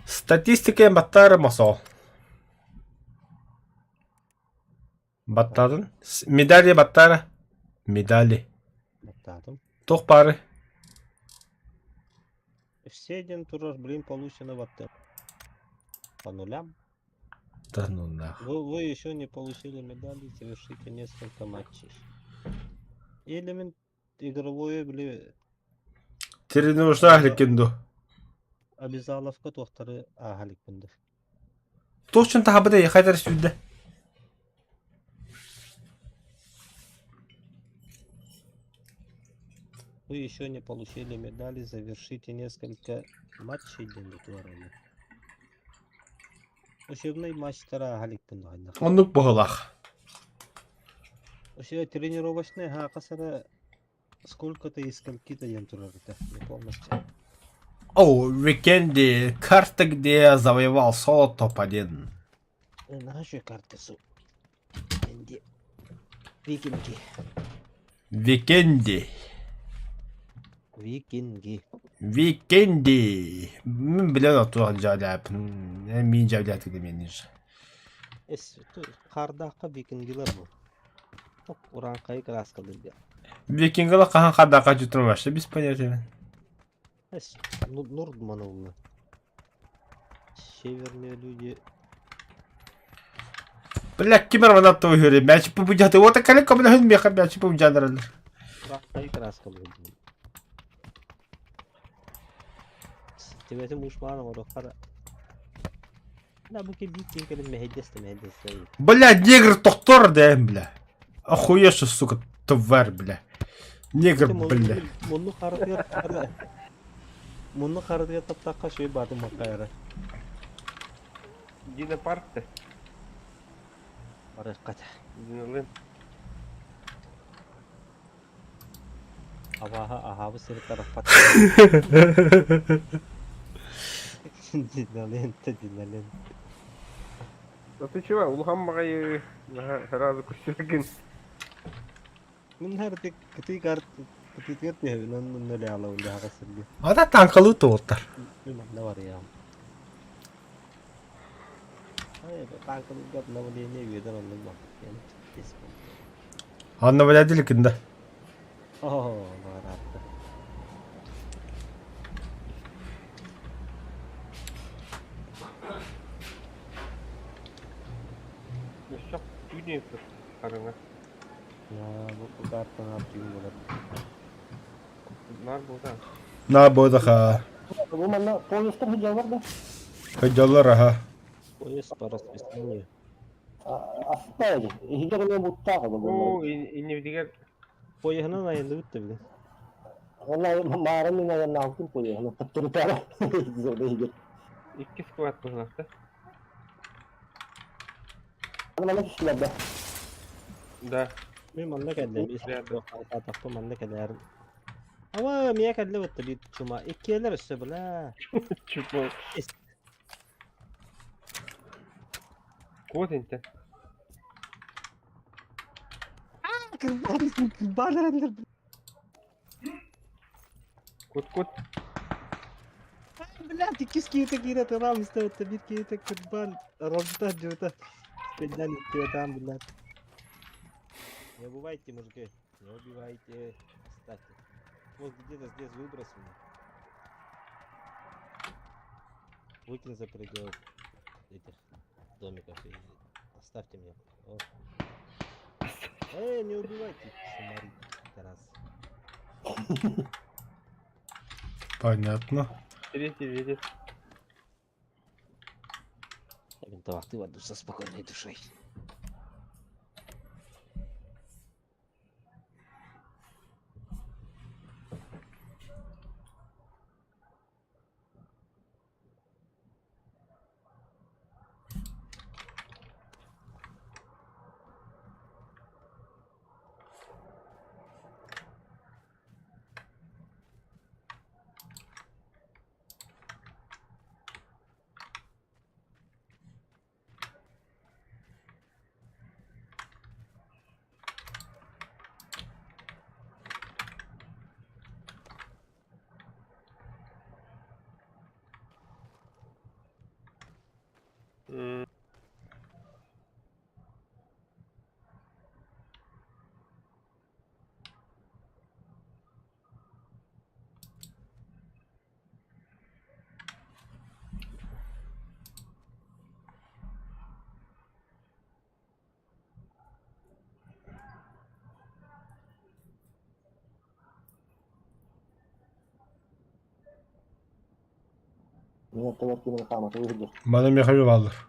Статистика баттары масо. Баттарын. Медали баттары. Медали. Battadım. Тух пары. Все один тураж, блин, получено баттер. По нулям. Да ну нахуй. Вы еще не получили медали, совершите несколько матчей. Элемент игровое, блин, Тренировочный ахликинду. обязаловка тохтары ахалик бунды. Точно тахабыда яхайдар сюда. Вы еще не получили медали, завершите несколько матчей деньги творили. Учебный матчтара ахалик бунды. Онлук бохалах. Вообще тренировочные хакасара сколько-то и скольки-то янтурарыта, не полностью. О, Викенди. Карта, где завоевал соло топ-1. Наши карты су. Энди. Викинги. Викенди. Викинги. Викенди. Мен білен отуға жалап. Мен жалап едім Эс, тур, кардакка викингилер бу. Ток, уран кай краска дырга. Викингалы қахан қадақа жұтырмашты, без понятия. Эс, Нурдмановна. Северные люди. Бля, кимер ванат той хөрі, мәчі пұбыжаты. Ота кәлік көмілі хүн меқа мәчі пұбыжадырылыр. Уран кай краска дырга. Тибети мушмана орохара. Да, bu ki викингелер мехедесте. Бля, негр тоқтор дәйім, бля. Охуешь, сука, тварь, бля. Негр, бля. Munnu karıya taptakka şey batı makayara. Дина паркта. Barış kaça. Диналын. Ahavı seni tarafat. Dinalen. Да ты чего, улхаммагай сразу кустюрген. Mun her tek kıtı kart kıtı kart ya ben ne ala undi hakasırlı. Ада танкалуу туутар. Bilmem ne var ya. Hayır ben kanka ne var ne videodan anladım. Yani kesin. Анна владеликинде. Oh, var attı. Ну что, тюнинг карына. Ya bu karttan atayım bunu. Нар болда. На бодаха. Bu mana polisler hiç var da. Хajалар аха. Polis parası istemiyor. Aslında öyle. Hiç öyle mutlaka da bu. О, иневдигер. Poyahının ayında bitti bile. Vallahi mağaranın ayağına altın koyuyor. Hani tıktırı para. Zorda hiç. Икки сквад болмакта. Bana ne kişiler de. Да. Benim anne kelli. Nerede? Taktım anne kelli. Ama miye kelli bitti bir çuma. İki yerler üstü bile. Чупо. Код инте. Bağlanır. Код. Блядь, ikis kita kira teram istiyor. Bir kita kurban. Rozda juta. Специально иттеу там, блядь. Не убивайте, мужики. Не убивайте. Кстати. Вот где-то здесь выбрось меня. Выкинь за пределы этих домиков и оставьте меня. О. Не убивайте, шумари, раз. Понятно. Третий видит. Я винтовых ты в одну со спокойной душой. Ne yaptılar ki bunu kalmadı. Uyudu. Bana Mihaiil alır.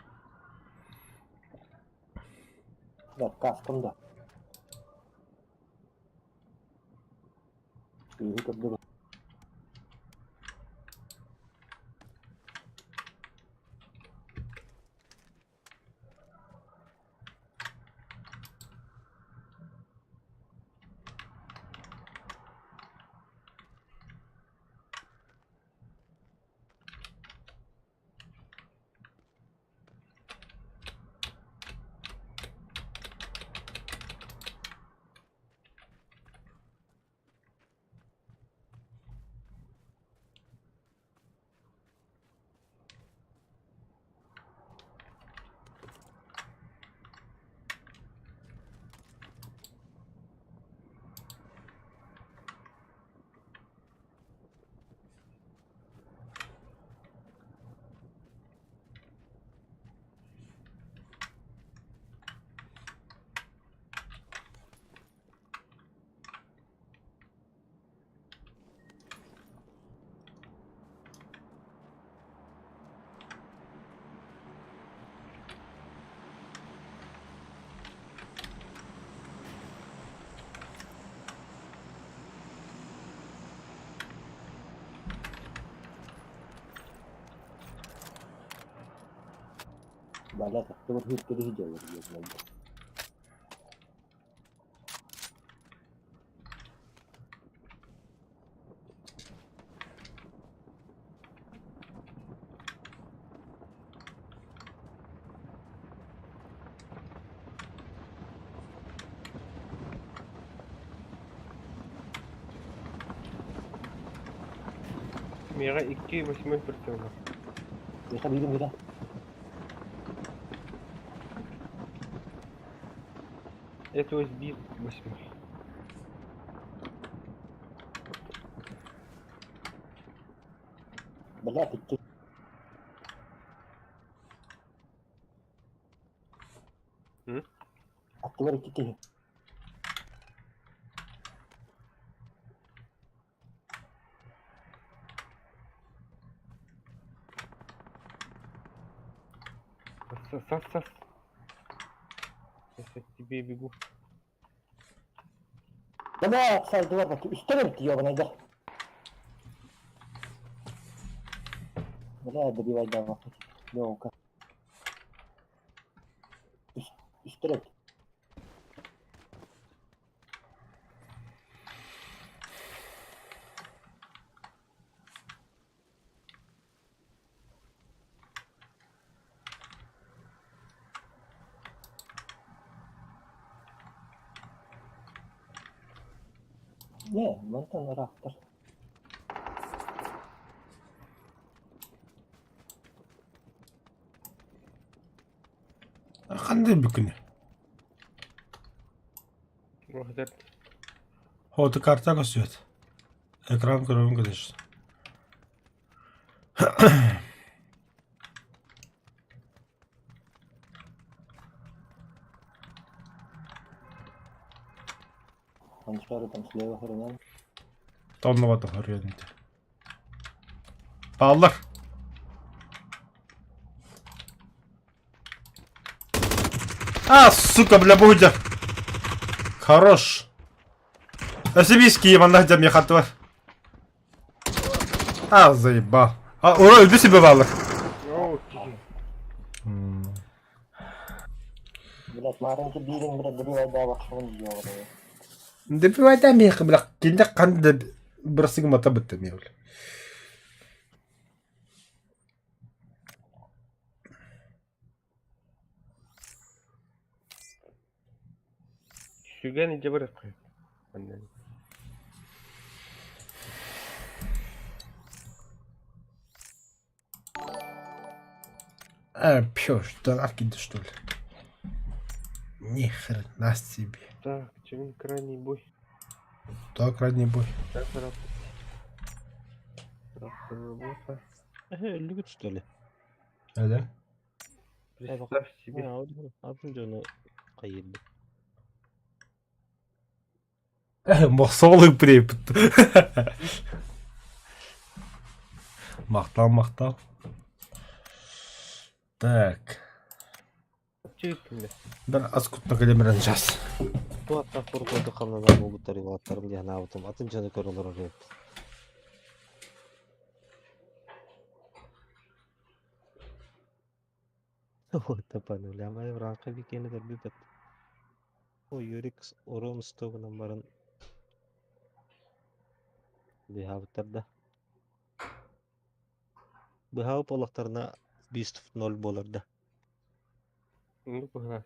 Bak kaskım da. İyi kırdı. Balas, tu berhenti hijau lagi. Миға 2.81 var. Bisa bikin kita. Это ось 1.8. Balas itu. Aku berhenti. Сас. Сейчас я к тебе бегу. Давай, кстати, давай, история ёбаная, да. Бля, добивай давай. Лёвка. История. Не, Монтан Рафтер. Qanday bukuni? Благодарю. Фото карта көсөт. Экран көрөм кедеш. Он что там слева хрена. Тоннова да хорьёнт. Баллар. Сука, бля, будя. Хорош. Асибийский ваннах мне хатва. Заебал. Ура, öldü себе баллар. Блять, маленький билинг, блядь, добивай давай, что он делает. Добивай да мех, бля. Кинде канды брасыгма табытты меул. Сюган иде барат. Пьё, что аркиды, что ли? Ни хрена себе. Так, чем крайний бой? Так, ранний бой. Так, работа. Öldük что ли? Да? Представь себе. Az önce onu kayırdık. Махсолый препод. Мақтал. Так. Чекинде. Бір аскутна калемірін жас. Bu hatta korkuyordu kameralar bu butları vaatlarım diye ne yaptım. Atın canı kör olur oraya. Ой, тапаны, лямай вранка викені де бюбет. О, Юрик орон стогынан барын. Бихавыттарда. Бихавы полақтарына 1-0 болырды. Ну, погнали.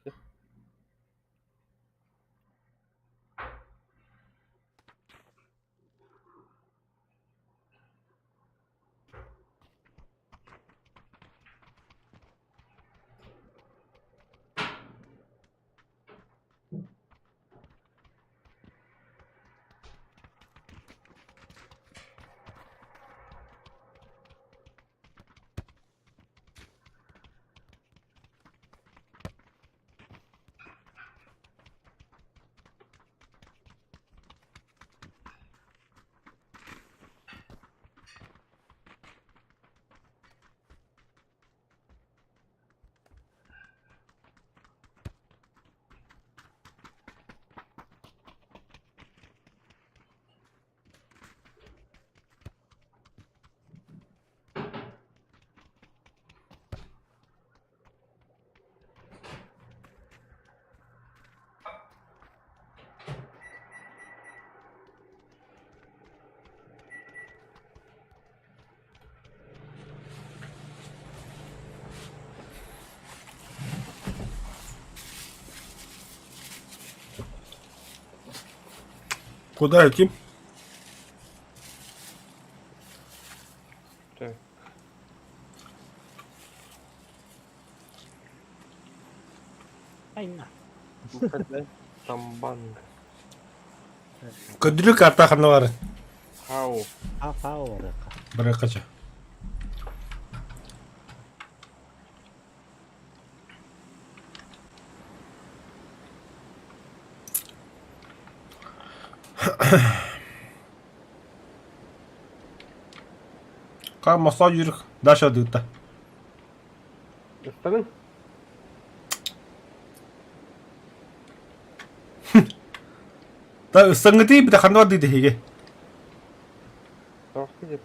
Куда идти? Так. Ай на. Мукаддас Самбанг. Көдүлүк атаханы бар. Хау. Афау арaka. Быракача. Kalmasa yürük. Daşa dıkta. Ыстының? Da ısıngı değil bir de kanı var dedi hege. Тавақты деп.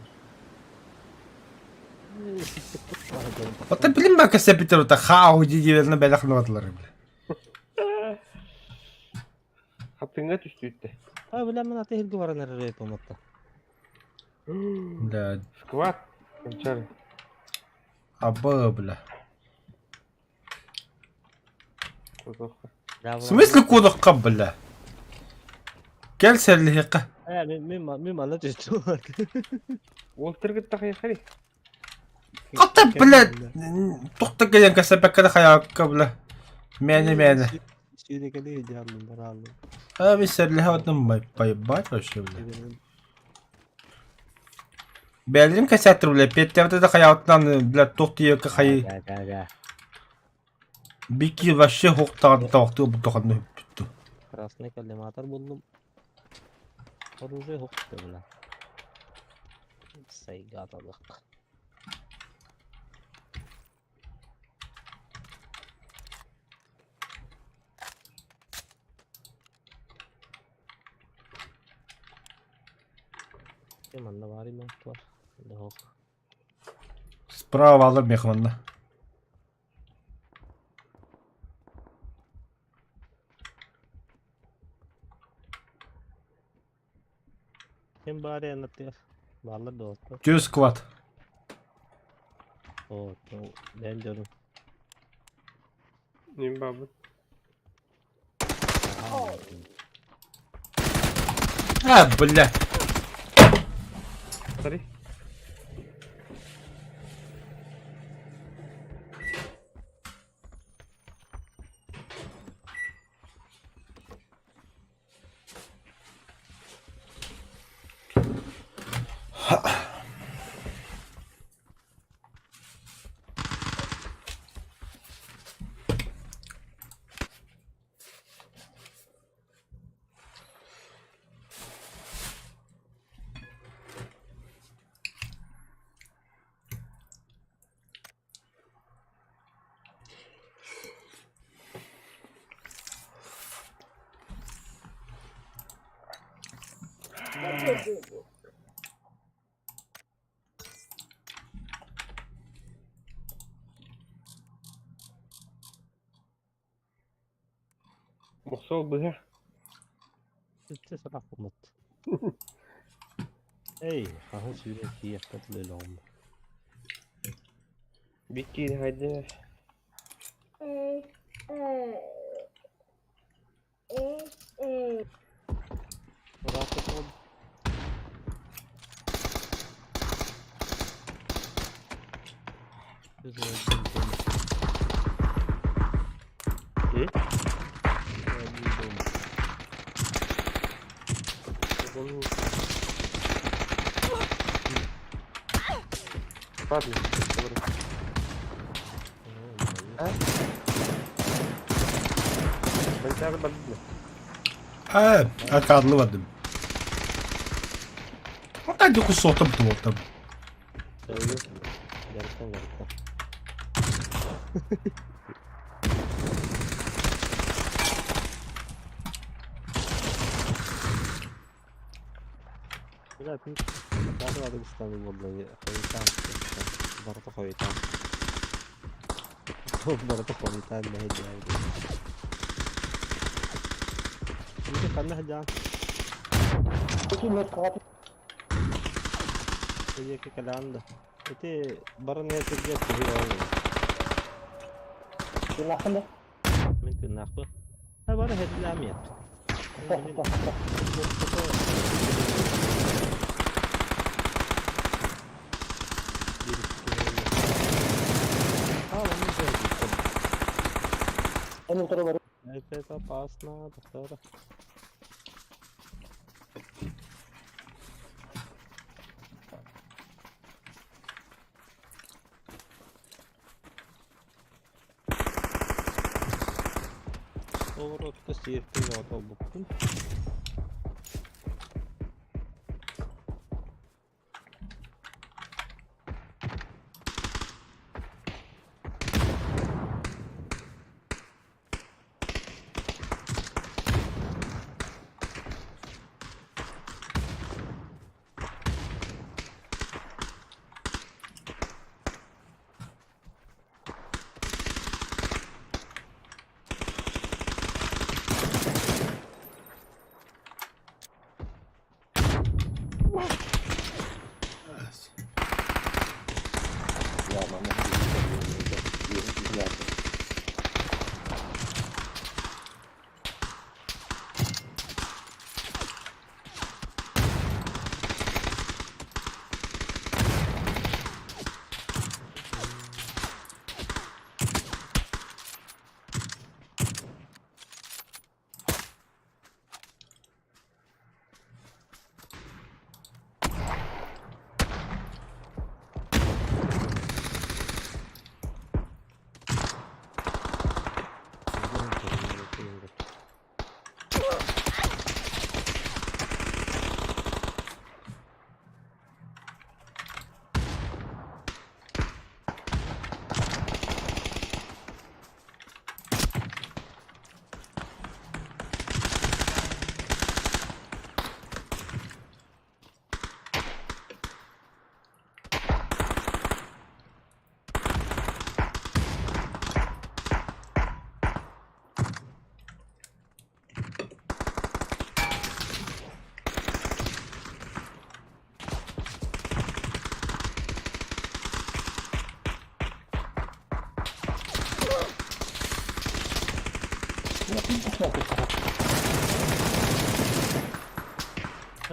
Ota bilim bak sepiter ota хау дидерine бәле kanı vardılar. Хатыңа түсті үтті. А билем мен аты хилги баран эрер поматта. Да, Скват. Кончар. аба бля. Козовка. В смысле кудакка бля? Gel serlihiqa. Мен мала жечу. Ол тіргітті қаяқари. Qata bля. Toqta gelen kasabakka hayakka bля. Mene. Şirekeli heyecanlı daralım. Abi serliha odun bay hoş bля. Bellim kasatır bля. Petterde de hayattan bля toqtiya ka hay. Ga. Biki вообще хоқтан тоқты bu тоқанды бүтті. Красный коллиматор buldum. Оружие хокты бля. Сайга атадык. Манда бар имен бар. Хок. Справа алып мехманна. Kim bari anlatıyor. Vallahi dostum. 100 kvat. O, ben diyorum. Нем бабы. Ha bля. Смотри. Мохсол быга. Sitte så rappomot. Ey, han syr en jätte till lång. Бики haydi. Rahat ol. İyi. Ладно, добре. Ben sana bakayım. Ha, akadlı vardım. Hatta diyor ki sohta bu ortam. Söylüyorsun. Gerçekten. Zaten bazı adı İstanbul vallahi haytan. Barata haytan. Barata haytan ne hediye. Şimdi kanne hediye. Peki ne kadar Hediye ke kalan da. Ite baran ne hediye koyuyor. silahlı? Mümkün naklı. Ha bana hediye mi yap? Ano taro baru? Это опасно, доктор. Поворот кости вперед, обуку. Ya, mama. Ya.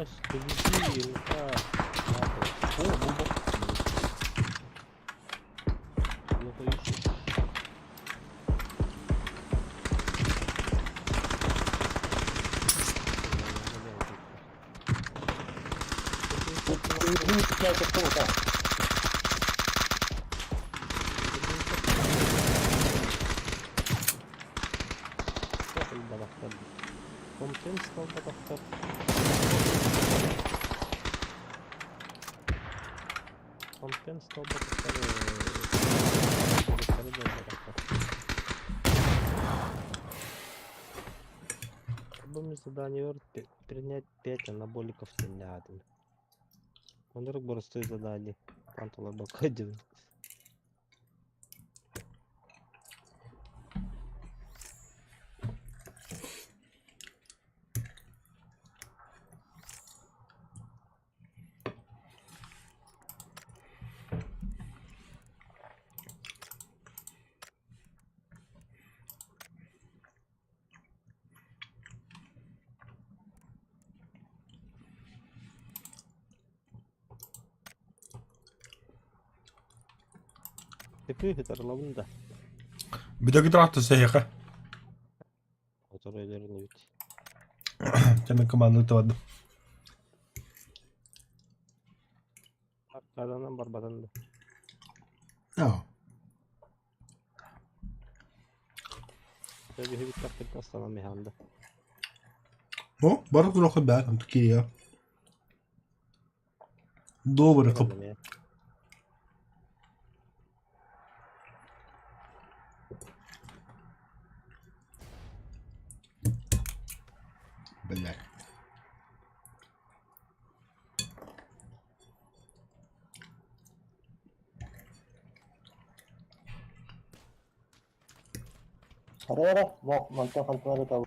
Впереди рука. О, бомба. Плохо ищешь. Контент стал доктор. Контент стал доктор. Любыми задания принять 5 анаболиков не один. Он рыбор стоит задание. Пантала бакадин. Такой гитарлавында. Bir de gitartı seyhe. Otoraylarını bit. Senin komandanı vardı. Arkadan barbadan da. Ya. Tabii bir takip aslan mihanda. O, barı kulakı be, tam Türkiye. Добре, кап. Блядь. Aray, mau mantap kantor tahu.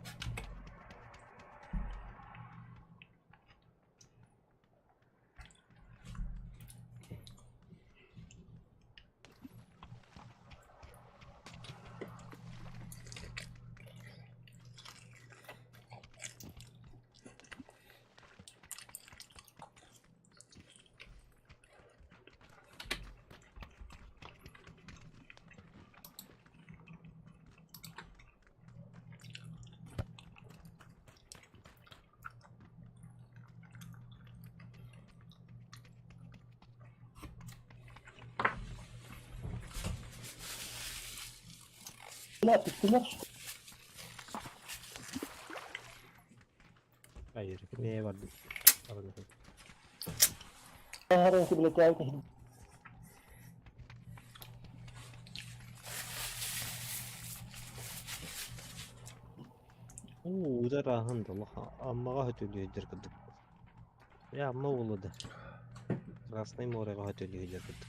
لا تستمرش. Hayır, neye vardı? هذا يمكن بلتاعي تهدي. Oo, da rahat Allah. Amma rahat ölüyordur kıdık. Ya amma oladı. Rasnayım oraya rahat ölüyordur kıdık.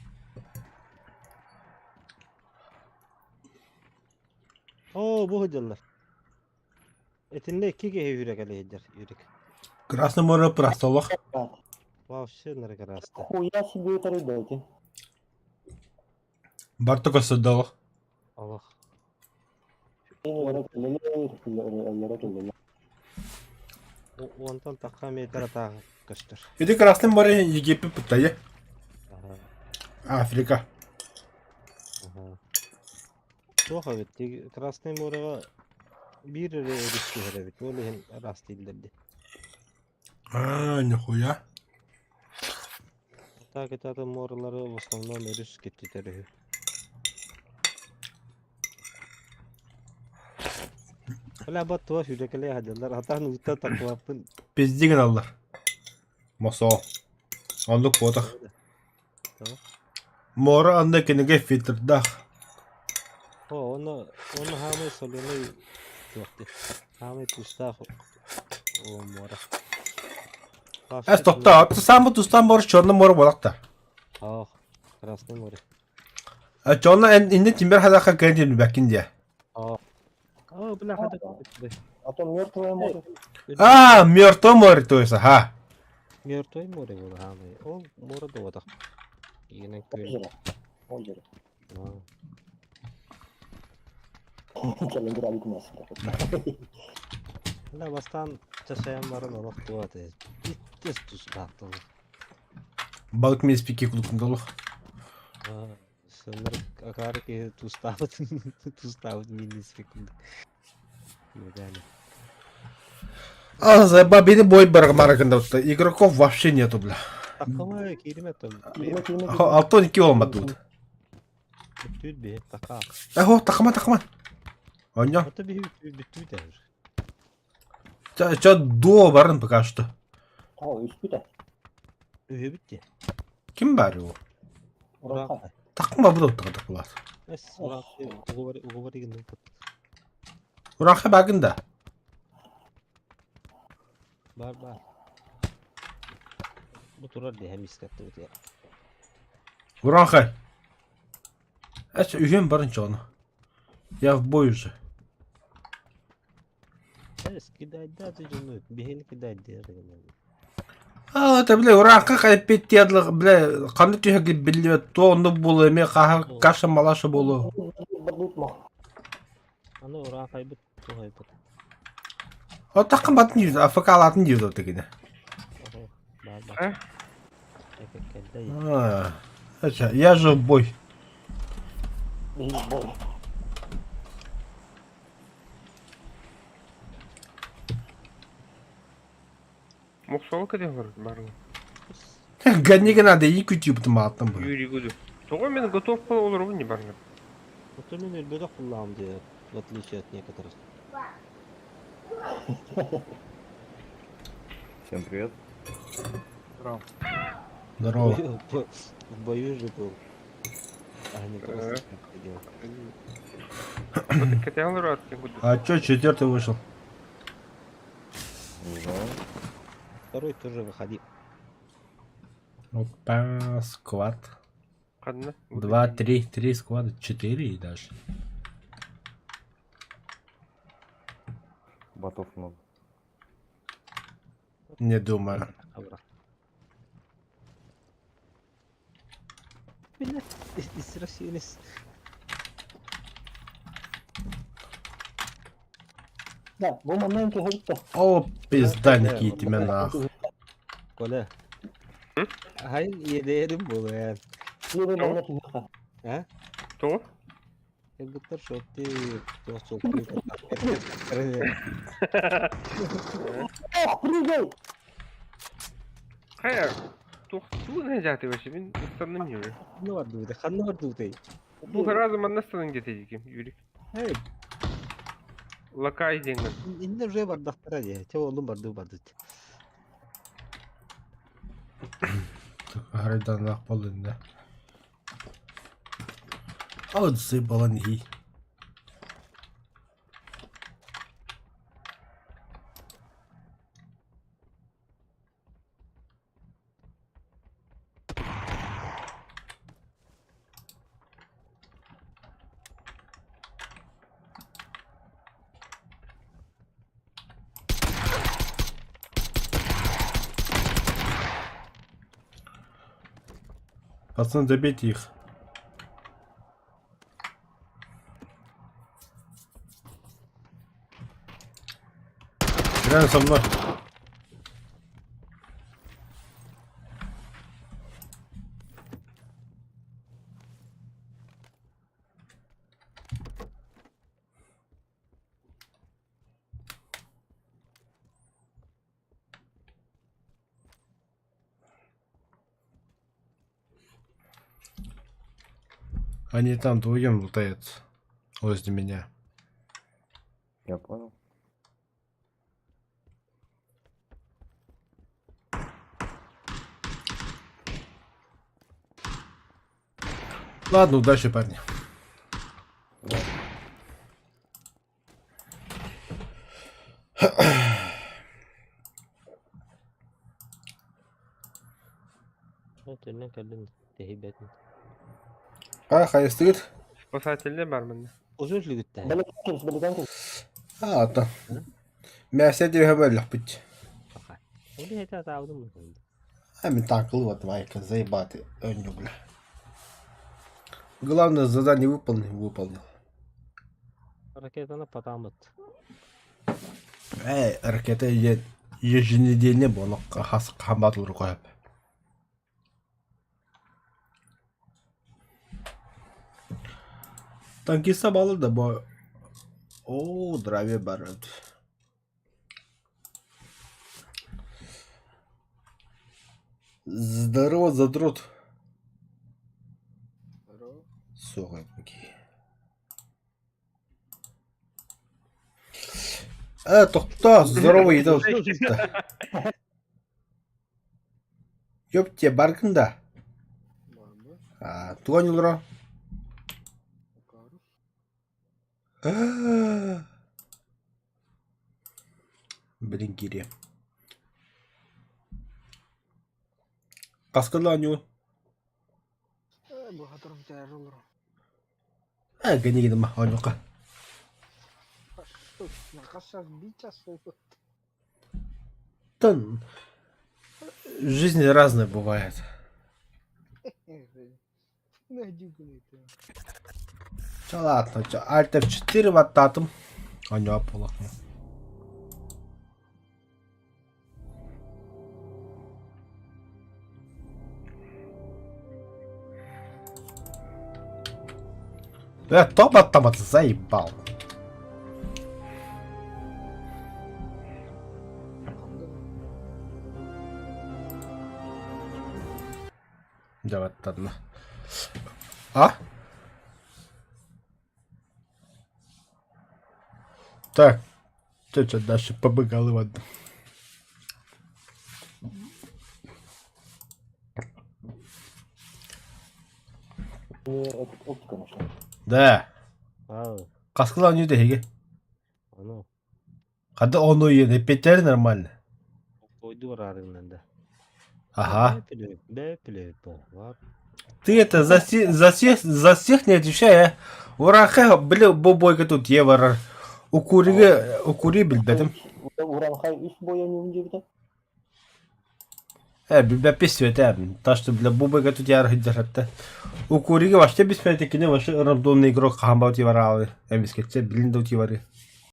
Oo, bu hıdırlar. Etinde iki gehe yürek aleydir, yürek. Красный море простолок. Vav, şunları karastı. Хуя себе это ребята. Бартока садал. Allah. ورا كلنا. O ondan takha metre tağı kaçtır. Иди Красный море Египет пытая. Aha, Африка. aha. Çok evet. Krasnay More'ga bir yere erişti evet. Öyle hem rast edildi. Нихуя. Hatta kitapta More'ları Osmanlı'dan eriş gitti tarafı. Hala bat tuva şuradakilere hadiler. Hatta nutta takvapın. Пиздиган аллар. Мосо. Ондук фотох. Tamam. Море анда кенеге фильтрдах. Onu hamle solunu yoktu. Hamle tusta o More. Эс токта. Самбо тустан море чорный море болакта. Ah, Krasnay More. Чорный инде тимбер хадаха гэнтин бакиндия. Ah. Oh, bela hadi. А то мертвое море. Мертвое море то есть, ага. Mörtöy More bu hamle. O More da odak. Yine köy. Озеро. Озеро. Ah. Калининград нас. Hala bastan çaşayanların odak tuvadı. Bittiz tustaktı. Balık mı ispiki kulukundaluk. Sınır akarı ki tustavut minis fikirdi. Yani. Заеба, бери бой барагмарагында. Игроков вообще нету, бля. Takama kirime tam. Алтон 2 olmadı тут. Bütün bir taka. Эхо, такман. Оня. Hatta bir bütün der. Ча дуо барын пока что. О, испитай. Öyle bitti. Kim bari o? Урака. Takma bu da oturduk bular. Es uğur yine. Urakı bagında. Var. Bu turar diye hem iskattı ya. Urakı. Эс үйен барынча оны. Я в бой уже. Es kidayda tecrübe. Behel kidayda yani. Это, бля, уrakı кайып ядлы, бля, кандай түйеге билбет, тоонду болу, эме каша малаша болу. Бадут мах. Ana ora kaybet, o kaybet. O takım batın yüzü, AFK alatın yüzü o tekine. Bak. Eh? Это, я же в бой. Бой. Моксол кеде бар барын. Ганниге надо, и ютубтым аттым bunu. Юрий Гуду. Того мен готов был olur bu ne барын. Otomun elbette kullanım diye. В отличие от некоторых. Всем привет. Здорово. В бою же был. А не просто ходил. Кете alır artık Гуду. А чё, четвертый вышел? Уезжаю. Второй тоже выходил. Опа, сквад. Kadına. 2, 3 сквада, 4 даже. Ботов много. Не думаю. Добро. Блядь, извращенец. Да, bu momenki hırtta. О, пизданики тебе нахуй. Коля. Hayır yedim bunu yani. Yine momenki hırtta. Ha? Того? Elbette şotti. Çok Oh, прыгай! Hayır. Tuh ne zaten başı ben ıstandım yürü. Ne vardı bir de? Kan ne vardı bir de? Bu her zaman nasıl gidecek Yürü. Hayır. Лакай деңгел. Инде уже бардактара же. Че олум барды. Haraydan lak bolunda. Ağzı balan iyi. Пацаны, добейте их. Рядом со мной. Они там вдвоем лутаются возле меня. Я понял. Ладно, удачи, парни. Вот önüne kadın tehibet. А, hayır. Спасательде бар менде. Uzun lügütte. Beli Ладно. Мясо тебе говорил, быть. Fakat. Onu heta savdum mu? А мне так вот майка, заебатый. Бля. Главное задание выполнил. Raketana patamıt. Ракета еженедельно bunu қамбатылыр қойып. Танкиста балы да бо. О, драве барат. Здорово, задрот. Сука, какие. Тоқта, здорово еді. Ёпте, баркында. Туған ұлыра. Блин, кире. Қасқыла аню. Гәнегеді ма, анюқа. Тон. Жизнь разная бывает. Чё, ладно, чё, Alt F4 ваттатым. Аню апола. Топ автомат заебал. Давай, ладно. Так, что дальше побегали в одну. Оптика нашла. Да. Ау. Каскала не деги. Onu Когда он уедет, Петер нормально. koydu var arasında. Ага. Бепле var. Ты это за всех не отвечай, а? Ураха, бля, бобойка тут евро. Укури, билбедим. Уранхай üst boyanıyor bir de. Билбе писвете, та что, бля, бобойка тут яр хиддерхатта. Укуриге вообще беспредикine вообще рандомный игрок хамбаут евро. Эмискетсе, блин, тут евро.